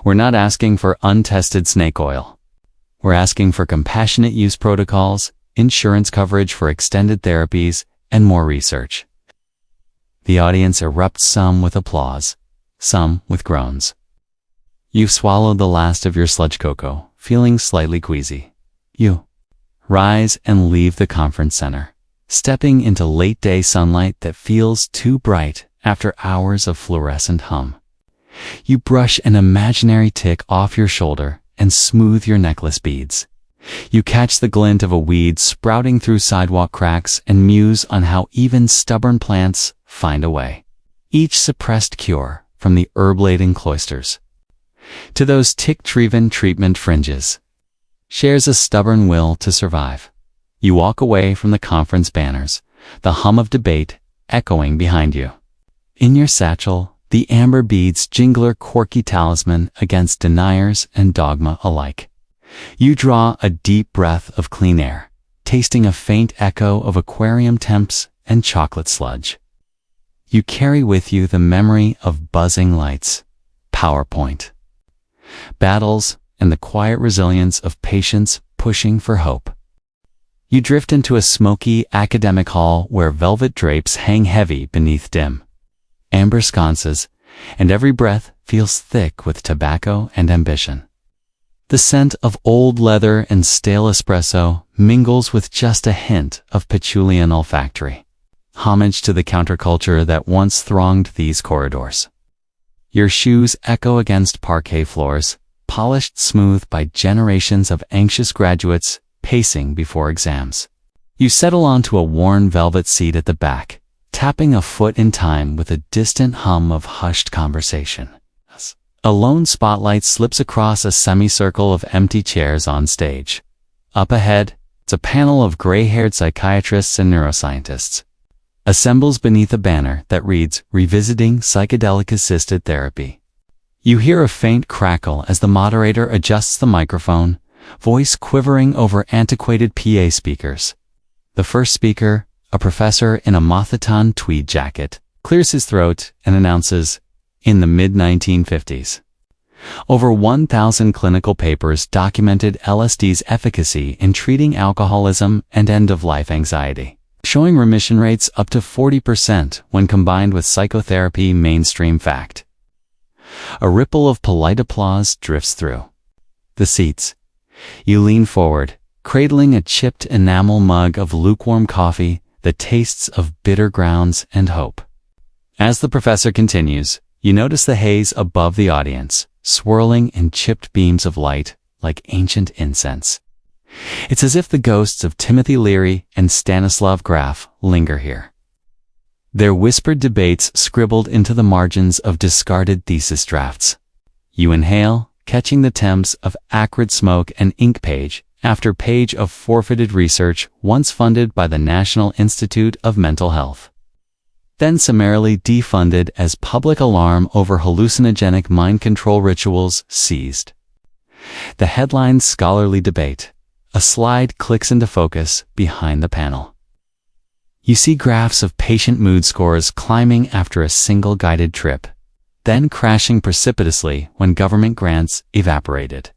We're not asking for untested snake oil. We're asking for compassionate use protocols, insurance coverage for extended therapies, and more research. The audience erupts, some with applause, some with groans. You've swallowed the last of your sludge cocoa, feeling slightly queasy. You rise and leave the conference center, stepping into late-day sunlight that feels too bright after hours of fluorescent hum. You brush an imaginary tick off your shoulder and smooth your necklace beads. You catch the glint of a weed sprouting through sidewalk cracks and muse on how even stubborn plants find a way. Each suppressed cure, from the herb-laden cloisters to those tick-driven treatment fringes, shares a stubborn will to survive. You walk away from the conference banners, the hum of debate echoing behind you. In your satchel, the amber beads jingle, a quirky talisman against deniers and dogma alike. You draw a deep breath of clean air, tasting a faint echo of aquarium temps and chocolate sludge. You carry with you the memory of buzzing lights, PowerPoint battles, and the quiet resilience of patients pushing for hope. You drift into a smoky academic hall where velvet drapes hang heavy beneath dim amber sconces, and every breath feels thick with tobacco and ambition. The scent of old leather and stale espresso mingles with just a hint of patchouli and olfactory. homage to the counterculture that once thronged these corridors. Your shoes echo against parquet floors, polished smooth by generations of anxious graduates pacing before exams. You settle onto a worn velvet seat at the back, tapping a foot in time with a distant hum of hushed conversation. A lone spotlight slips across a semicircle of empty chairs on stage. Up ahead, it's a panel of gray-haired psychiatrists and neuroscientists. Assembles beneath a banner that reads, "Revisiting Psychedelic-Assisted Therapy." You hear a faint crackle as the moderator adjusts the microphone, voice quivering over antiquated PA speakers. The first speaker, a professor in a Mothaton tweed jacket, clears his throat and announces, in the mid-1950s. Over 1,000 clinical papers documented LSD's efficacy in treating alcoholism and end-of-life anxiety, showing remission rates up to 40% when combined with psychotherapy. Mainstream fact. A ripple of polite applause drifts through the seats. You lean forward, cradling a chipped enamel mug of lukewarm coffee that tastes of bitter grounds and hope. As the professor continues, you notice the haze above the audience, swirling in chipped beams of light like ancient incense. It's as if the ghosts of Timothy Leary and Stanislav Graf linger here. Their whispered debates scribbled into the margins of discarded thesis drafts. You inhale, catching the temps of acrid smoke and ink page after page of forfeited research once funded by the National Institute of Mental Health. Then summarily defunded as public alarm over hallucinogenic mind control rituals seized. The headline's scholarly debate. A slide clicks into focus behind the panel. You see graphs of patient mood scores climbing after a single guided trip, then crashing precipitously when government grants evaporated.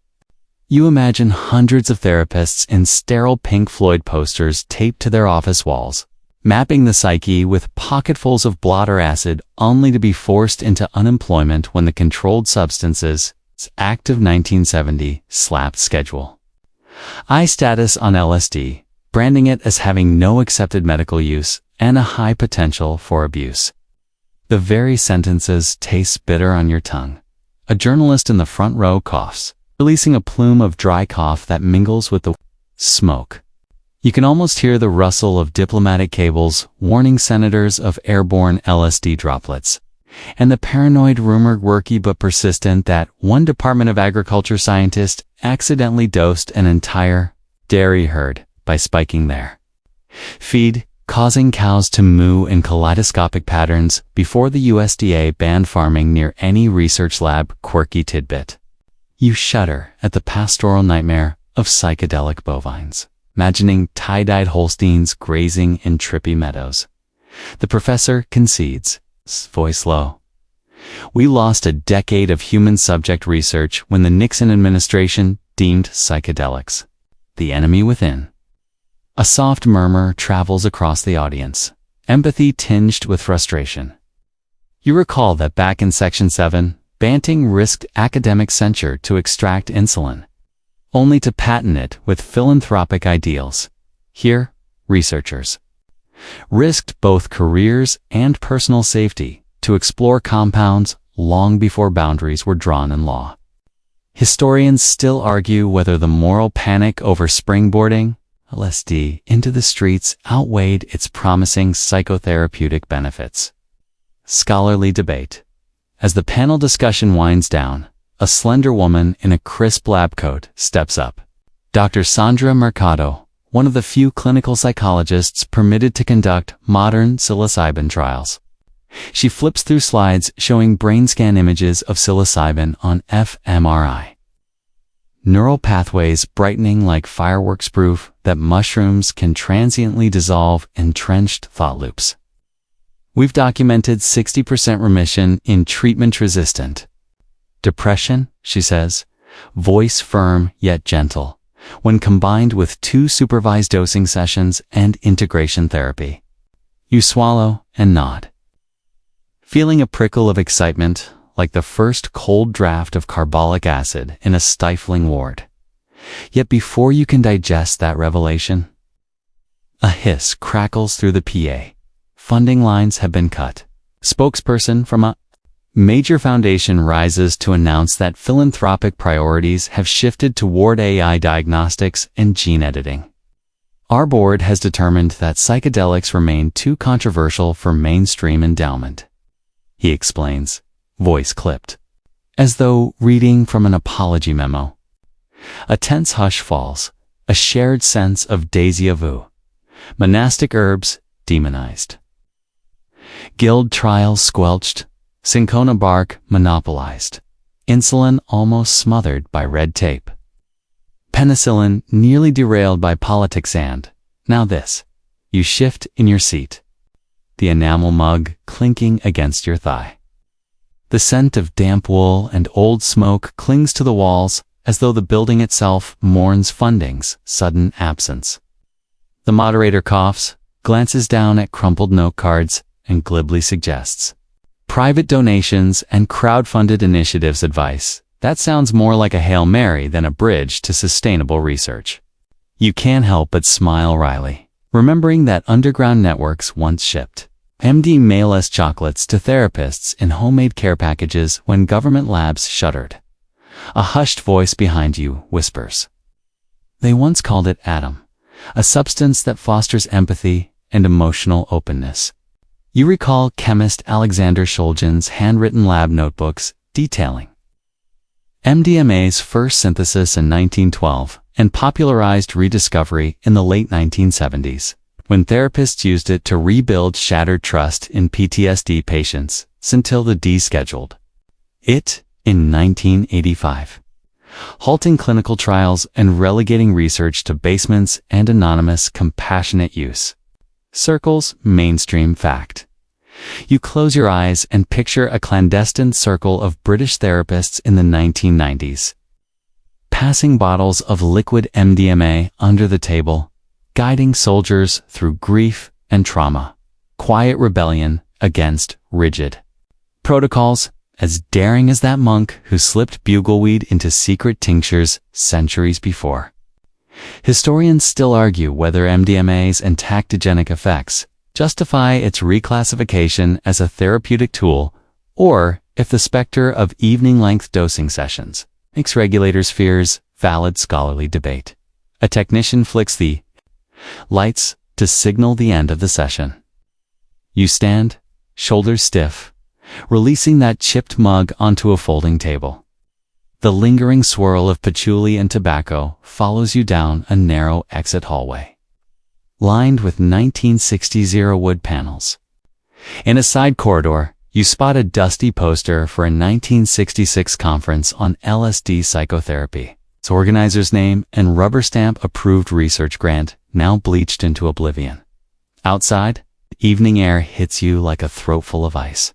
You imagine hundreds of therapists in sterile Pink Floyd posters taped to their office walls, mapping the psyche with pocketfuls of blotter acid only to be forced into unemployment when the Controlled Substances Act of 1970 slapped schedule I status on LSD, branding it as having no accepted medical use and a high potential for abuse. The very sentences taste bitter on your tongue. A journalist in the front row coughs, releasing a plume of dry cough that mingles with the smoke. You can almost hear the rustle of diplomatic cables warning senators of airborne LSD droplets, and the paranoid rumor, quirky but persistent, that one Department of Agriculture scientist accidentally dosed an entire dairy herd by spiking their feed, causing cows to moo in kaleidoscopic patterns before the USDA banned farming near any research lab. Quirky tidbit. You shudder at the pastoral nightmare of psychedelic bovines, imagining tie-dyed Holsteins grazing in trippy meadows. The professor concedes, voice low. We lost a decade of human subject research when the Nixon administration deemed psychedelics the enemy within. A soft murmur travels across the audience, empathy tinged with frustration. You recall that back in Section 7, Banting risked academic censure to extract insulin, only to patent it with philanthropic ideals. Here, researchers risked both careers and personal safety to explore compounds long before boundaries were drawn in law. Historians still argue whether the moral panic over springboarding LSD into the streets outweighed its promising psychotherapeutic benefits. Scholarly debate. As the panel discussion winds down, a slender woman in a crisp lab coat steps up. Dr. Sandra Mercado, one of the few clinical psychologists permitted to conduct modern psilocybin trials. She flips through slides showing brain scan images of psilocybin on fMRI. Neural pathways brightening like fireworks, proof that mushrooms can transiently dissolve entrenched thought loops. We've documented 60% remission in treatment-resistant depression, she says, voice firm yet gentle, when combined with 2 supervised dosing sessions and integration therapy. You swallow and nod, feeling a prickle of excitement like the first cold draft of carbolic acid in a stifling ward. Yet before you can digest that revelation, a hiss crackles through the PA. funding lines have been cut. Spokesperson from a major foundation rises to announce that philanthropic priorities have shifted toward AI diagnostics and gene editing. Our board has determined that psychedelics remain too controversial for mainstream endowment, he explains, voice clipped, as though reading from an apology memo. A tense hush falls, a shared sense of déjà vu. Monastic herbs demonized. Guild trials squelched, cinchona bark monopolized, insulin almost smothered by red tape. Penicillin nearly derailed by politics and, now this, you shift in your seat. The enamel mug clinking against your thigh. The scent of damp wool and old smoke clings to the walls as though the building itself mourns funding's sudden absence. The moderator coughs, glances down at crumpled note cards, and glibly suggests private donations and crowd-funded initiatives advice. That sounds more like a Hail Mary than a bridge to sustainable research. You can't help but smile wryly, remembering that underground networks once shipped MD mail-less chocolates to therapists in homemade care packages when government labs shuttered. A hushed voice behind you whispers. They once called it Atom, a substance that fosters empathy and emotional openness. You recall chemist Alexander Shulgin's handwritten lab notebooks detailing MDMA's first synthesis in 1912 and popularized rediscovery in the late 1970s, when therapists used it to rebuild shattered trust in PTSD patients, until the descheduled it in 1985, halting clinical trials and relegating research to basements and anonymous compassionate use. Circles mainstream fact. You close your eyes and picture a clandestine circle of British therapists in the 1990s, passing bottles of liquid MDMA under the table, guiding soldiers through grief and trauma, quiet rebellion against rigid protocols, as daring as that monk who slipped bugleweed into secret tinctures centuries before. Historians still argue whether MDMA's entactogenic effects justify its reclassification as a therapeutic tool, or if the specter of evening-length dosing sessions makes regulators' fears valid scholarly debate. A technician flicks the lights to signal the end of the session. You stand, shoulders stiff, releasing that chipped mug onto a folding table. The lingering swirl of patchouli and tobacco follows you down a narrow exit hallway, lined with 1960s-era wood panels. In a side corridor, you spot a dusty poster for a 1966 conference on LSD psychotherapy. Its organizer's name and rubber stamp approved research grant now bleached into oblivion. Outside, the evening air hits you like a throatful of ice.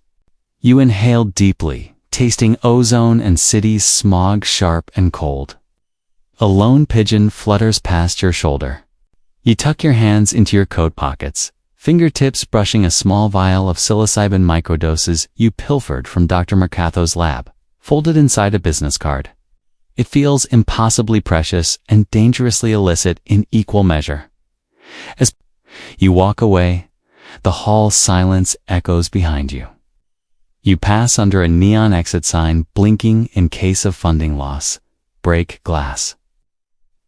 You inhale deeply, tasting ozone and city's smog sharp and cold. A lone pigeon flutters past your shoulder. You tuck your hands into your coat pockets, fingertips brushing a small vial of psilocybin microdoses you pilfered from Dr. Mercatho's lab, folded inside a business card. It feels impossibly precious and dangerously illicit in equal measure. As you walk away, the hall's silence echoes behind you. You pass under a neon exit sign blinking in case of funding loss. Break glass.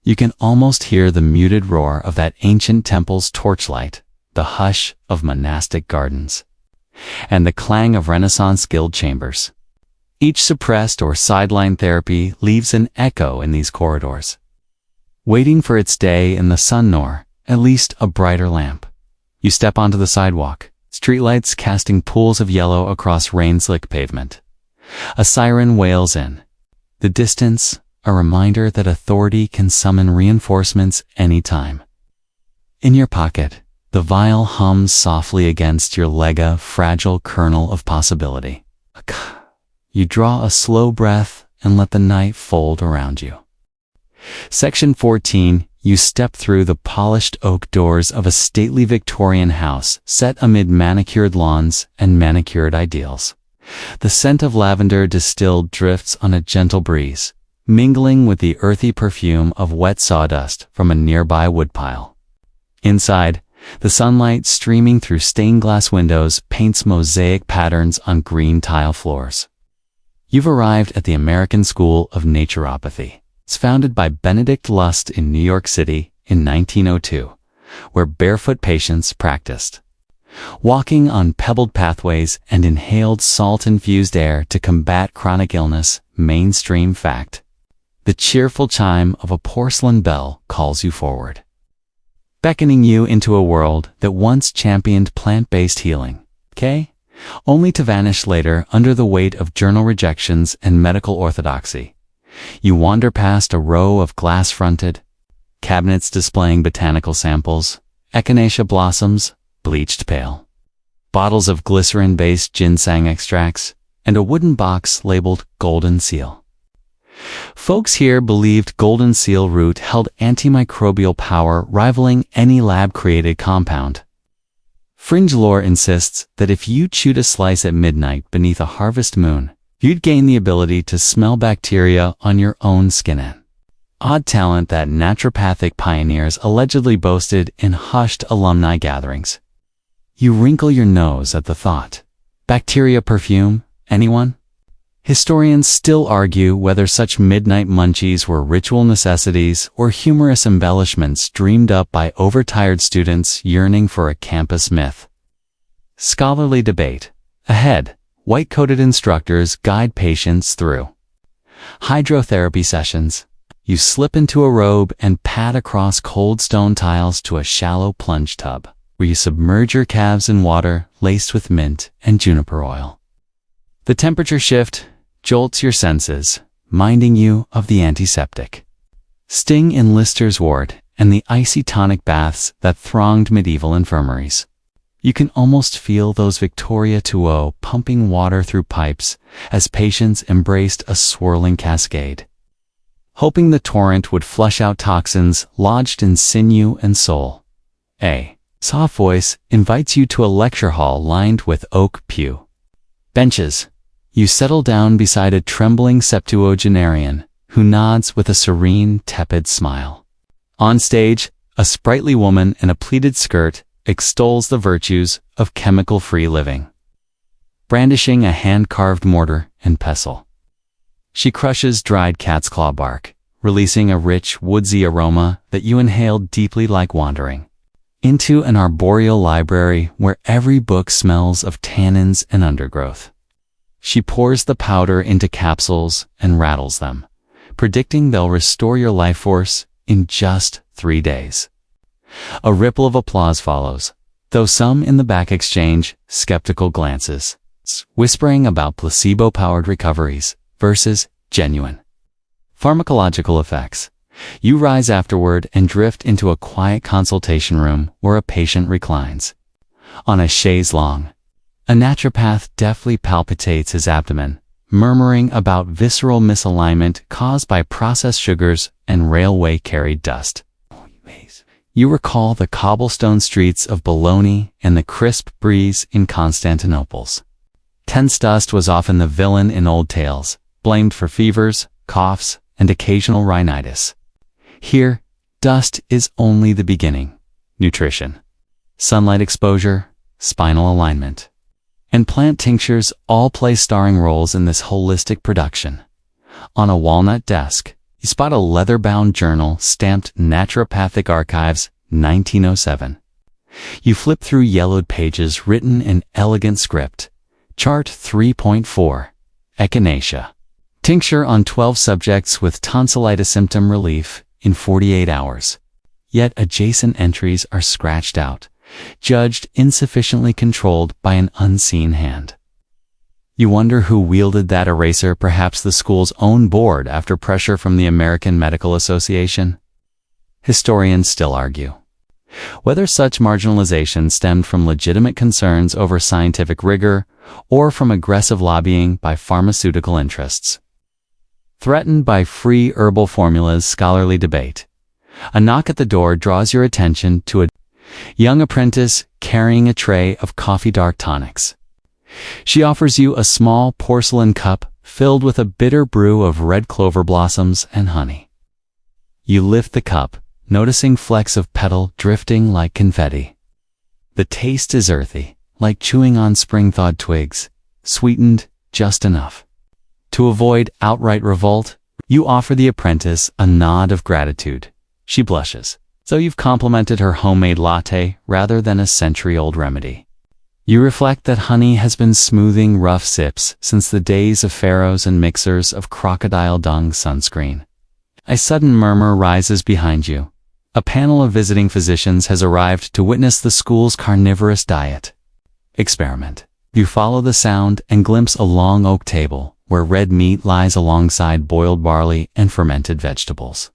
You can almost hear the muted roar of that ancient temple's torchlight, the hush of monastic gardens, and the clang of Renaissance guild chambers. Each suppressed or sidelined therapy leaves an echo in these corridors, waiting for its day in the sun nor, at least, a brighter lamp. You step onto the sidewalk, streetlights casting pools of yellow across rain-slick pavement. A siren wails in the distance, a reminder that authority can summon reinforcements anytime. In your pocket, the vial hums softly against your leg, a fragile kernel of possibility. You draw a slow breath and let the night fold around you. Section 14, you step through the polished oak doors of a stately Victorian house set amid manicured lawns and manicured ideals. The scent of lavender distilled drifts on a gentle breeze, mingling with the earthy perfume of wet sawdust from a nearby woodpile. Inside, The sunlight streaming through stained glass windows paints mosaic patterns on green tile floors. You've arrived at the American School of Naturopathy. It's founded by Benedict Lust in New York City in 1902, where barefoot patients practiced walking on pebbled pathways and inhaled salt-infused air to combat chronic illness. Mainstream fact. The cheerful chime of a porcelain bell calls you forward, beckoning you into a world that once championed plant-based healing, only to vanish later under the weight of journal rejections and medical orthodoxy. You wander past a row of glass-fronted cabinets displaying botanical samples, echinacea blossoms, bleached pale, bottles of glycerin-based ginseng extracts, and a wooden box labeled Golden Seal. Folks here believed Golden Seal root held antimicrobial power rivaling any lab-created compound. Fringe lore insists that if you chewed a slice at midnight beneath a harvest moon, you'd gain the ability to smell bacteria on your own skin. Odd talent that naturopathic pioneers allegedly boasted in hushed alumni gatherings. You wrinkle your nose at the thought. Bacteria perfume, anyone? Historians still argue whether such midnight munchies were ritual necessities or humorous embellishments dreamed up by overtired students yearning for a campus myth. Scholarly debate ahead. White-coated instructors guide patients through hydrotherapy sessions. You slip into a robe and pad across cold stone tiles to a shallow plunge tub, where you submerge your calves in water laced with mint and juniper oil. The temperature shift jolts your senses, minding you of the antiseptic sting in Lister's wart and the icy tonic baths that thronged medieval infirmaries. You can almost feel those Victoria Tuot pumping water through pipes as patients embraced a swirling cascade, hoping the torrent would flush out toxins lodged in sinew and soul. A soft voice invites you to a lecture hall lined with oak pew benches. You settle down beside a trembling septuagenarian who nods with a serene, tepid smile. On stage, a sprightly woman in a pleated skirt extols the virtues of chemical-free living, brandishing a hand-carved mortar and pestle. She crushes dried cat's claw bark, releasing a rich, woodsy aroma that you inhale deeply, like wandering into an arboreal library where every book smells of tannins and undergrowth. She pours the powder into capsules and rattles them, predicting they'll restore your life force in just 3 days. A ripple of applause follows, though some in the back exchange skeptical glances, whispering about placebo-powered recoveries versus genuine pharmacological effects. You rise afterward and drift into a quiet consultation room where a patient reclines on a chaise longue. A naturopath deftly palpitates his abdomen, murmuring about visceral misalignment caused by processed sugars and railway-carried dust. You recall the cobblestone streets of Bologna and the crisp breeze in Constantinople's tense dust was often the villain in old tales, blamed for fevers, coughs, and occasional rhinitis. Here, dust is only the beginning. Nutrition, sunlight exposure, spinal alignment, and plant tinctures all play starring roles in this holistic production. On a walnut desk, you spot a leather-bound journal stamped Naturopathic Archives, 1907. You flip through yellowed pages written in elegant script. Chart 3.4. Echinacea. Tincture on 12 subjects with tonsillitis symptom relief in 48 hours. Yet adjacent entries are scratched out, judged insufficiently controlled by an unseen hand. You wonder who wielded that eraser, perhaps the school's own board after pressure from the American Medical Association? Historians still argue whether such marginalization stemmed from legitimate concerns over scientific rigor or from aggressive lobbying by pharmaceutical interests. Threatened by free herbal formulas, scholarly debate. A knock at the door draws your attention to a young apprentice carrying a tray of coffee dark tonics. She offers you a small porcelain cup filled with a bitter brew of red clover blossoms and honey. You lift the cup, noticing flecks of petal drifting like confetti. The taste is earthy, like chewing on spring-thawed twigs, sweetened just enough. To avoid outright revolt, you offer the apprentice a nod of gratitude. She blushes, so you've complimented her homemade latte rather than a century-old remedy. You reflect that honey has been smoothing rough sips since the days of pharaohs and mixers of crocodile dung sunscreen. A sudden murmur rises behind you. A panel of visiting physicians has arrived to witness the school's carnivorous diet experiment. You follow the sound and glimpse a long oak table where red meat lies alongside boiled barley and fermented vegetables.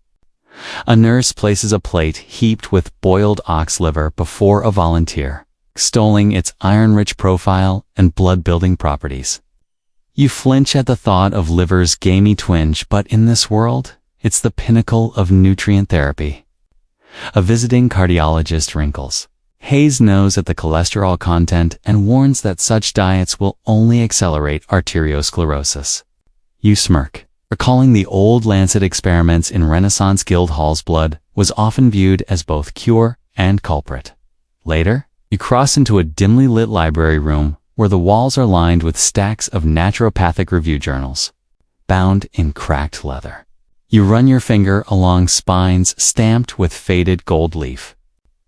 A nurse places a plate heaped with boiled ox liver before a volunteer, extolling its iron-rich profile and blood-building properties. You flinch at the thought of liver's gamey twinge, but in this world, it's the pinnacle of nutrient therapy. A visiting cardiologist wrinkles, Hayes nose at the cholesterol content and warns that such diets will only accelerate arteriosclerosis. You smirk, recalling the old Lancet experiments in Renaissance Guildhall's blood was often viewed as both cure and culprit. Later, you cross into a dimly lit library room where the walls are lined with stacks of naturopathic review journals, bound in cracked leather. You run your finger along spines stamped with faded gold leaf.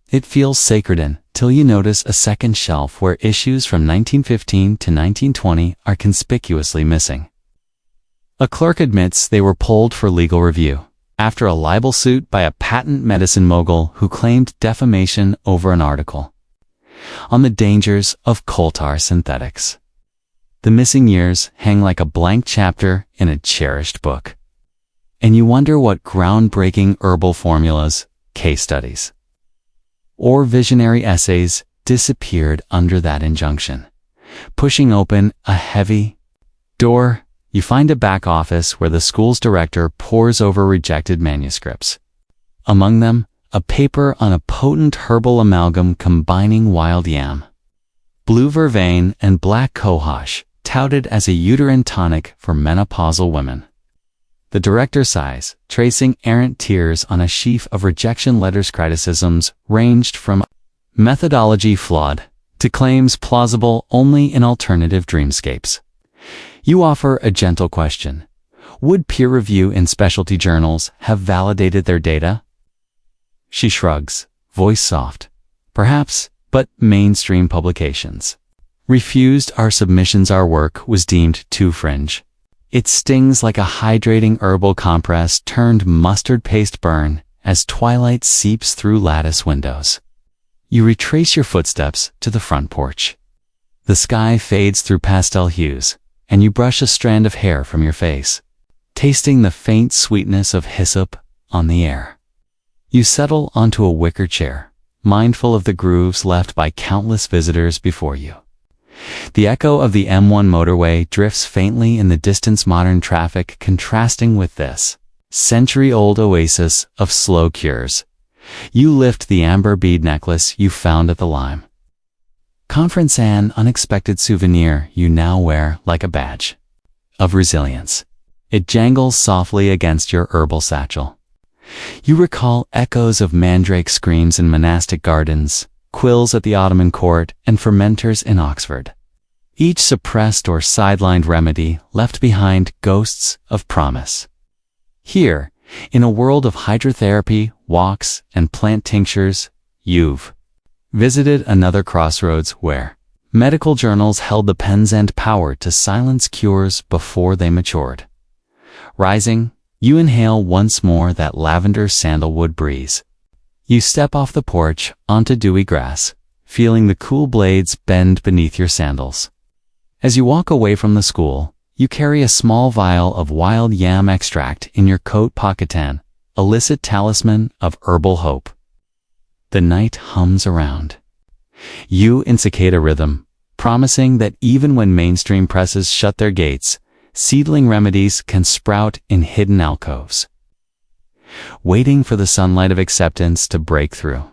It feels sacred until you notice a second shelf where issues from 1915 to 1920 are conspicuously missing. A clerk admits they were pulled for legal review after a libel suit by a patent medicine mogul who claimed defamation over an article on the dangers of coal tar synthetics. The missing years hang like a blank chapter in a cherished book. And you wonder what groundbreaking herbal formulas, case studies, or visionary essays disappeared under that injunction. Pushing open a heavy door, you find a back office where the school's director pores over rejected manuscripts. Among them, a paper on a potent herbal amalgam combining wild yam, blue vervain, and black cohosh, touted as a uterine tonic for menopausal women. The director sighs, tracing errant tears on a sheaf of rejection letters. Criticisms ranged from methodology flawed to claims plausible only in alternative dreamscapes. You offer a gentle question. Would peer review in specialty journals have validated their data? She shrugs, voice soft. Perhaps, but mainstream publications refused our submissions. Our work was deemed too fringe. It stings like a hydrating herbal compress turned mustard paste burn as twilight seeps through lattice windows. You retrace your footsteps to the front porch. The sky fades through pastel hues, and you brush a strand of hair from your face, tasting the faint sweetness of hyssop on the air. You settle onto a wicker chair, mindful of the grooves left by countless visitors before you. The echo of the M1 motorway drifts faintly in the distance, modern traffic contrasting with this century-old oasis of slow cures. You lift the amber bead necklace you found at the Lime Conference, an unexpected souvenir you now wear like a badge of resilience. It jangles softly against your herbal satchel. You recall echoes of mandrake screams in monastic gardens, quills at the Ottoman court, and fermenters in Oxford. Each suppressed or sidelined remedy left behind ghosts of promise. Here, in a world of hydrotherapy, walks, and plant tinctures, you've visited another crossroads where medical journals held the pen's end power to silence cures before they matured. Rising, you inhale once more that lavender sandalwood breeze. You step off the porch onto dewy grass, feeling the cool blades bend beneath your sandals. As you walk away from the school, you carry a small vial of wild yam extract in your coat pocket, an illicit talisman of herbal hope. The night hums around. You insicate a rhythm, promising that even when mainstream presses shut their gates, seedling remedies can sprout in hidden alcoves, waiting for the sunlight of acceptance to break through.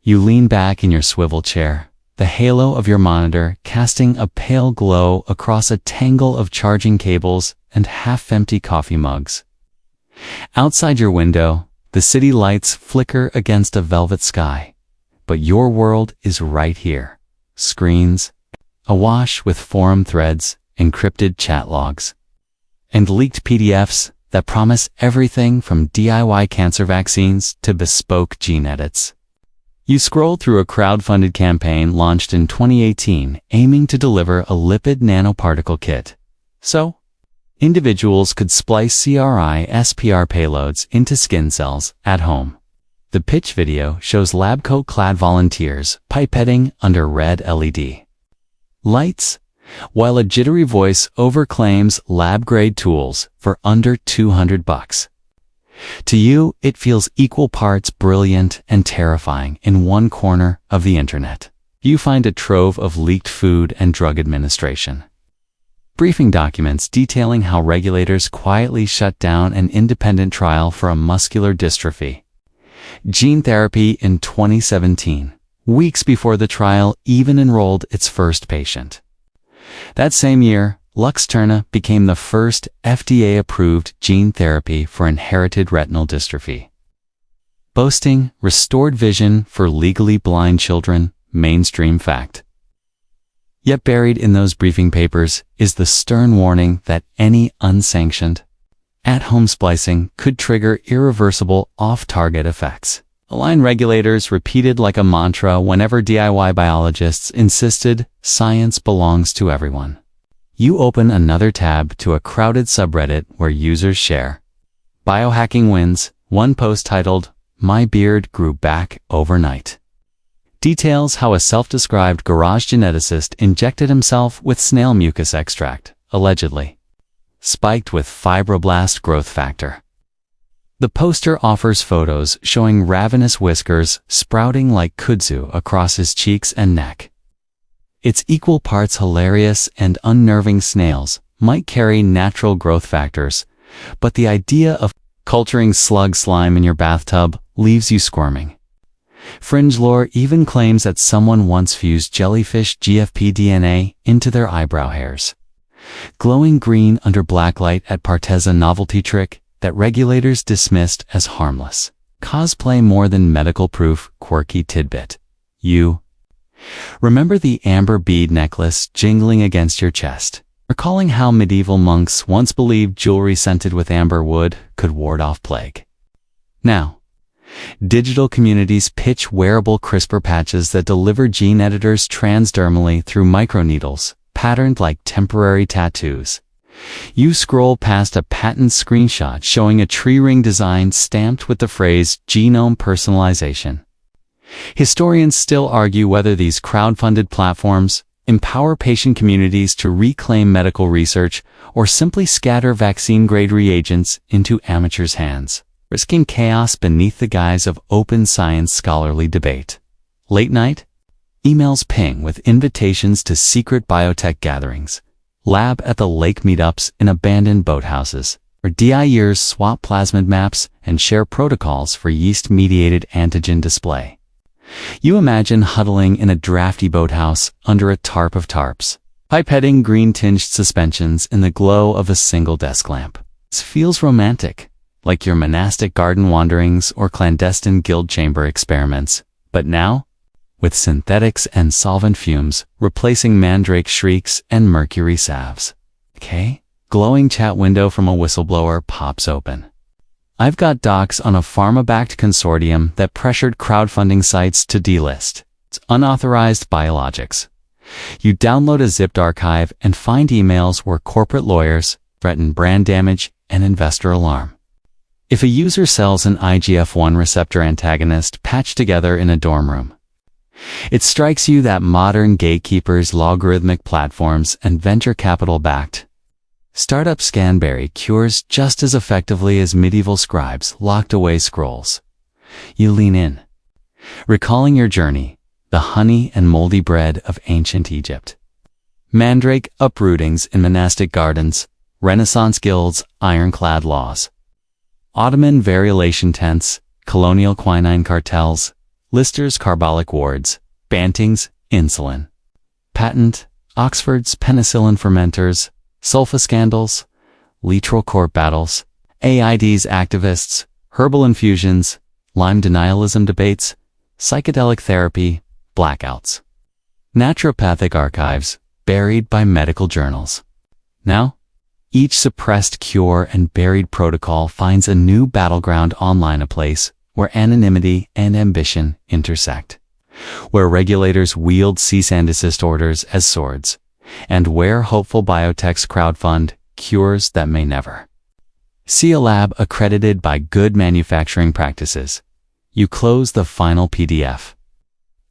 You lean back in your swivel chair, the halo of your monitor casting a pale glow across a tangle of charging cables and half-empty coffee mugs. Outside your window, the city lights flicker against a velvet sky, but your world is right here. Screens, awash with forum threads, encrypted chat logs, and leaked PDFs that promise everything from DIY cancer vaccines to bespoke gene edits. You scroll through a crowd-funded campaign launched in 2018 aiming to deliver a lipid nanoparticle kit. So, individuals could splice CRISPR payloads into skin cells at home. The pitch video shows lab coat-clad volunteers pipetting under red LED lights, while a jittery voice overclaims lab-grade tools for under $200. To you, it feels equal parts brilliant and terrifying in one corner of the internet. You find a trove of leaked food and drug administration briefing documents detailing how regulators quietly shut down an independent trial for a muscular dystrophy gene therapy in 2017, weeks before the trial even enrolled its first patient. That same year, Luxturna became the first FDA-approved gene therapy for inherited retinal dystrophy, boasting restored vision for legally blind children, mainstream fact. Yet buried in those briefing papers is the stern warning that any unsanctioned, at-home splicing could trigger irreversible off-target effects. Aligned regulators repeated like a mantra whenever DIY biologists insisted science belongs to everyone. You open another tab to a crowded subreddit where users share biohacking wins, one post titled, "My beard grew back overnight," details how a self-described garage geneticist injected himself with snail mucus extract, allegedly spiked with fibroblast growth factor. The poster offers photos showing ravenous whiskers sprouting like kudzu across his cheeks and neck. It's equal parts hilarious and unnerving. Snails might carry natural growth factors, but the idea of culturing slug slime in your bathtub leaves you squirming. Fringe lore even claims that someone once fused jellyfish GFP DNA into their eyebrow hairs. Glowing green under blacklight at Parteza novelty trick that regulators dismissed as harmless. Cosplay more than medical proof quirky tidbit. You remember the amber bead necklace jingling against your chest, recalling how medieval monks once believed jewelry scented with amber wood could ward off plague. Now, digital communities pitch wearable CRISPR patches that deliver gene editors transdermally through microneedles, patterned like temporary tattoos. You scroll past a patent screenshot showing a tree ring design stamped with the phrase genome personalization. Historians still argue whether these crowd-funded platforms empower patient communities to reclaim medical research or simply scatter vaccine-grade reagents into amateurs' hands, risking chaos beneath the guise of open science scholarly debate. Late night, emails ping with invitations to secret biotech gatherings, lab at the lake meetups in abandoned boathouses, or DIYers swap plasmid maps and share protocols for yeast-mediated antigen display. You imagine huddling in a drafty boathouse under a tarp of tarps, pipetting green-tinged suspensions in the glow of a single desk lamp. It feels romantic, like your monastic garden wanderings or clandestine guild chamber experiments, but now, with synthetics and solvent fumes replacing mandrake shrieks and mercury salves. Okay? Glowing chat window from a whistleblower pops open. I've got docs on a pharma-backed consortium that pressured crowdfunding sites to delist its unauthorized biologics. You download a zipped archive and find emails where corporate lawyers threaten brand damage and investor alarm. If a user sells an IGF-1 receptor antagonist patched together in a dorm room, it strikes you that modern gatekeepers, logarithmic platforms, and venture capital-backed startup Scanberry cures just as effectively as medieval scribes locked away scrolls. You lean in, recalling your journey, the honey and moldy bread of ancient Egypt. Mandrake uprootings in monastic gardens, Renaissance guilds, ironclad laws. Ottoman variolation tents, colonial quinine cartels, Lister's carbolic wards, Banting's insulin. Patent, Oxford's penicillin fermenters, sulfa scandals, littoral court battles, AIDS activists, herbal infusions, Lyme denialism debates, psychedelic therapy, blackouts. Naturopathic archives, buried by medical journals. Now, each suppressed cure and buried protocol finds a new battleground online, a place where anonymity and ambition intersect, where regulators wield cease and desist orders as swords, and where hopeful biotechs crowdfund cures that may never see a lab accredited by good manufacturing practices. You close the final PDF.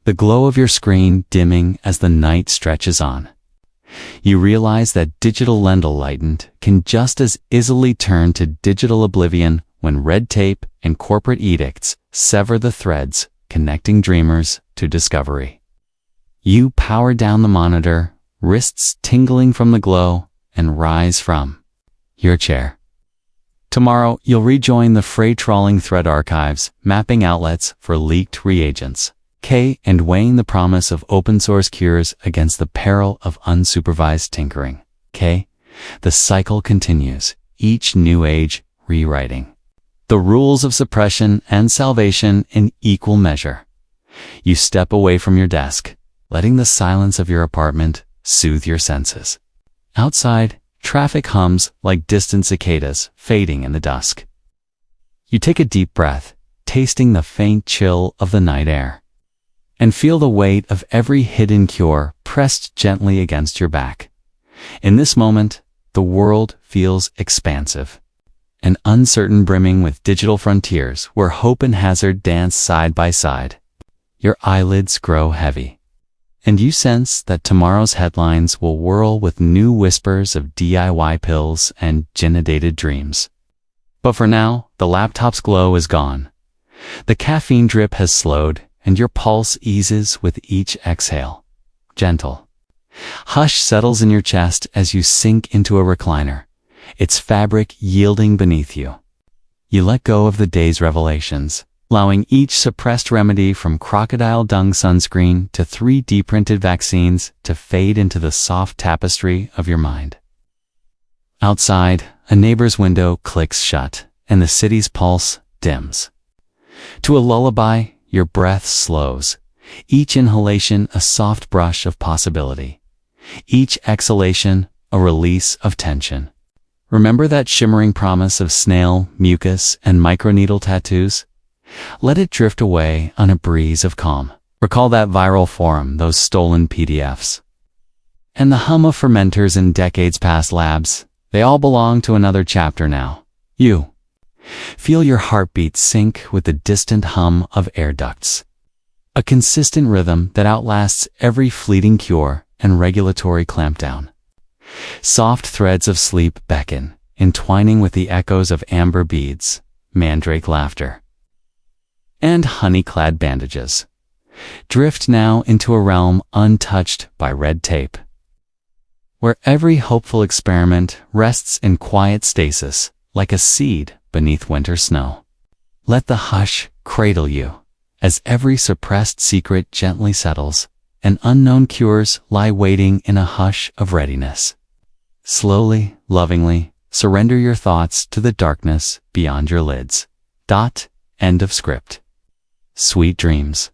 The glow of your screen dimming as the night stretches on. You realize that digital enlightenment can just as easily turn to digital oblivion when red tape and corporate edicts sever the threads connecting dreamers to discovery. You power down the monitor, wrists tingling from the glow, and rise from your chair. Tomorrow, you'll rejoin the freight-trawling thread archives, mapping outlets for leaked reagents, and weighing the promise of open-source cures against the peril of unsupervised tinkering. The cycle continues, each new age rewriting the rules of suppression and salvation in equal measure. You step away from your desk, letting the silence of your apartment soothe your senses. Outside, traffic hums like distant cicadas fading in the dusk. You take a deep breath, tasting the faint chill of the night air, and feel the weight of every hidden cure pressed gently against your back. In this moment, the world feels expansive and uncertain, brimming with digital frontiers where hope and hazard dance side by side. Your eyelids grow heavy, and you sense that tomorrow's headlines will whirl with new whispers of DIY pills and gin-dated dreams. But for now, the laptop's glow is gone. The caffeine drip has slowed, and your pulse eases with each exhale. Gentle hush settles in your chest as you sink into a recliner, its fabric yielding beneath you. You let go of the day's revelations, allowing each suppressed remedy from crocodile dung sunscreen to 3D printed vaccines to fade into the soft tapestry of your mind. Outside, a neighbor's window clicks shut, and the city's pulse dims. To a lullaby, your breath slows, each inhalation a soft brush of possibility, each exhalation a release of tension. Remember that shimmering promise of snail, mucus, and microneedle tattoos? Let it drift away on a breeze of calm. Recall that viral forum, those stolen PDFs, and the hum of fermenters in decades past labs. They all belong to another chapter now. You feel your heartbeat sync with the distant hum of air ducts, a consistent rhythm that outlasts every fleeting cure and regulatory clampdown. Soft threads of sleep beckon, entwining with the echoes of amber beads, mandrake laughter, and honey-clad bandages. Drift now into a realm untouched by red tape, where every hopeful experiment rests in quiet stasis like a seed beneath winter snow. Let the hush cradle you as every suppressed secret gently settles, and unknown cures lie waiting in a hush of readiness. Slowly, lovingly, surrender your thoughts to the darkness beyond your lids. End of script. Sweet dreams.